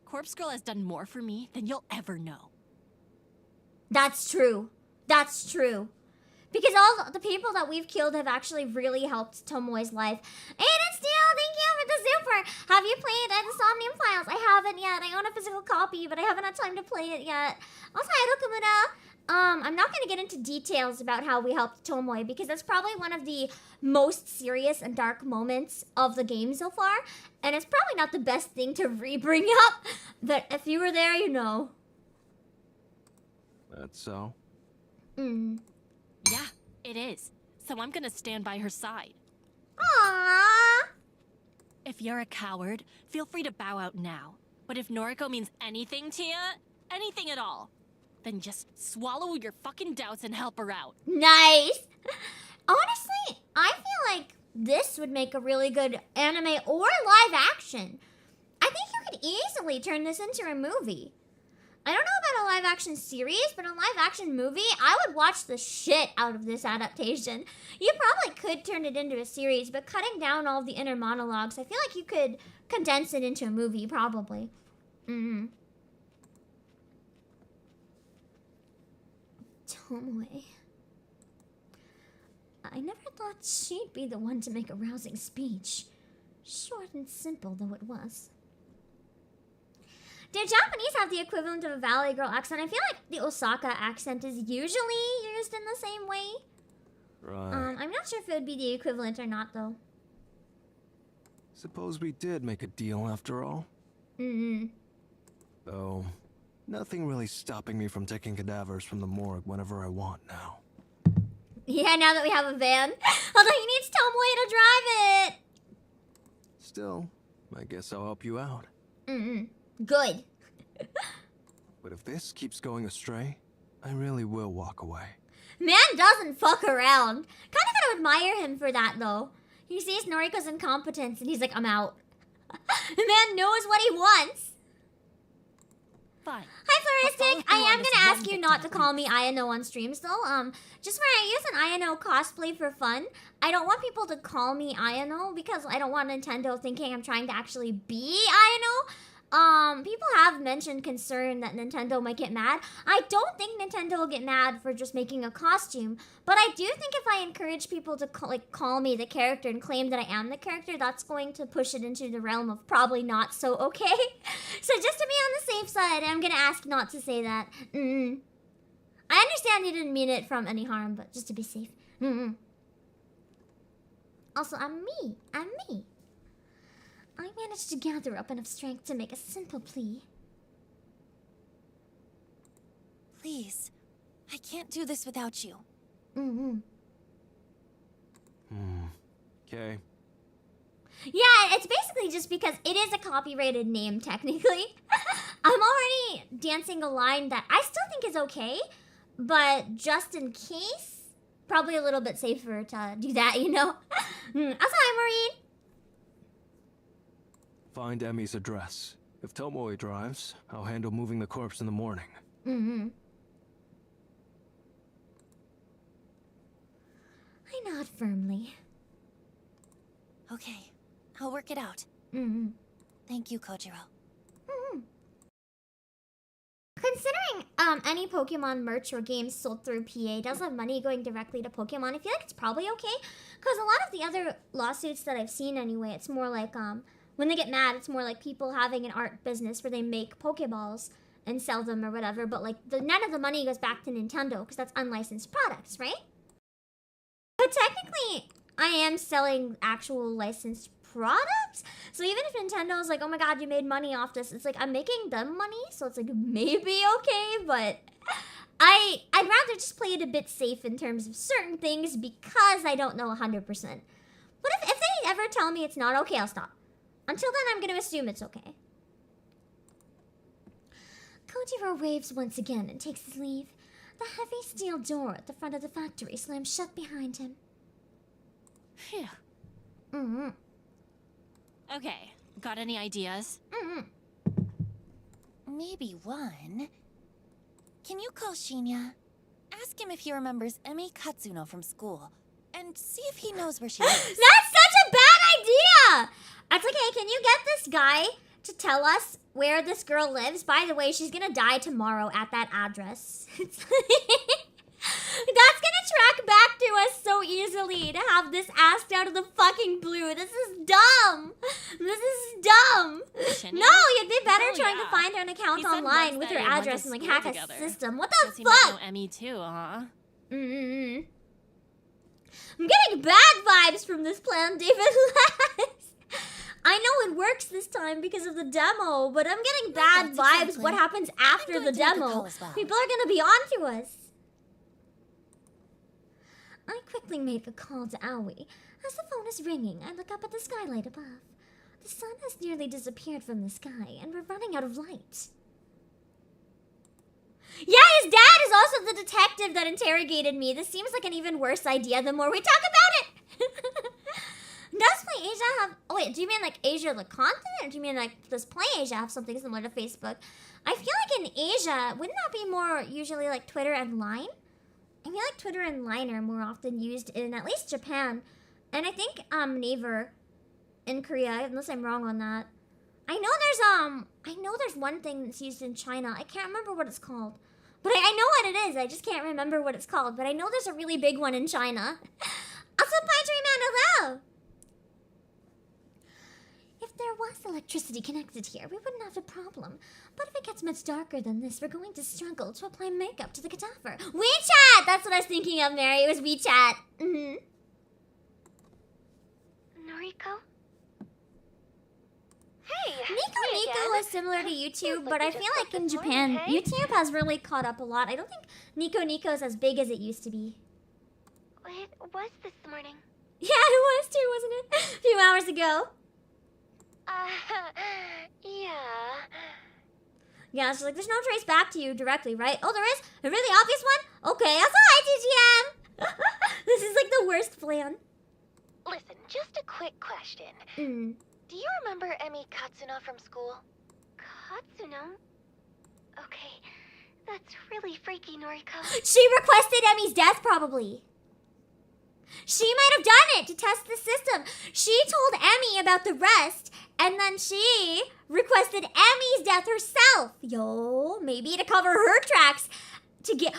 Corpse Girl has done more for me than you'll ever know. That's true. That's true. Because all the people that we've killed have actually really helped Tomoe's life. Aiden Steele, thank you for the super. Have you played Insomnium Files? I haven't yet. I own a physical copy, but I haven't had time to play it yet. Also, hi, Rokumura. I'm not going to get into details about how we helped Tomoe because that's probably one of the most serious and dark moments of the game so far. And it's probably not the best thing to re-bring up. But if you were there, you know. That's so. Yeah, it is. So I'm gonna stand by her side. Aww. If you're a coward, feel free to bow out now. But if Noriko means anything to you, anything at all, then just swallow your fucking doubts and help her out. Nice. Honestly, I feel like this would make a really good anime or live action. I think you could easily turn this into a movie. I don't know about a live action series, but a live action movie, I would watch the shit out of this adaptation. You probably could turn it into a series, but cutting down all of the inner monologues, I feel like you could condense it into a movie, probably. Tomoe. I never thought she'd be the one to make a rousing speech. Short and simple though it was. Do Japanese have the equivalent of a Valley Girl accent? I feel like the Osaka accent is usually used in the same way. Right. I'm not sure if it would be the equivalent or not, though. Suppose we did make a deal after all. Though, nothing really stopping me from taking cadavers from the morgue whenever I want now. Yeah, now that we have a van. Although he needs Tomoe to drive it. Still, I guess I'll help you out. Good. But if this keeps going astray, I really will walk away. Man doesn't fuck around. Kinda gotta admire him for that, though. He sees Noriko's incompetence and he's like, I'm out. The man knows what he wants. Fine. Hi, Floristic. I am this gonna ask one you victim not to at call me Ayano on streams, though. Just when I use an Ayano cosplay for fun, I don't want people to call me Ayano because I don't want Nintendo thinking I'm trying to actually be Ayano. People have mentioned concern that Nintendo might get mad. I don't think Nintendo will get mad for just making a costume, but I do think if I encourage people to call me the character and claim that I am the character, that's going to push it into the realm of probably not so okay. So just to be on the safe side, I'm gonna ask not to say that. I understand you didn't mean it from any harm, but just to be safe. Also, I'm me. I managed to gather up enough strength to make a simple plea. Please, I can't do this without you. Okay. Yeah, it's basically just because it is a copyrighted name, technically. I'm already dancing a line that I still think is okay, but just in case, probably a little bit safer to do that, you know? Also, hi, Maureen. Find Emmy's address. If Tomoe drives, I'll handle moving the corpse in the morning. nod firmly. Okay, I'll work it out. Thank you, Kojiro. Considering any Pokemon merch or games sold through PA does have money going directly to Pokemon, I feel like it's probably okay. Because a lot of the other lawsuits that I've seen anyway, it's more like when they get mad, it's more like people having an art business where they make Pokeballs and sell them or whatever. But like none of the money goes back to Nintendo because that's unlicensed products, right? But technically, I am selling actual licensed products. So even if Nintendo's like, oh my god, you made money off this, it's like I'm making them money, so it's like maybe okay, but I'd rather just play it a bit safe in terms of certain things because I don't know 100%. But if they ever tell me it's not okay, I'll stop. Until then, I'm gonna assume it's okay. Kojiro waves once again and takes his leave. The heavy steel door at the front of the factory slams shut behind him. Phew. Mm-hmm. Okay, got any ideas? Maybe one. Can you call Shinya? Ask him if he remembers Emi Katsuno from school. And see if he knows where she lives. That's such a bad idea! It's like, hey, can you get this guy to tell us where this girl lives? By the way, she's gonna die tomorrow at that address. That's gonna track back to us so easily to have this asked out of the fucking blue. This is dumb. This is dumb. Shinya? No, you'd be better Oh, trying yeah. to find her an account He said online once with that her they went to address and like school hack together. a system. What Guess the he might fuck? know Emmy too, huh? I'm getting bad vibes from this plan, David Lass. I know it works this time because of the demo, but I'm getting bad thoughts vibes. exactly. What happens after I'm the going to make a demo? call as well. People are gonna be onto us. I quickly make a call to Aoi. As the phone is ringing, I look up at the skylight above. The sun has nearly disappeared from the sky, and we're running out of light. Yeah, his dad is also the detective that interrogated me. This seems like an even worse idea the more we talk about it. Does Playasia have... Oh, wait, do you mean like Asia the continent? Or do you mean like, does Playasia have something similar to Facebook? I feel like in Asia, wouldn't that be more usually like Twitter and Line? I feel like Twitter and Line are more often used in at least Japan. And I think Naver in Korea, unless I'm wrong on that. I know there's one thing that's used in China. I can't remember what it's called. But I know what it is. I just can't remember what it's called. But I know there's a really big one in China. Also, Pine Tree Man, hello! If there was electricity connected here, we wouldn't have a problem. But if it gets much darker than this, we're going to struggle to apply makeup to the cadaver. WeChat! That's what I was thinking of, Mary. It was WeChat. Noriko? Hey! Nico is similar to YouTube, Feels but like we I just feel like spoke in this Japan, morning, hey? YouTube has really caught up a lot. I don't think Nico is as big as it used to be. It was this morning. Yeah, it was too, wasn't it? A few hours ago. Yeah. Yeah, she's like, there's no trace back to you directly, right? Oh, there is? A really obvious one? Okay, also hi, TGM! This is like the worst plan. Listen, just a quick question. Do you remember Emi Katsuno from school? Katsuno? Okay, that's really freaky, Noriko. She requested Emmy's death, probably. She might have done it to test the system. She told Emmy about the rest, and then she requested Emmy's death herself. Yo, maybe to cover her tracks. To get...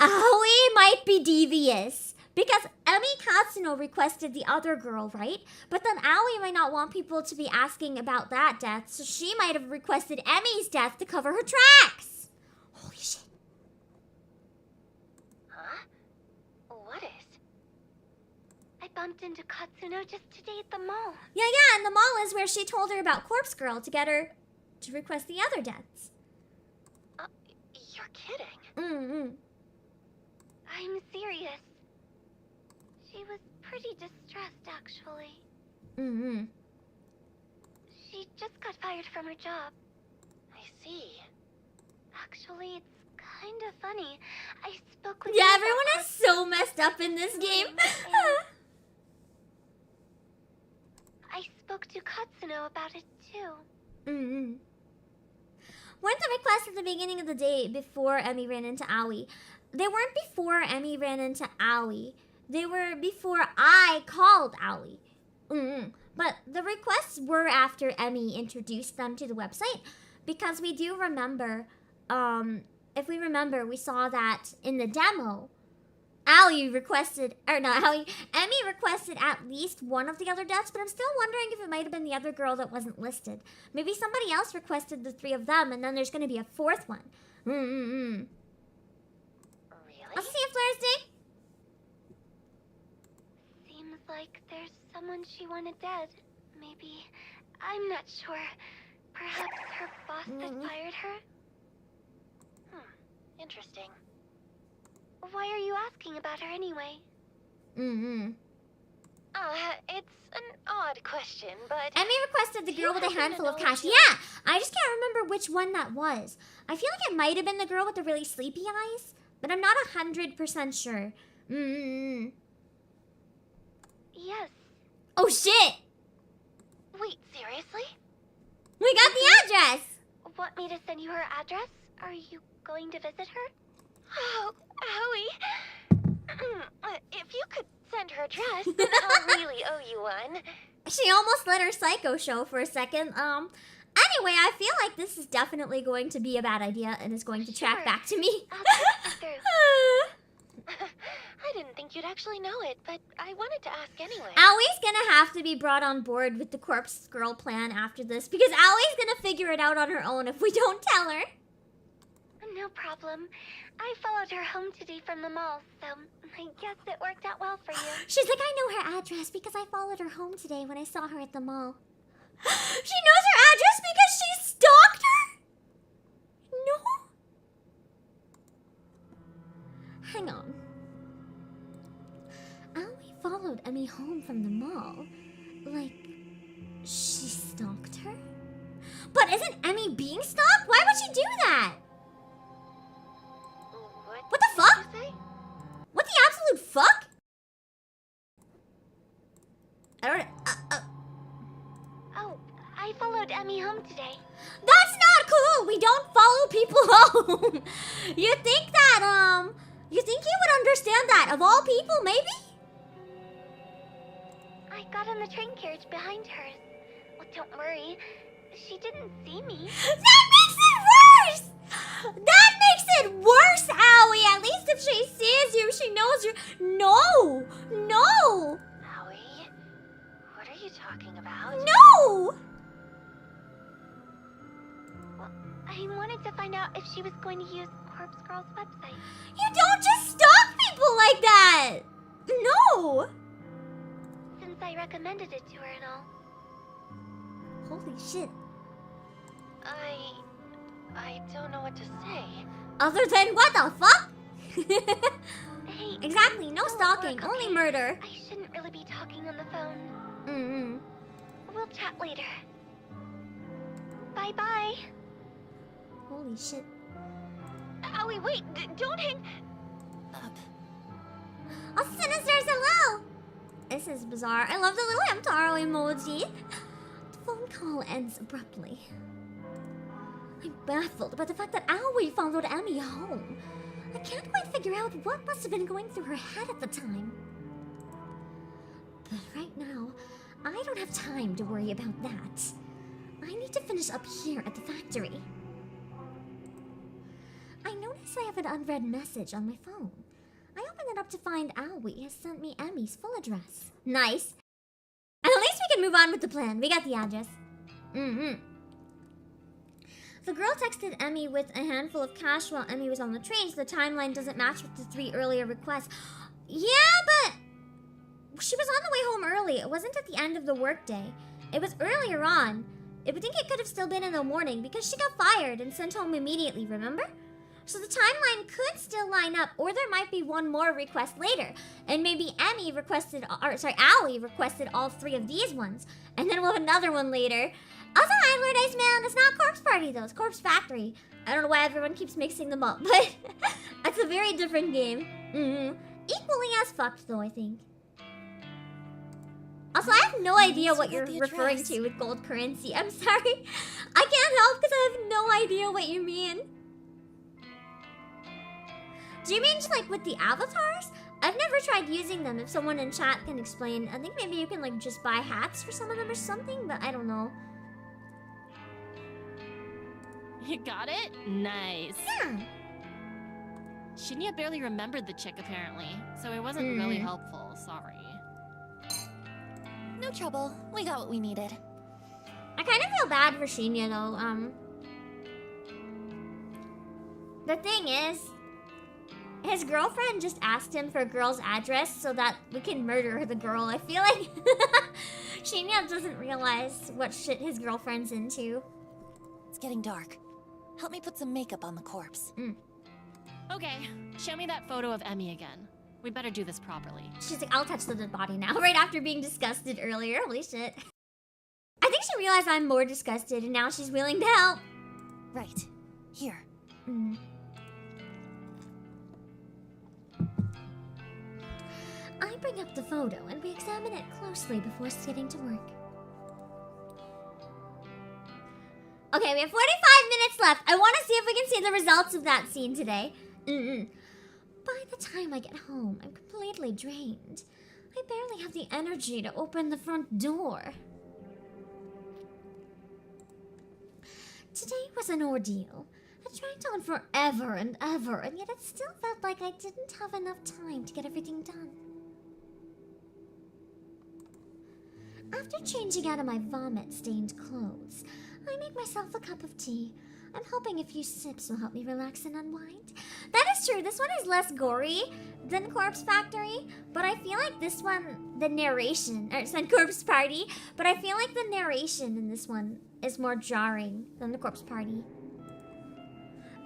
Aoi might be devious. Because Emmy Katsuno requested the other girl, right? But then Aoi might not want people to be asking about that death, so she might have requested Emmy's death to cover her tracks. Holy shit. Huh? What is? I bumped into Katsuno just today at the mall. Yeah, and the mall is where she told her about Corpse Girl to get her to request the other deaths. You're kidding. I'm serious. She was pretty distressed, actually. She just got fired from her job. I see. Actually, it's kind of funny. I spoke with... Yeah, her everyone about is so messed up in this game. I spoke to Katsuno about it, too. Weren't the requests at the beginning of the day before Emmy ran into Aoi? They weren't before Emmy ran into Aoi. They were before I called Aoi. But the requests were after Emmy introduced them to the website, because we do remember, if we remember, we saw that in the demo, Emmy requested at least one of the other deaths, but I'm still wondering if it might have been the other girl that wasn't listed. Maybe somebody else requested the 3 of them, and then there's going to be a 4th one. Really? I'll see you Thursday. Seems like there's someone she wanted dead. Maybe. I'm not sure. Perhaps her boss that fired her? Interesting. Why are you asking about her anyway? It's an odd question, but... Emmy requested the girl with a happen to handful of know cash. who- Yeah! I just can't remember which one that was. I feel like it might have been the girl with the really sleepy eyes, but I'm not 100% sure. Yes. Oh shit! Wait, seriously? We got the address! Want me to send you her address? Are you going to visit her? Oh, Howie. If you could send her address, then I'll really owe you one. She almost let her psycho show for a second. Anyway, I feel like this is definitely going to be a bad idea and is going to track Sure. back to me. I'll talk you through. I didn't think you'd actually know it, but I wanted to ask anyway. Aoi's gonna have to be brought on board with the corpse girl plan after this, because Aoi's gonna figure it out on her own if we don't tell her. No problem. I followed her home today from the mall, so I guess it worked out well for you. She's like, I know her address because I followed her home today when I saw her at the mall. She knows her address because she stalked her? No? Hang on. Aoi followed Emmy home from the mall. Like, she stalked her? But isn't Emmy being stalked? Why would she do that? What the fuck? Did you say? What the absolute fuck? I don't... Oh, I followed Emmy home today. That's not cool! We don't follow people home! You think that, you think you would understand that? Of all people, maybe? I got on the train carriage behind hers. Well, don't worry. She didn't see me. That makes it worse! That makes it worse, Aoi! At least if she sees you, she knows you... No! No! Howie, what are you talking about? No! Well, I wanted to find out if she was going to use Corpse Girl's website. You don't just stalk people like that! No! Since I recommended it to her and all. Holy shit. I don't know what to say. Other than what the fuck? Hey, Exactly, no don't stalking, work, only okay? murder. I shouldn't really be talking on the phone. We'll chat later. Bye-bye. Holy shit. Howie, wait, don't hang... Oh, Sinister's hello! This is bizarre. I love the little Hamtaro emoji. The phone call ends abruptly. I'm baffled by the fact that Aoi followed Emmy home. I can't quite figure out what must have been going through her head at the time. But right now, I don't have time to worry about that. I need to finish up here at the factory. I notice I have an unread message on my phone. I open it up to find Aoi has sent me Emmy's full address. Nice. And at least we can move on with the plan. We got the address. The girl texted Emmy with a handful of cash while Emmy was on the train, so the timeline doesn't match with the 3 earlier requests. Yeah, but she was on the way home early. It wasn't at the end of the workday. It was earlier on. I would think it could have still been in the morning because she got fired and sent home immediately, remember? So the timeline could still line up, or there might be one more request later. And maybe Aoi requested all 3 of these ones. And then we'll have another one later. Also, hi, Lord Iceman. It's not Corpse Party, though. It's Corpse Factory. I don't know why everyone keeps mixing them up, but it's a very different game. Equally as fucked, though, I think. Also, I have no idea what you're referring to with gold currency. I'm sorry. I can't help because I have no idea what you mean. Do you mean just like with the avatars? I've never tried using them. If someone in chat can explain, I think maybe you can like just buy hats for some of them or something, but I don't know. You got it? Nice. Yeah. Shinya barely remembered the chick apparently, so it wasn't really helpful. Sorry. No trouble. We got what we needed. I kind of feel bad for Shinya though. The thing is, his girlfriend just asked him for a girl's address so that we can murder the girl. I feel like Shinya doesn't realize what shit his girlfriend's into. It's getting dark. Help me put some makeup on the corpse. Okay, show me that photo of Emmy again. We better do this properly. She's like, I'll touch the dead body now, right after being disgusted earlier. Holy shit. I think she realized I'm more disgusted and now she's willing to help. Right. Here. I bring up the photo and we examine it closely before getting to work. Okay, we have 45 minutes left. I want to see if we can see the results of that scene today. By the time I get home, I'm completely drained. I barely have the energy to open the front door. Today was an ordeal. It dragged on forever and ever, and yet it still felt like I didn't have enough time to get everything done. After changing out of my vomit-stained clothes, I make myself a cup of tea. I'm hoping a few sips will help me relax and unwind. That is true. This one is less gory than Corpse Factory, but I feel like this one, the narration, or it's Corpse Party, but I feel like the narration in this one is more jarring than the Corpse Party.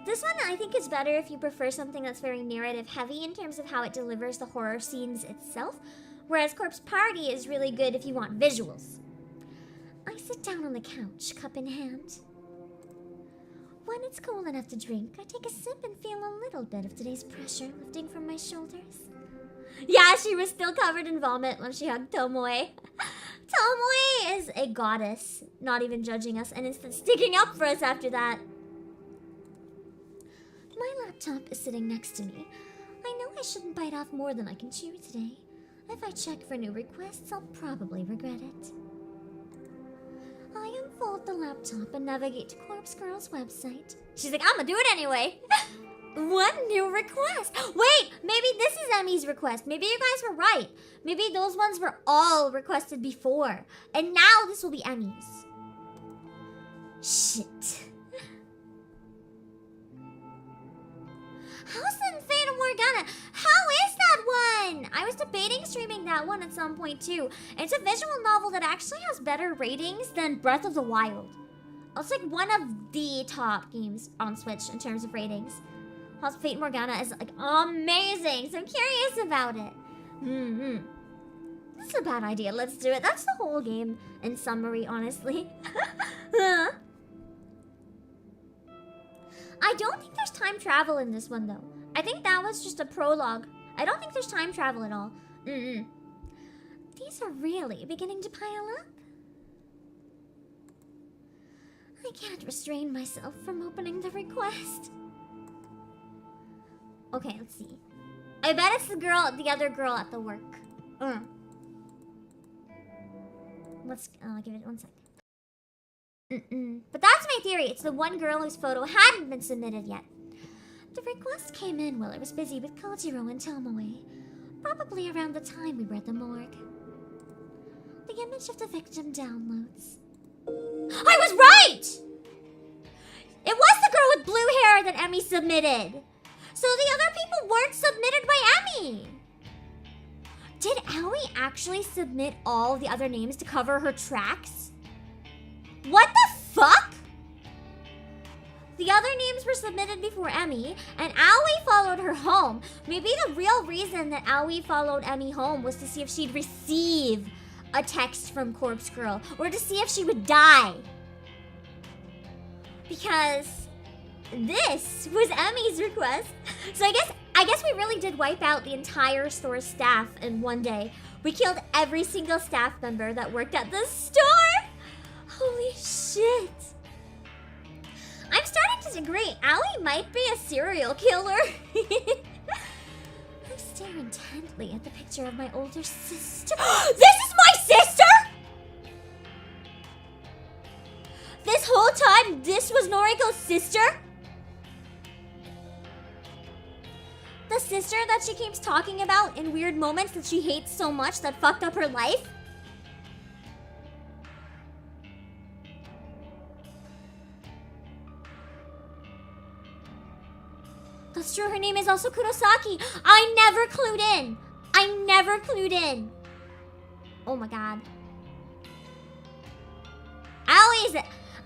This one I think is better if you prefer something that's very narrative heavy in terms of how it delivers the horror scenes itself, whereas Corpse Party is really good if you want visuals. I sit down on the couch, cup in hand. When it's cool enough to drink, I take a sip and feel a little bit of today's pressure lifting from my shoulders. Yeah, she was still covered in vomit when she hugged Tomoe. Tomoe is a goddess, not even judging us, and is sticking up for us after that. My laptop is sitting next to me. I know I shouldn't bite off more than I can chew today. If I check for new requests, I'll probably regret it. I unfold the laptop and navigate to Corpse Girl's website. She's like, I'm gonna do it anyway. One new request. Wait, maybe this is Emmy's request. Maybe you guys were right. Maybe those ones were all requested before. And now this will be Emmy's. Shit. House and Fate of Morgana. How is that one? I was debating streaming that one at some point too. It's a visual novel that actually has better ratings than Breath of the Wild. It's like one of the top games on Switch in terms of ratings. House of Fate Morgana is like amazing, so I'm curious about it. This is a bad idea, let's do it. That's the whole game in summary, honestly. I don't think there's time travel in this one, though. I think that was just a prologue. I don't think there's time travel at all. These are really beginning to pile up. I can't restrain myself from opening the request. Okay, let's see. I bet it's the other girl at the work. Let's give it 1 sec. But that's my theory. It's the one girl whose photo hadn't been submitted yet. The request came in while I was busy with Kojiro and Tomoe. Probably around the time we were at the morgue. The image of the victim downloads. I was right! It was the girl with blue hair that Emmy submitted. So the other people weren't submitted by Emmy. Did Aoi actually submit all the other names to cover her tracks? What the fuck? The other names were submitted before Emmy, and Aoi followed her home. Maybe the real reason that Aoi followed Emmy home was to see if she'd receive a text from Corpse Girl, or to see if she would die. Because this was Emmy's request. So I guess we really did wipe out the entire store's staff in one day. We killed every single staff member that worked at the store. Holy shit. I'm starting to agree. Aoi might be a serial killer. I stare intently at the picture of my older sister. This is my sister?! This whole time, this was Noriko's sister? The sister that she keeps talking about in weird moments that she hates so much that fucked up her life? That's true, her name is also Kurosaki. I never clued in. I never clued in. Oh my god. Aoi is...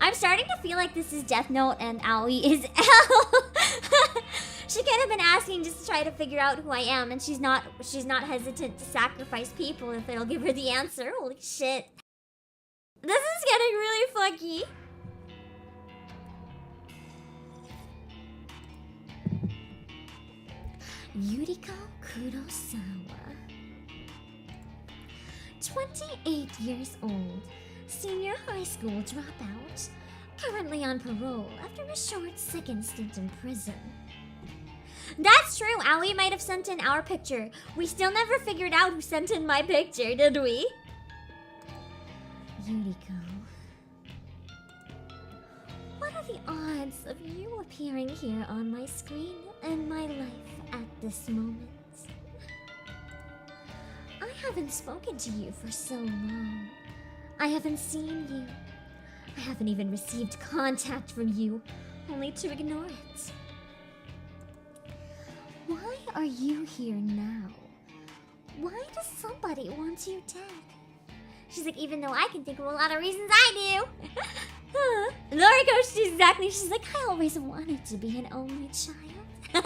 I'm starting to feel like this is Death Note and Aoi is L. She could have been asking just to try to figure out who I am, and she's not hesitant to sacrifice people if it'll give her the answer. Holy shit. This is getting really funky. Yuriko Kurosawa. 28 years old. Senior high school dropout. Currently on parole after a short second stint in prison. That's true, Aoi might have sent in our picture. We still never figured out who sent in my picture, did we? Yuriko. What are the odds of you appearing here on my screen and my life at this moment? I haven't spoken to you for so long. I haven't seen you. I haven't even received contact from you, only to ignore it. Why are you here now? Why does somebody want you dead? She's like, even though I can think of a lot of reasons I do. Noriko, she's like, I always wanted to be an only child.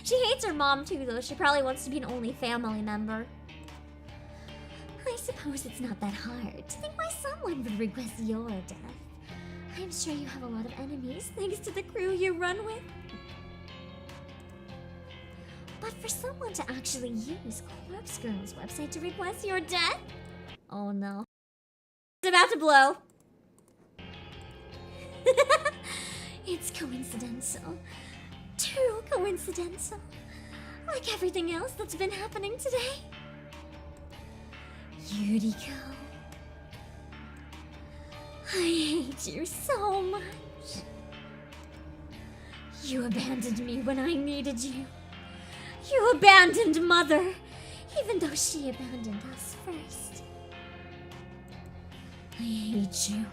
She hates her mom too, though. She probably wants to be an only family member. I suppose it's not that hard to think why someone would request your death. I'm sure you have a lot of enemies thanks to the crew you run with. But for someone to actually use Corpse Girl's website to request your death? Oh no. It's about to blow. It's coincidental. Too coincidental. Like everything else that's been happening today. Yuriko. I hate you so much. You abandoned me when I needed you. You abandoned Mother, even though she abandoned us first. I hate you.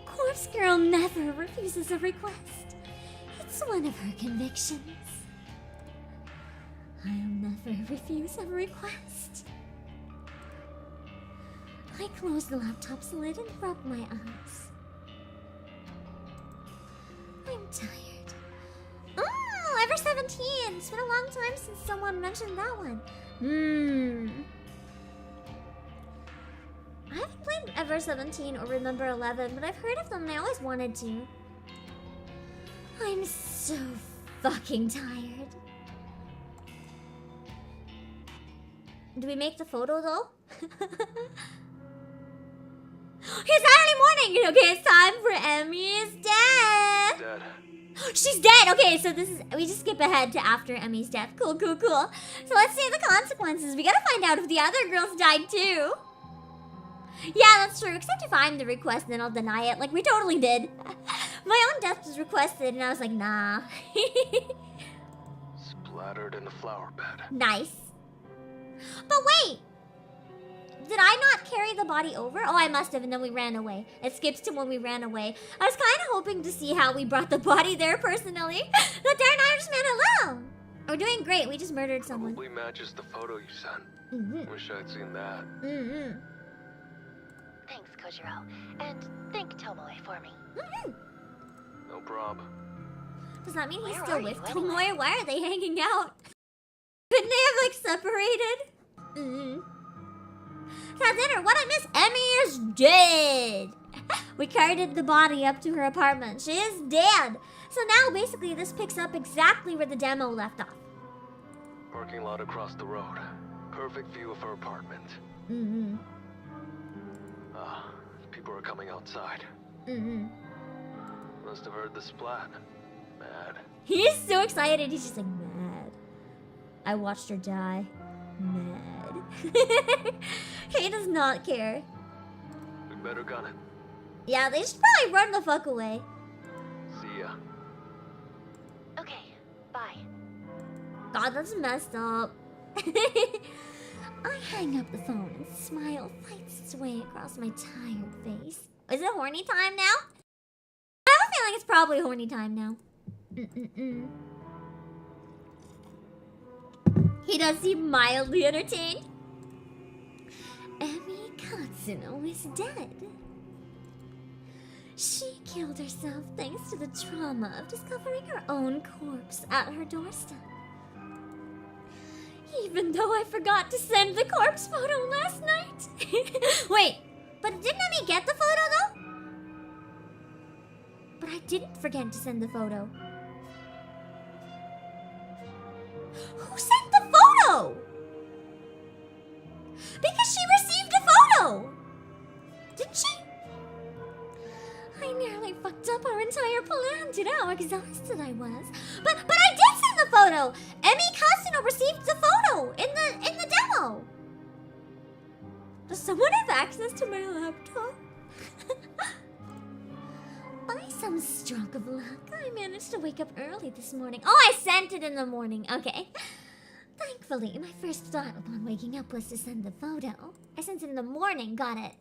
Corpse Girl never refuses a request. It's one of her convictions. I'll never refuse a request. I closed the laptop's lid and rubbed my eyes. I'm tired. Oh, Ever 17! It's been a long time since someone mentioned that one. I haven't played Ever 17 or Remember 11, but I've heard of them and I always wanted to. I'm so fucking tired. Do we make the photo though? It's Saturday morning! Okay, it's time for Emmy's death! Dead. She's dead! Okay, so this is... We just skip ahead to after Emmy's death. Cool, cool, cool. So let's see the consequences. We gotta find out if the other girls died too. Yeah, that's true. Except if I'm the request, then I'll deny it. Like, we totally did. My own death was requested, and I was like, nah. Splattered in the flower bed. Nice. But wait! Did I not carry the body over? Oh, I must have, and then we ran away. It skips to when we ran away. I was kind of hoping to see how we brought the body there personally. But darn Irishman, hello! We're doing great. We just murdered someone. Probably matches the photo you sent. Wish I'd seen that. Thanks, Kojiro. And thank Tomoe for me. No prob. Does that mean he's Where still are with you Tomoe? anyway? Why are they hanging out? Couldn't they have, like, separated? At dinner, what I miss? Emmy is dead. We carried the body up to her apartment. She is dead. So now, basically, this picks up exactly where the demo left off. Parking lot across the road. Perfect view of her apartment. People are coming outside. Must have heard the splat. Mad. He's so excited. He's just like, mad. I watched her die. Mad. He does not care. We better gun it. Yeah, they should probably run the fuck away. See ya. Okay, bye. God, that's messed up. I hang up the phone and smile fights its way across my tired face. Is it horny time now? I have a feeling it's probably horny time now. He does seem mildly entertained. Emi Katsuno is dead. She killed herself thanks to the trauma of discovering her own corpse at her doorstep. Even though I forgot to send the corpse photo last night. Wait, but didn't Emi get the photo though? But I didn't forget to send the photo. Who sent the photo? Because she received a photo! Didn't she? I nearly fucked up our entire plan due to how exhausted I was. But I did send the photo! Emi Kasuno received the photo in the demo! Does someone have access to my laptop? By some stroke of luck, I managed to wake up early this morning. Oh, I sent it in the morning. Okay. Thankfully, my first thought upon waking up was to send the photo. I sent it in the morning, got it.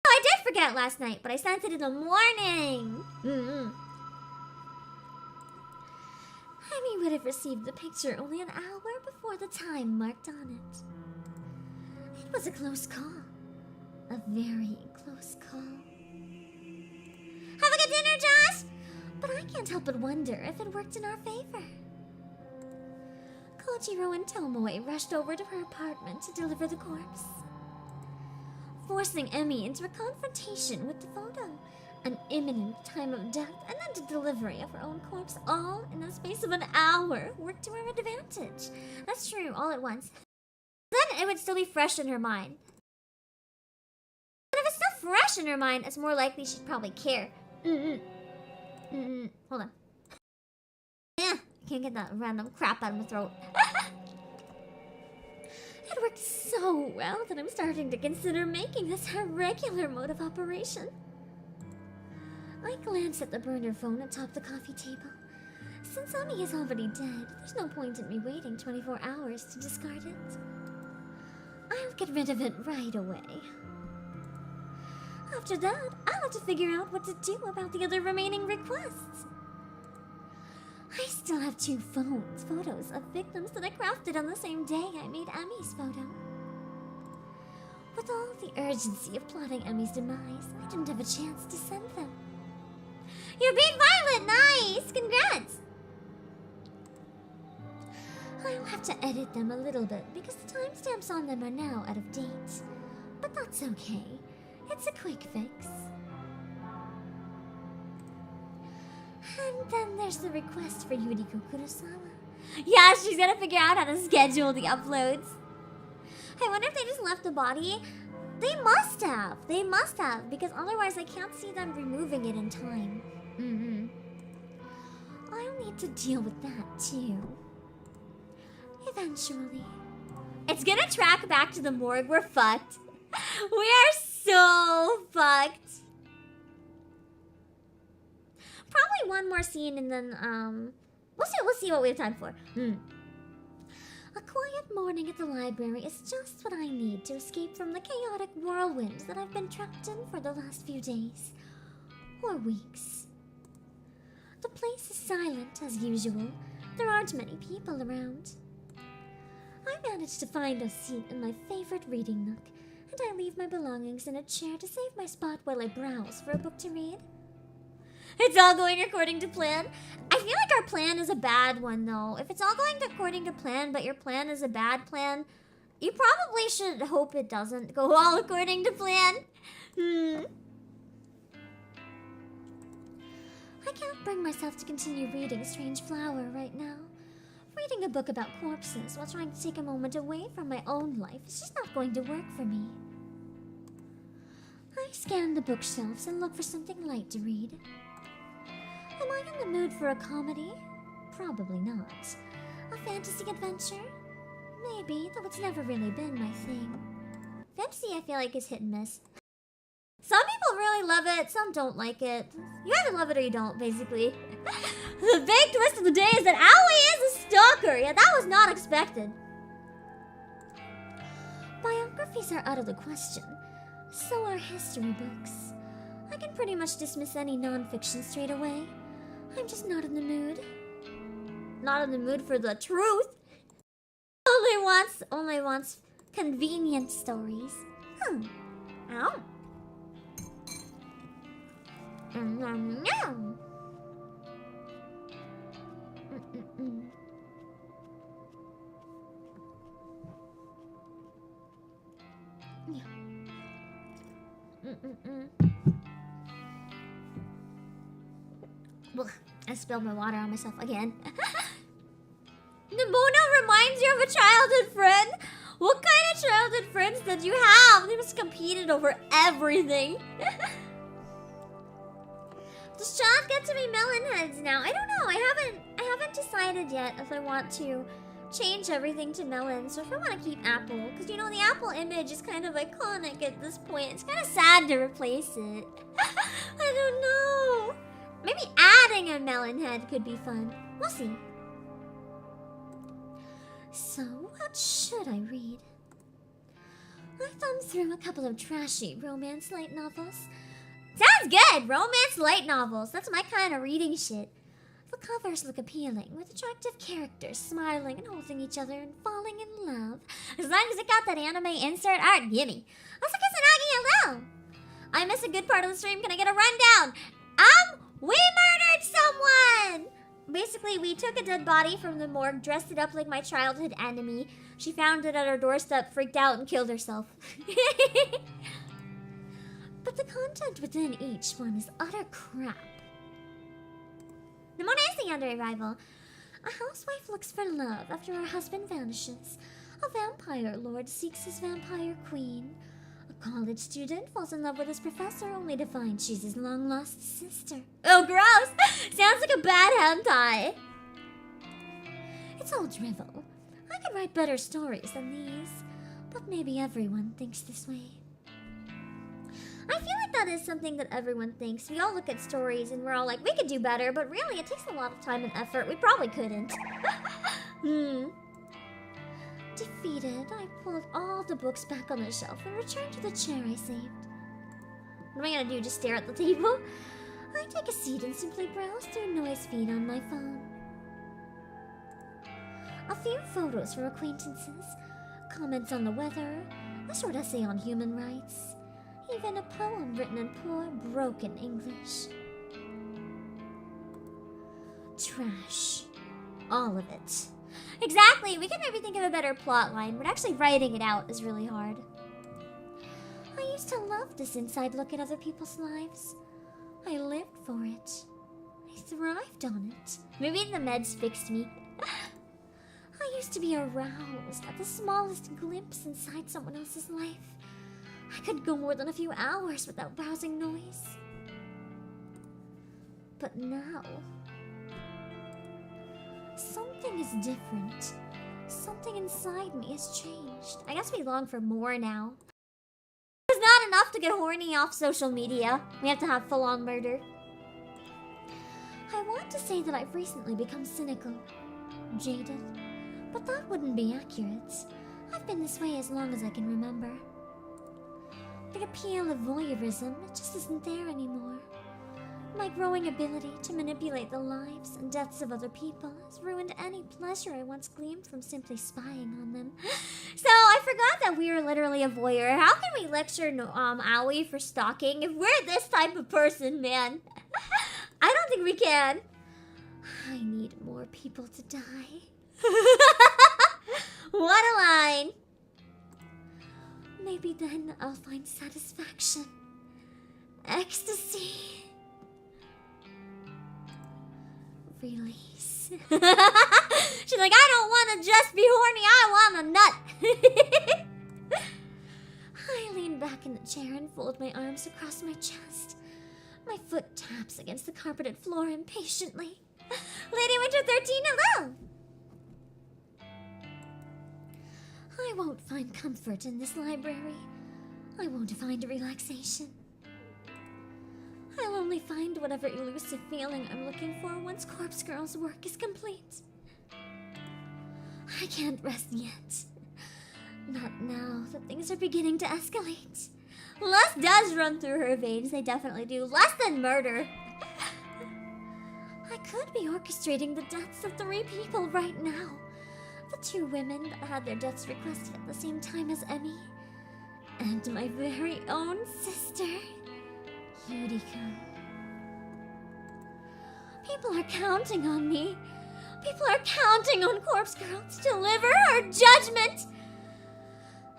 Oh, I did forget last night, but I sent it in the morning. Emi would have received the picture only an hour before the time marked on it. It was a close call. A very close call. Have a good dinner, Josh! But I can't help but wonder if it worked in our favor. Kojiro and Tomoe rushed over to her apartment to deliver the corpse, forcing Emi into a confrontation with the photo, an imminent time of death, and then the delivery of her own corpse, all in the space of an hour, worked to her advantage. That's true, all at once. Then it would still be fresh in her mind. But if it's still fresh in her mind, it's more likely she'd probably care. Hold on. Yeah, can't get that random crap out of my throat. It worked so well that I'm starting to consider making this a regular mode of operation. I glanced at the burner phone atop the coffee table. Since Emi is already dead, there's no point in me waiting 24 hours to discard it. I'll get rid of it right away. After that, I'll have to figure out what to do about the other remaining requests. I still have 2 photos of victims that I crafted on the same day I made Emi's photo. With all the urgency of plotting Emi's demise, I didn't have a chance to send them. You're being violent! Nice! Congrats! I'll have to edit them a little bit because the timestamps on them are now out of date. But that's okay. It's a quick fix. And then there's the request for Yuriko Kurosawa. Yeah, she's gonna figure out how to schedule the uploads. I wonder if they just left the body. They must have. They must have, because otherwise I can't see them removing it in time. I'll need to deal with that too. Eventually. It's gonna track back to the morgue. We're fucked. We are so fucked. Probably one more scene and then, we'll see what we have time for. A quiet morning at the library is just what I need to escape from the chaotic whirlwind that I've been trapped in for the last few days. Or weeks. The place is silent, as usual. There aren't many people around. I managed to find a seat in my favorite reading nook, and I leave my belongings in a chair to save my spot while I browse for a book to read. It's all going according to plan. I feel like our plan is a bad one, though. If it's all going according to plan, but your plan is a bad plan, you probably should hope it doesn't go all according to plan. I can't bring myself to continue reading Strange Flower right now. Reading a book about corpses while trying to take a moment away from my own life is just not going to work for me. I scan the bookshelves and look for something light to read. Am I in the mood for a comedy? Probably not. A fantasy adventure? Maybe, though it's never really been my thing. Fantasy, I feel like, is hit and miss. Some people really love it, some don't like it. You either love it or you don't, basically. The big twist of the day is that Aoi is a stalker! Yeah, that was not expected. Biographies are out of the question. So are history books. I can pretty much dismiss any non-fiction straight away. I'm just not in the mood. Not in the mood for the truth. Only wants convenient stories. Ow. Nom. Ugh, I spilled my water on myself again. Nimona reminds you of a childhood friend? What kind of childhood friends did you have? They must have competed over everything. Does Chad get to be melon heads now? I don't know. I haven't decided yet if I want to change everything to melons or if I want to keep apple. Because, you know, the apple image is kind of iconic at this point. It's kind of sad to replace it. I don't know. Maybe adding a melon head could be fun. We'll see. So, what should I read? I thumbed through a couple of trashy romance light novels. Sounds good! Romance light novels. That's my kind of reading shit. The covers look appealing, with attractive characters smiling and holding each other and falling in love. As long as it got that anime insert art, gimme. hello! I missed a good part of the stream. Can I get a rundown? We murdered someone! Basically, we took a dead body from the morgue, dressed it up like my childhood enemy. She found it at our doorstep, freaked out, and killed herself. But the content within each one is utter crap. Nimona under arrival. A housewife looks for love after her husband vanishes. A vampire lord seeks his vampire queen. A college student falls in love with his professor only to find she's his long-lost sister. Oh, gross! Sounds like a bad hentai. It's all drivel. I could write better stories than these, but maybe everyone thinks this way. I feel like that is something that everyone thinks. We all look at stories and we're all like, we could do better, but really it takes a lot of time and effort. We probably couldn't. Defeated, I pulled all the books back on the shelf and returned to the chair I saved. What am I gonna do, just stare at the table? I take a seat and simply browse through noise feed on my phone. A few photos from acquaintances, comments on the weather, a short essay on human rights, even a poem written in poor, broken English. Trash. All of it. Exactly! We can maybe think of a better plot line, but actually writing it out is really hard. I used to love this inside look at other people's lives. I lived for it. I thrived on it. Maybe the meds fixed me. I used to be aroused at the smallest glimpse inside someone else's life. I could go more than a few hours without browsing noise. But now, something is different. Something inside me has changed. I guess we long for more now. It's not enough to get horny off social media. We have to have full-on murder. I want to say that I've recently become cynical, jaded, but that wouldn't be accurate. I've been this way as long as I can remember. The appeal of voyeurism, it just isn't there anymore. My growing ability to manipulate the lives and deaths of other people has ruined any pleasure I once gleaned from simply spying on them. So I forgot that we are literally a voyeur. How can we lecture Aoi for stalking if we're this type of person, man? I don't think we can. I need more people to die. What a line. Maybe then I'll find satisfaction. Ecstasy. Release. She's like, I don't want to just be horny, I want a nut. I lean back in the chair and fold my arms across my chest. My foot taps against the carpeted floor impatiently. Lady Winter 13, hello! I won't find comfort in this library. I won't find relaxation. I'll only find whatever elusive feeling I'm looking for once Corpse Girl's work is complete. I can't rest yet. Not now that things are beginning to escalate. Lust does run through her veins, they definitely do. Less than murder. I could be orchestrating the deaths of 3 people right now. The 2 women that had their deaths requested at the same time as Emmy. And my very own sister, Yuriko. People are counting on me. People are counting on Corpse Girl to deliver her judgment.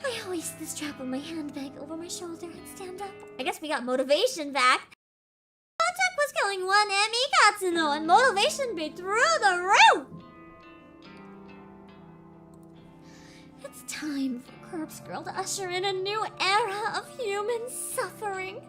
I hoist the strap of my handbag over my shoulder and stand up. I guess we got motivation back. Contact was killing 1 Emmy Katsuno and motivation be through the roof. It's time for Corpse Girl to usher in a new era of human suffering.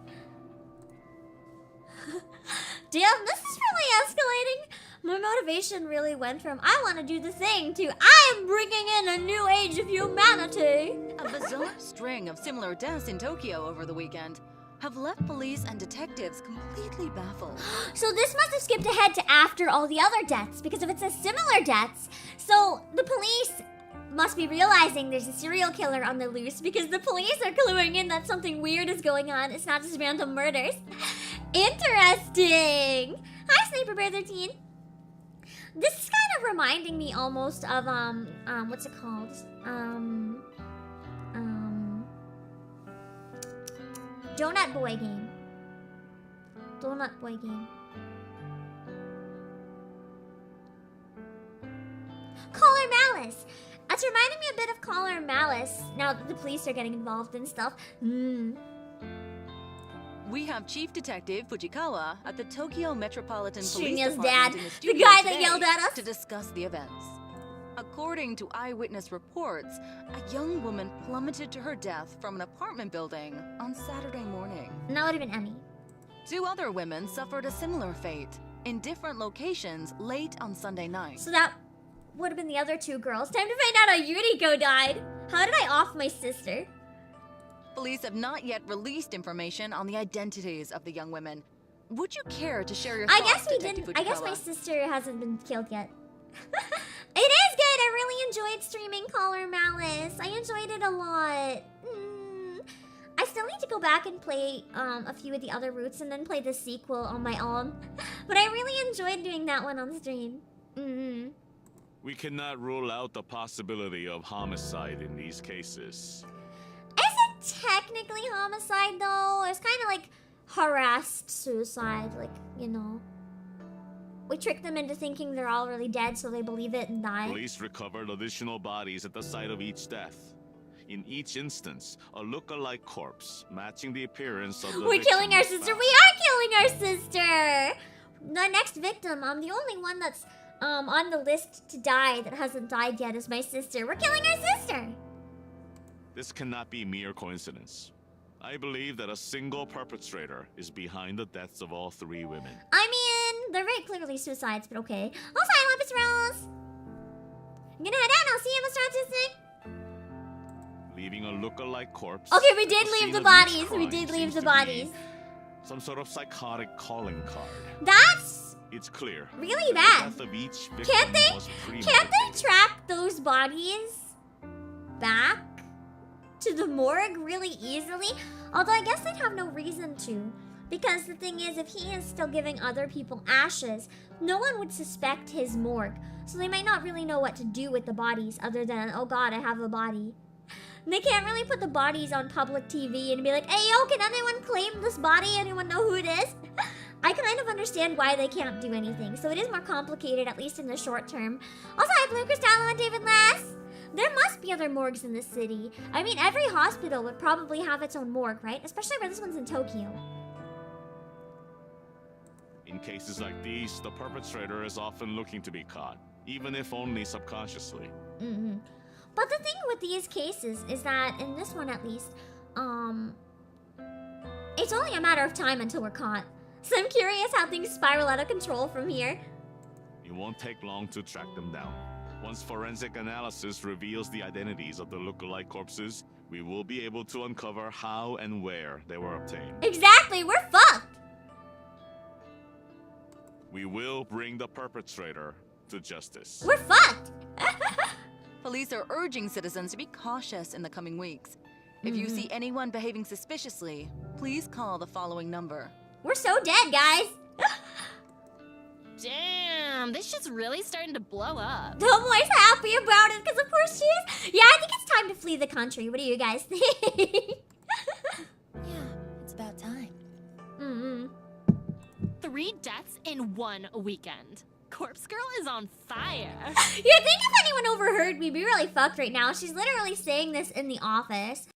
Damn, this is really escalating. My motivation really went from I want to do the thing to I am bringing in a new age of humanity. A bizarre string of similar deaths in Tokyo over the weekend have left police and detectives completely baffled. So this must have skipped ahead to after all the other deaths, because if it says similar deaths, so the police must be realizing there's a serial killer on the loose, because the police are cluing in that something weird is going on. It's not just random murders. Interesting. Hi, Sniper Bear 13. This is kind of reminding me almost of what's it called? Donut Boy game. Donut Boy game. Caller Malice. It's reminding me a bit of Caller Malice now that the police are getting involved and stuff. We have Chief Detective Fujikawa at the Tokyo Metropolitan Police Shunya's Department dad, in the the studio guy that today yelled at us. to discuss the events. According to eyewitness reports, a young woman plummeted to her death from an apartment building on Saturday morning. And that would have been Emmy. 2 other women suffered a similar fate in different locations late on Sunday night. So that would have been the other 2 girls. Time to find out how Yuriko died. How did I off my sister? Police have not yet released information on the identities of the young women. Would you care to share your I thoughts, guess we Detective didn't. I guess my Fujikawa? sister hasn't been killed yet. It is good. I really enjoyed streaming Caller Malice. I enjoyed it a lot. I still need to go back and play a few of the other routes and then play the sequel on my own. But I really enjoyed doing that one on stream. We cannot rule out the possibility of homicide in these cases. Is it technically homicide though? It's kind of like harassed suicide, like, you know. We trick them into thinking they're all really dead so they believe it and die. Police recovered additional bodies at the site of each death. In each instance, a look-alike corpse matching the appearance of the We're victim killing our was sister. found. We are killing our sister. The next victim, the only one that's on the list to die that hasn't died yet is my sister. We're killing our sister. This cannot be mere coincidence. I believe that a single perpetrator is behind the deaths of all 3 women. I mean, they're very clearly suicides, but okay. Oh, sorry, Lapis Rose. I'm gonna head out. I'll see you, Mr. Autistic. Leaving a look-alike corpse. Okay, we at did the leave scene the of each bodies. We crime did leave seems the to be bodies. Some sort of psychotic calling card. That's It's clear. really that bad. The death of each victim Can't they? was Can't premeditated. they track those bodies back to the morgue really easily? Although I guess they'd have no reason to. Because the thing is, if he is still giving other people ashes, no one would suspect his morgue. So they might not really know what to do with the bodies other than, oh god, I have a body. And they can't really put the bodies on public TV and be like, hey yo, can anyone claim this body? Anyone know who it is? I kind of understand why they can't do anything. So it is more complicated, at least in the short term. Also, hi Blue Cristallo and David Lass. There must be other morgues in this city. I mean, every hospital would probably have its own morgue, right? Especially where this one's in Tokyo. In cases like these, the perpetrator is often looking to be caught, even if only subconsciously. But the thing with these cases is that, in this one at least, it's only a matter of time until we're caught. So I'm curious how things spiral out of control from here. It won't take long to track them down. Once forensic analysis reveals the identities of the look-alike corpses, we will be able to uncover how and where they were obtained. Exactly, we're fucked. We will bring the perpetrator to justice. We're fucked. Police are urging citizens to be cautious in the coming weeks. If you see anyone behaving suspiciously, please call the following number. We're so dead, guys. Damn, this shit's really starting to blow up. Tomoe's happy about it because of course she is. Yeah, I think it's time to flee the country. What do you guys think? Yeah, it's about time. 3 deaths in 1 weekend. Corpse Girl is on fire. You think if anyone overheard, we'd be really fucked right now. She's literally saying this in the office.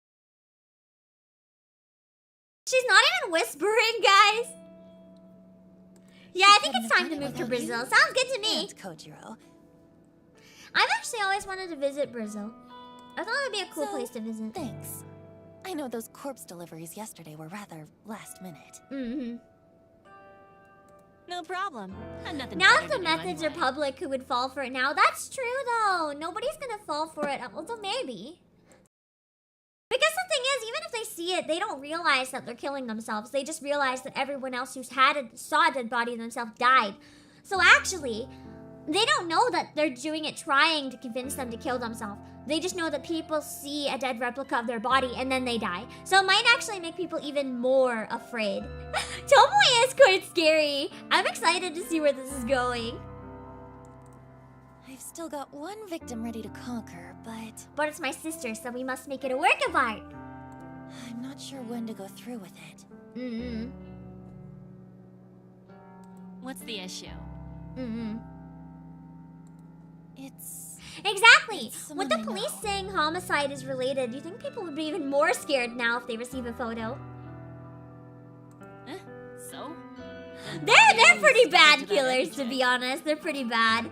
She's not even whispering, guys. Yeah, I think it's time to move to Brazil. Sounds good to me. And Kojiro. I've actually always wanted to visit Brazil. I thought it would be a cool So, place to visit. Thanks. I know those corpse deliveries yesterday were rather last minute. No problem. Had nothing Now better that the to do methods are anyway. public, who would fall for it now? That's true, though. Nobody's gonna fall for it. Although maybe. Because the thing is, even if they see it, they don't realize that they're killing themselves. They just realize that everyone else who's saw a dead body themselves died. So actually, they don't know that they're doing it trying to convince them to kill themselves. They just know that people see a dead replica of their body and then they die. So it might actually make people even more afraid. Tomoe is quite scary. I'm excited to see where this is going. I've still got one victim ready to conquer, but But it's my sister, so we must make it a work of art. I'm not sure when to go through with it. What's the issue? It's... Exactly. It's With someone the I police know. saying homicide is related, do you think people would be even more scared now if they receive a photo? So? They're pretty bad to that killers, to chick. be honest. They're pretty bad.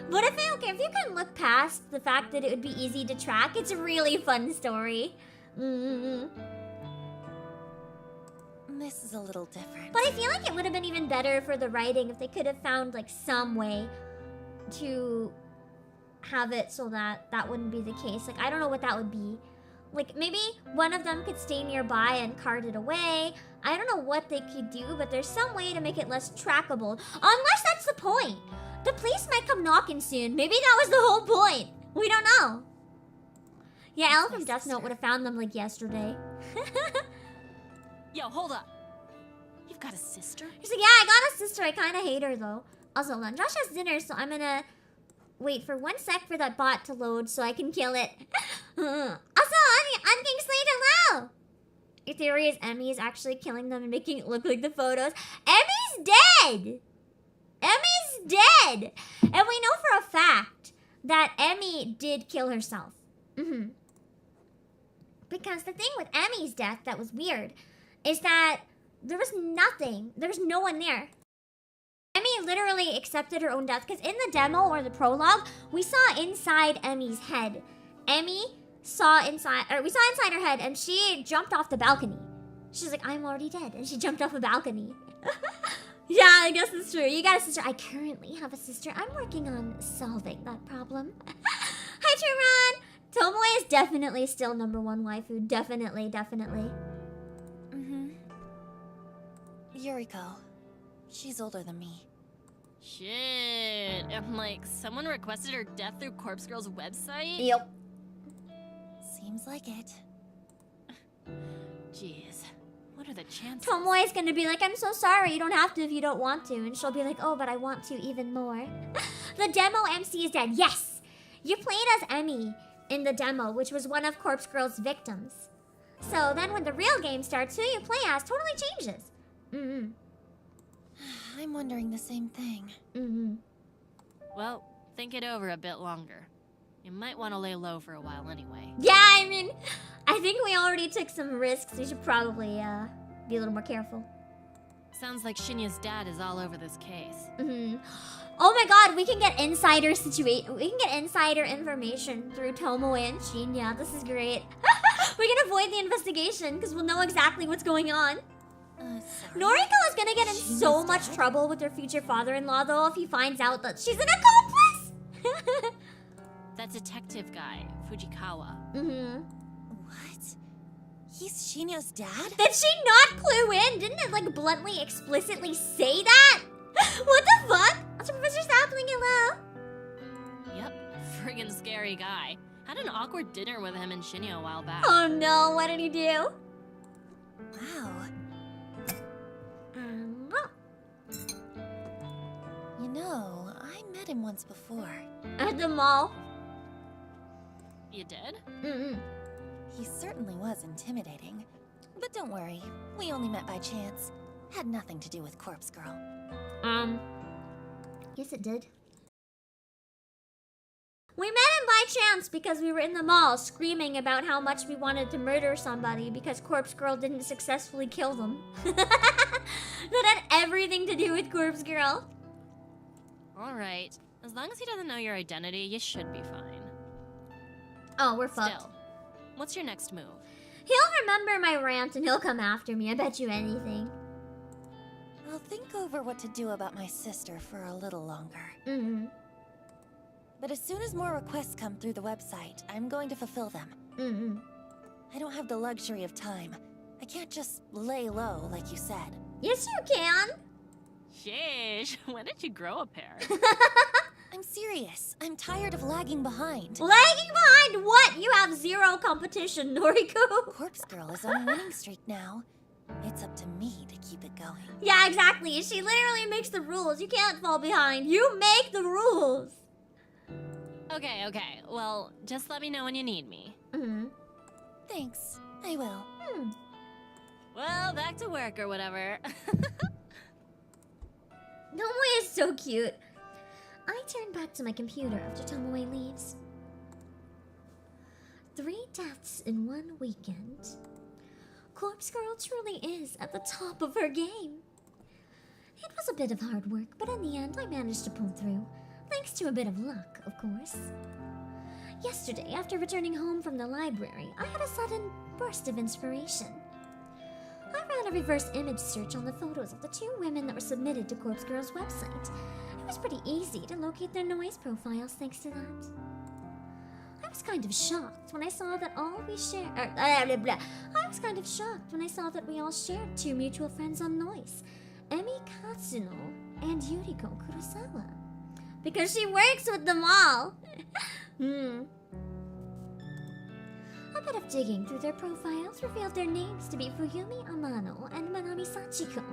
But if you can look past the fact that it would be easy to track, it's a really fun story. This is a little different. But I feel like it would have been even better for the writing if they could have found like some way to have it so that that wouldn't be the case. Like, I don't know what that would be. Like, maybe one of them could stay nearby and cart it away. I don't know what they could do, but there's some way to make it less trackable. Unless that's the point. The police might come knocking soon. Maybe that was the whole point. We don't know. Yeah, Elle from Death Note would have found them like yesterday. Yo, hold up. You've got a sister? He's like, yeah, I got a sister. I kind of hate her, though. Also, hold on. Josh has dinner, so I'm gonna wait for 1 sec for that bot to load so I can kill it. Also, I'm King Slade, hello! Your theory is Emmy is actually killing them and making it look like the photos. Emmy's dead! Emmy's dead! And we know for a fact that Emmy did kill herself. Because the thing with Emmy's death that was weird is that there was nothing. There was no one there. Emmy literally accepted her own death because in the demo or the prologue, we saw inside Emmy's head. Emmy we saw inside her head and she jumped off the balcony. She's like, I'm already dead. And she jumped off a balcony. Yeah, I guess that's true. You got a sister. I currently have a sister. I'm working on solving that problem. Hi, Truman. Tomoe is definitely still #1 waifu. Definitely. Yuriko. She's older than me. Shit. I'm like, someone requested her death through Corpse Girl's website? Yep. Seems like it. Jeez. What are the chances? Tomoe is gonna be like, I'm so sorry, you don't have to if you don't want to. And she'll be like, oh, but I want to even more. The demo MC is dead. Yes! You played as Emmy in the demo, which was one of Corpse Girl's victims. So then when the real game starts, who you play as totally changes. I'm wondering the same thing. Well, think it over a bit longer. You might want to lay low for a while anyway. Yeah, I mean, I think we already took some risks. We should probably be a little more careful. Sounds like Shinya's dad is all over this case. Oh my god, we can get insider information through Tomoe and Shinya. This is great. We can avoid the investigation because we'll know exactly what's going on. Sorry. Noriko is gonna get in Shinya's so much dad? trouble with her future father-in-law though if he finds out that she's an accomplice. That detective guy, Fujikawa. Mm-hmm. What? He's Shinya's dad? Did she not clue in? Didn't it, like, bluntly, explicitly say that? What the fuck? That's Professor Sapling, hello? Yep, friggin' scary guy. Had an awkward dinner with him and Shinya a while back. Oh no, what did he do? Wow. Oh. You know, I met him once before. At the mall. You did? Mm-mm. He certainly was intimidating. But don't worry, we only met by chance. Had nothing to do with Corpse Girl. Yes it did. We met him by chance because we were in the mall screaming about how much we wanted to murder somebody because Corpse Girl didn't successfully kill them. That had everything to do with Corpse Girl. Alright. As long as he doesn't know your identity, you should be fine. Oh, we're fucked. Still, what's your next move? He'll remember my rant and he'll come after me, I bet you anything. I'll think over what to do about my sister for a little longer. Mm-hmm. But as soon as more requests come through the website, I'm going to fulfill them. Mm-hmm. I don't have the luxury of time. I can't just lay low like you said. Yes, you can. Sheesh, when did you grow a pair? I'm serious. I'm tired of lagging behind. Lagging behind what? You have zero competition, Noriko. Corpse Girl is on a winning streak now. It's up to me to keep it going. Yeah, exactly. She literally makes the rules. You can't fall behind. You make the rules. Okay. Well, just let me know when you need me. Mm-hmm. Thanks. I will. Well, back to work or whatever. Tomoe is so cute. I turn back to my computer after Tomoe leaves. 3 deaths in 1 weekend. Corpse Girl truly is at the top of her game. It was a bit of hard work, but in the end I managed to pull through. Thanks to a bit of luck, of course. Yesterday, after returning home from the library, I had a sudden burst of inspiration. I ran a reverse image search on the photos of the 2 women that were submitted to Corpse Girl's website. It was pretty easy to locate their noise profiles thanks to that. I was kind of shocked when I saw that we all shared 2 mutual friends on noise, Emi Katsuno and Yuriko Kurosawa. Because she works with them all. A bit of digging through their profiles revealed their names to be Fuyumi Amano and Manami Sachiko.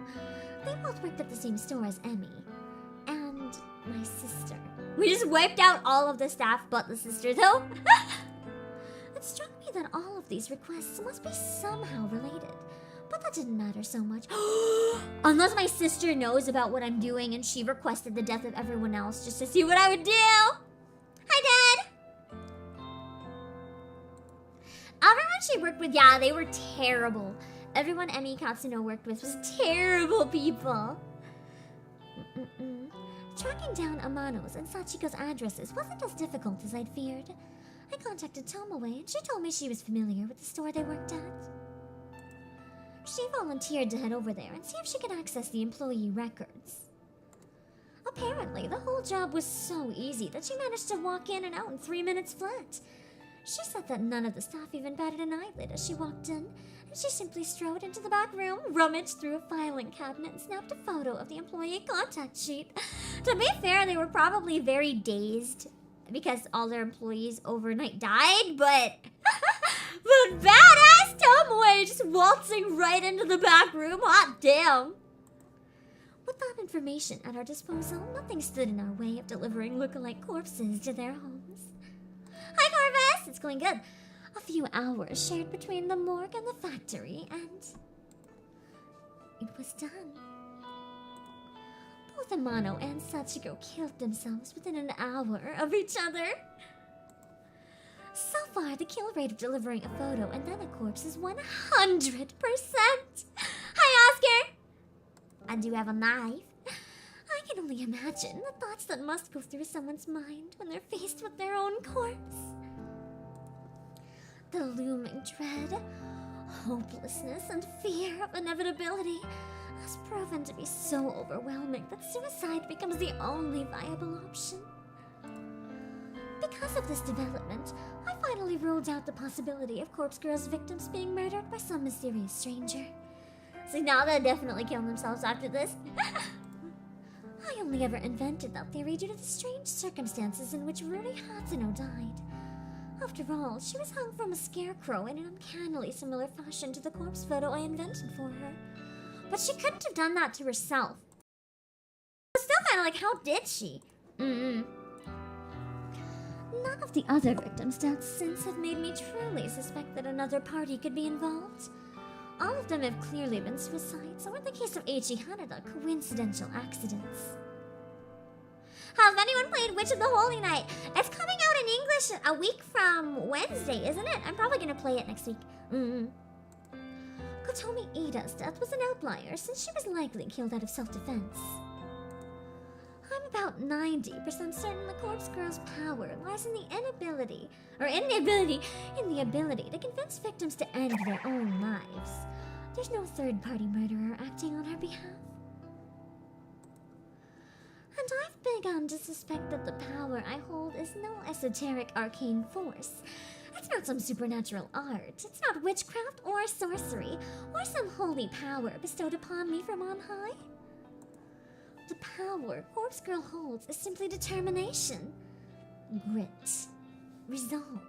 They both worked at the same store as Emi. And my sister. We just wiped out all of the staff but the sister, though. It struck me that all of these requests must be somehow related. But that didn't matter so much. Unless my sister knows about what I'm doing and she requested the death of everyone else just to see what I would do. Hi, Dad! Everyone she worked with, yeah, they were terrible. Everyone Emi Katsuno worked with was terrible people. Tracking down Amano's and Sachiko's addresses wasn't as difficult as I'd feared. I contacted Tomoe and she told me she was familiar with the store they worked at. She volunteered to head over there and see if she could access the employee records. Apparently, the whole job was so easy that she managed to walk in and out in 3 minutes flat. She said that none of the staff even batted an eyelid as she walked in, and she simply strode into the back room, rummaged through a filing cabinet, and snapped a photo of the employee contact sheet. To be fair, they were probably very dazed because all their employees overnight died, but badass Tomoe just waltzing right into the back room, hot damn. With that information at our disposal, nothing stood in our way of delivering lookalike corpses to their homes. Hi, Corvus! It's going good. A few hours shared between the morgue and the factory, and it was done. Both Amano and Sachiko killed themselves within an hour of each other. So far, the kill rate of delivering a photo and then a corpse is 100%. Hi, Oscar! And you have a knife? I can only imagine the thoughts that must go through someone's mind when they're faced with their own corpse. The looming dread, hopelessness, and fear of inevitability has proven to be so overwhelming that suicide becomes the only viable option. Because of this development, I finally ruled out the possibility of Corpse Girl's victims being murdered by some mysterious stranger. So now they'll definitely kill themselves after this. I only ever invented that theory due to the strange circumstances in which Rudy Hatsuno died. After all, she was hung from a scarecrow in an uncannily similar fashion to the corpse photo I invented for her. But she couldn't have done that to herself. But still kind of like, how did she? None of the other victims' deaths since have made me truly suspect that another party could be involved. All of them have clearly been suicides, or in the case of Eiichi Hanada, coincidental accidents. Has anyone played Witch of the Holy Night? It's coming out in English a week from Wednesday, isn't it? I'm probably gonna play it next week. Kotomi Iida's death was an outlier, since she was likely killed out of self-defense. I'm about 90% certain the Corpse Girl's power lies in the ability to convince victims to end their own lives. There's no third-party murderer acting on her behalf. And I've begun to suspect that the power I hold is no esoteric arcane force. It's not some supernatural art. It's not witchcraft or sorcery, or some holy power bestowed upon me from on high. The power Corpse Girl holds is simply determination, grit, resolve.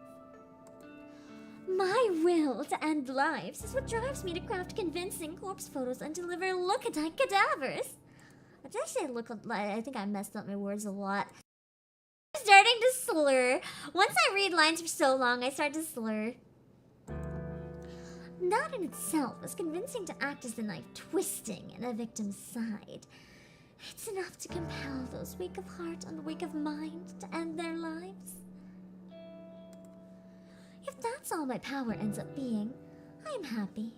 My will to end lives is what drives me to craft convincing corpse photos and deliver look-alike cadavers. Did I say look-alike? I think I messed up my words a lot. I'm starting to slur. Once I read lines for so long, I start to slur. That in itself is convincing to act as the knife twisting in a victim's side. It's enough to compel those weak of heart and weak of mind to end their lives. If that's all my power ends up being, I am happy.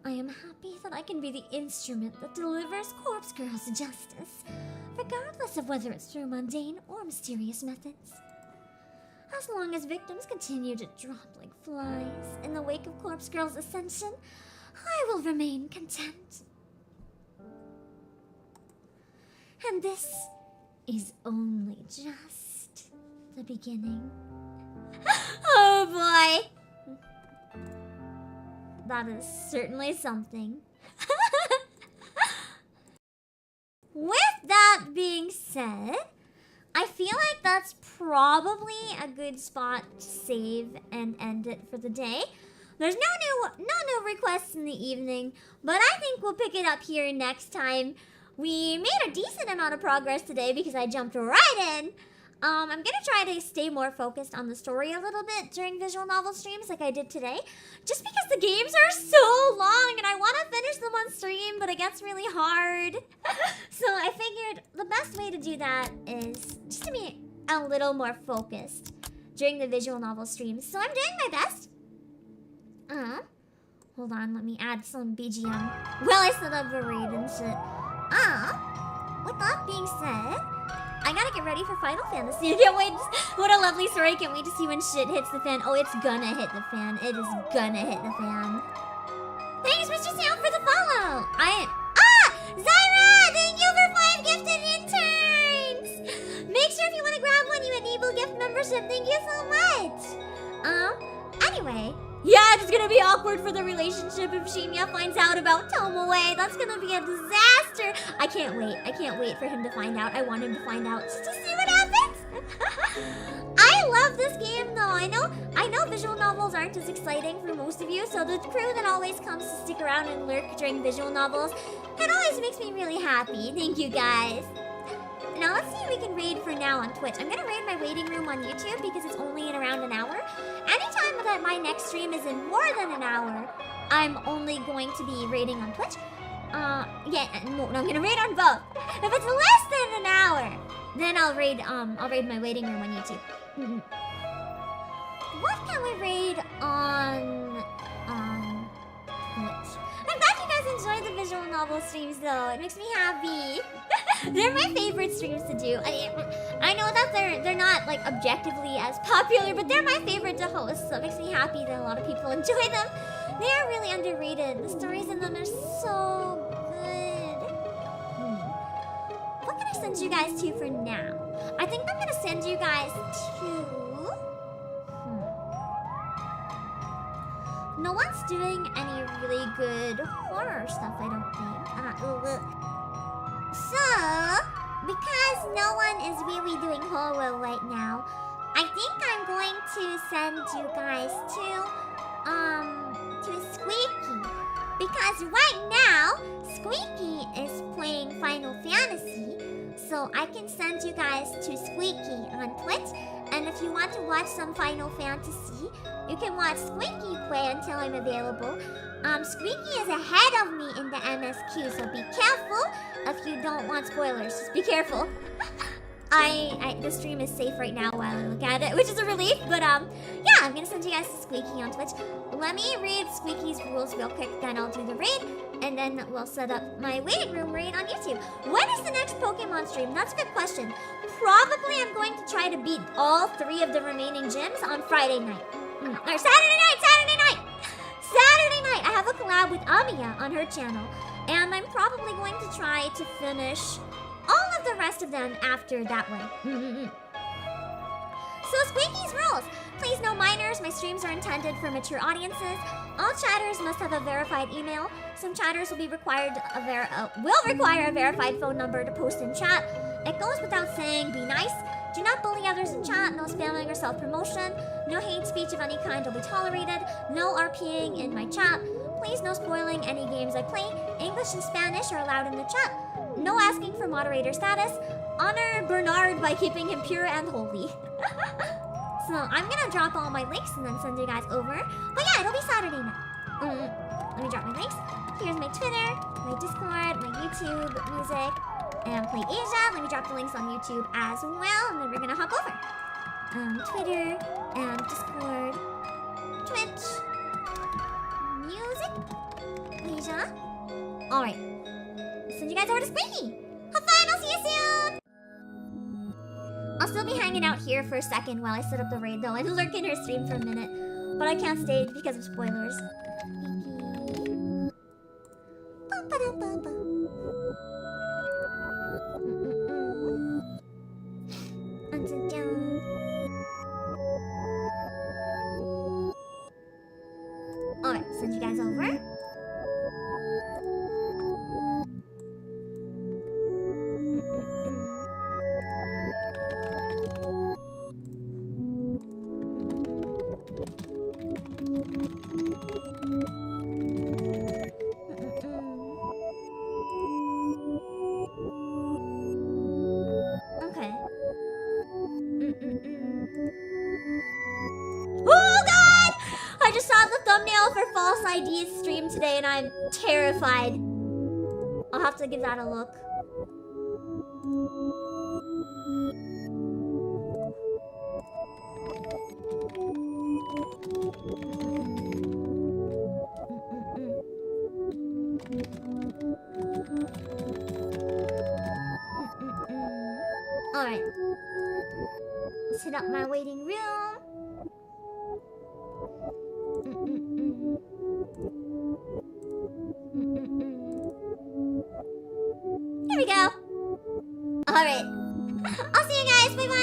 I am happy that I can be the instrument that delivers Corpse Girl's justice, regardless of whether it's through mundane or mysterious methods. As long as victims continue to drop like flies in the wake of Corpse Girl's ascension, I will remain content. And this is only just the beginning. Oh boy! That is certainly something. With that being said, I feel like that's probably a good spot to save and end it for the day. There's no new requests in the evening, but I think we'll pick it up here next time. We made a decent amount of progress today because I jumped right in. I'm gonna try to stay more focused on the story a little bit during visual novel streams like I did today. Just because the games are so long and I want to finish them on stream, but it gets really hard. So I figured the best way to do that is just to be a little more focused during the visual novel streams. So I'm doing my best. Hold on, let me add some BGM. Well, I set up a raid and shit. With that being said, I gotta get ready for Final Fantasy. I can't wait. What a lovely story. I can't wait to see when shit hits the fan. Oh, it's gonna hit the fan. It is gonna hit the fan. Thanks, Mr. Sam, for the follow. Zyra! Thank you for 5 gifted interns! Make sure if you want to grab one, you enable gift membership. Thank you so much. Anyway. Yeah, it's gonna be awkward for the relationship if Shinya finds out about Tomoe. That's gonna be a disaster. I can't wait. I can't wait for him to find out. I want him to find out just to see what happens. I love this game though. I know visual novels aren't as exciting for most of you, so the crew that always comes to stick around and lurk during visual novels, it always makes me really happy. Thank you guys. Now let's see if we can raid for now on Twitch. I'm gonna raid my waiting room on YouTube because it's only in around an hour. Anytime that my next stream is in more than an hour, I'm only going to be raiding on Twitch. No, I'm gonna raid on both. If it's less than an hour, then I'll raid my waiting room on YouTube. What can we raid on Twitch? I'm glad you guys enjoyed the visual novel streams though. It makes me happy. They're my favorite streams to do. I know that they're not like objectively as popular, but they're my favorite to host, so it makes me happy that a lot of people enjoy them. They are really underrated. The stories in them are so good. What can I send you guys to for now? I think I'm gonna send you guys to... No one's doing any really good horror stuff, I don't think. So, because no one is really doing horror right now, I think I'm going to send you guys to Squeaky. Because right now, Squeaky is playing Final Fantasy. So I can send you guys to Squeaky on Twitch. And if you want to watch some Final Fantasy, you can watch Squeaky play until I'm available. Squeaky is ahead of me in the MSQ, so be careful if you don't want spoilers. Just be careful. The stream is safe right now while I look at it, which is a relief. But yeah, I'm gonna send you guys to Squeaky on Twitch. Let me read Squeaky's rules real quick, then I'll do the raid, and then we'll set up my waiting room raid on YouTube. When is the next Pokemon stream? That's a good question. Probably I'm going to try to beat all 3 of the remaining gyms on Friday night. Or Saturday night! Saturday night! I have a collab with Amiya on her channel, and I'm probably going to try to finish all of the rest of them after that one. So Squeaky's rules. Please no minors. My streams are intended for mature audiences. All chatters must have a verified email. Some chatters will require a verified phone number to post in chat. It goes without saying, be nice. Do not bully others in chat. No spamming or self-promotion. No hate speech of any kind will be tolerated. No RPing in my chat. Please no spoiling any games I play. English and Spanish are allowed in the chat. No asking for moderator status. Honor Bernard by keeping him pure and holy. So I'm gonna drop all my links and then send you guys over. But yeah, it'll be Saturday night. Let me drop my links. Here's my Twitter, my Discord, my YouTube, music, and Playasia. Let me drop the links on YouTube as well, and then we're gonna hop over. Twitter and Discord, Twitch, music, Playasia. Alright. Send you guys over to Squeaky. Have fun, I'll see you soon! I'll still be hanging out here for a second while I set up the raid though and lurk in her stream for a minute. But I can't stay because of spoilers. Alright, send you guys over. Okay. Oh god! I just saw the thumbnail for False ID's stream today and I'm terrified. I'll have to give that a look. Alright. Let's hit up my waiting room. Here we go. Alright. I'll see you guys. Bye bye.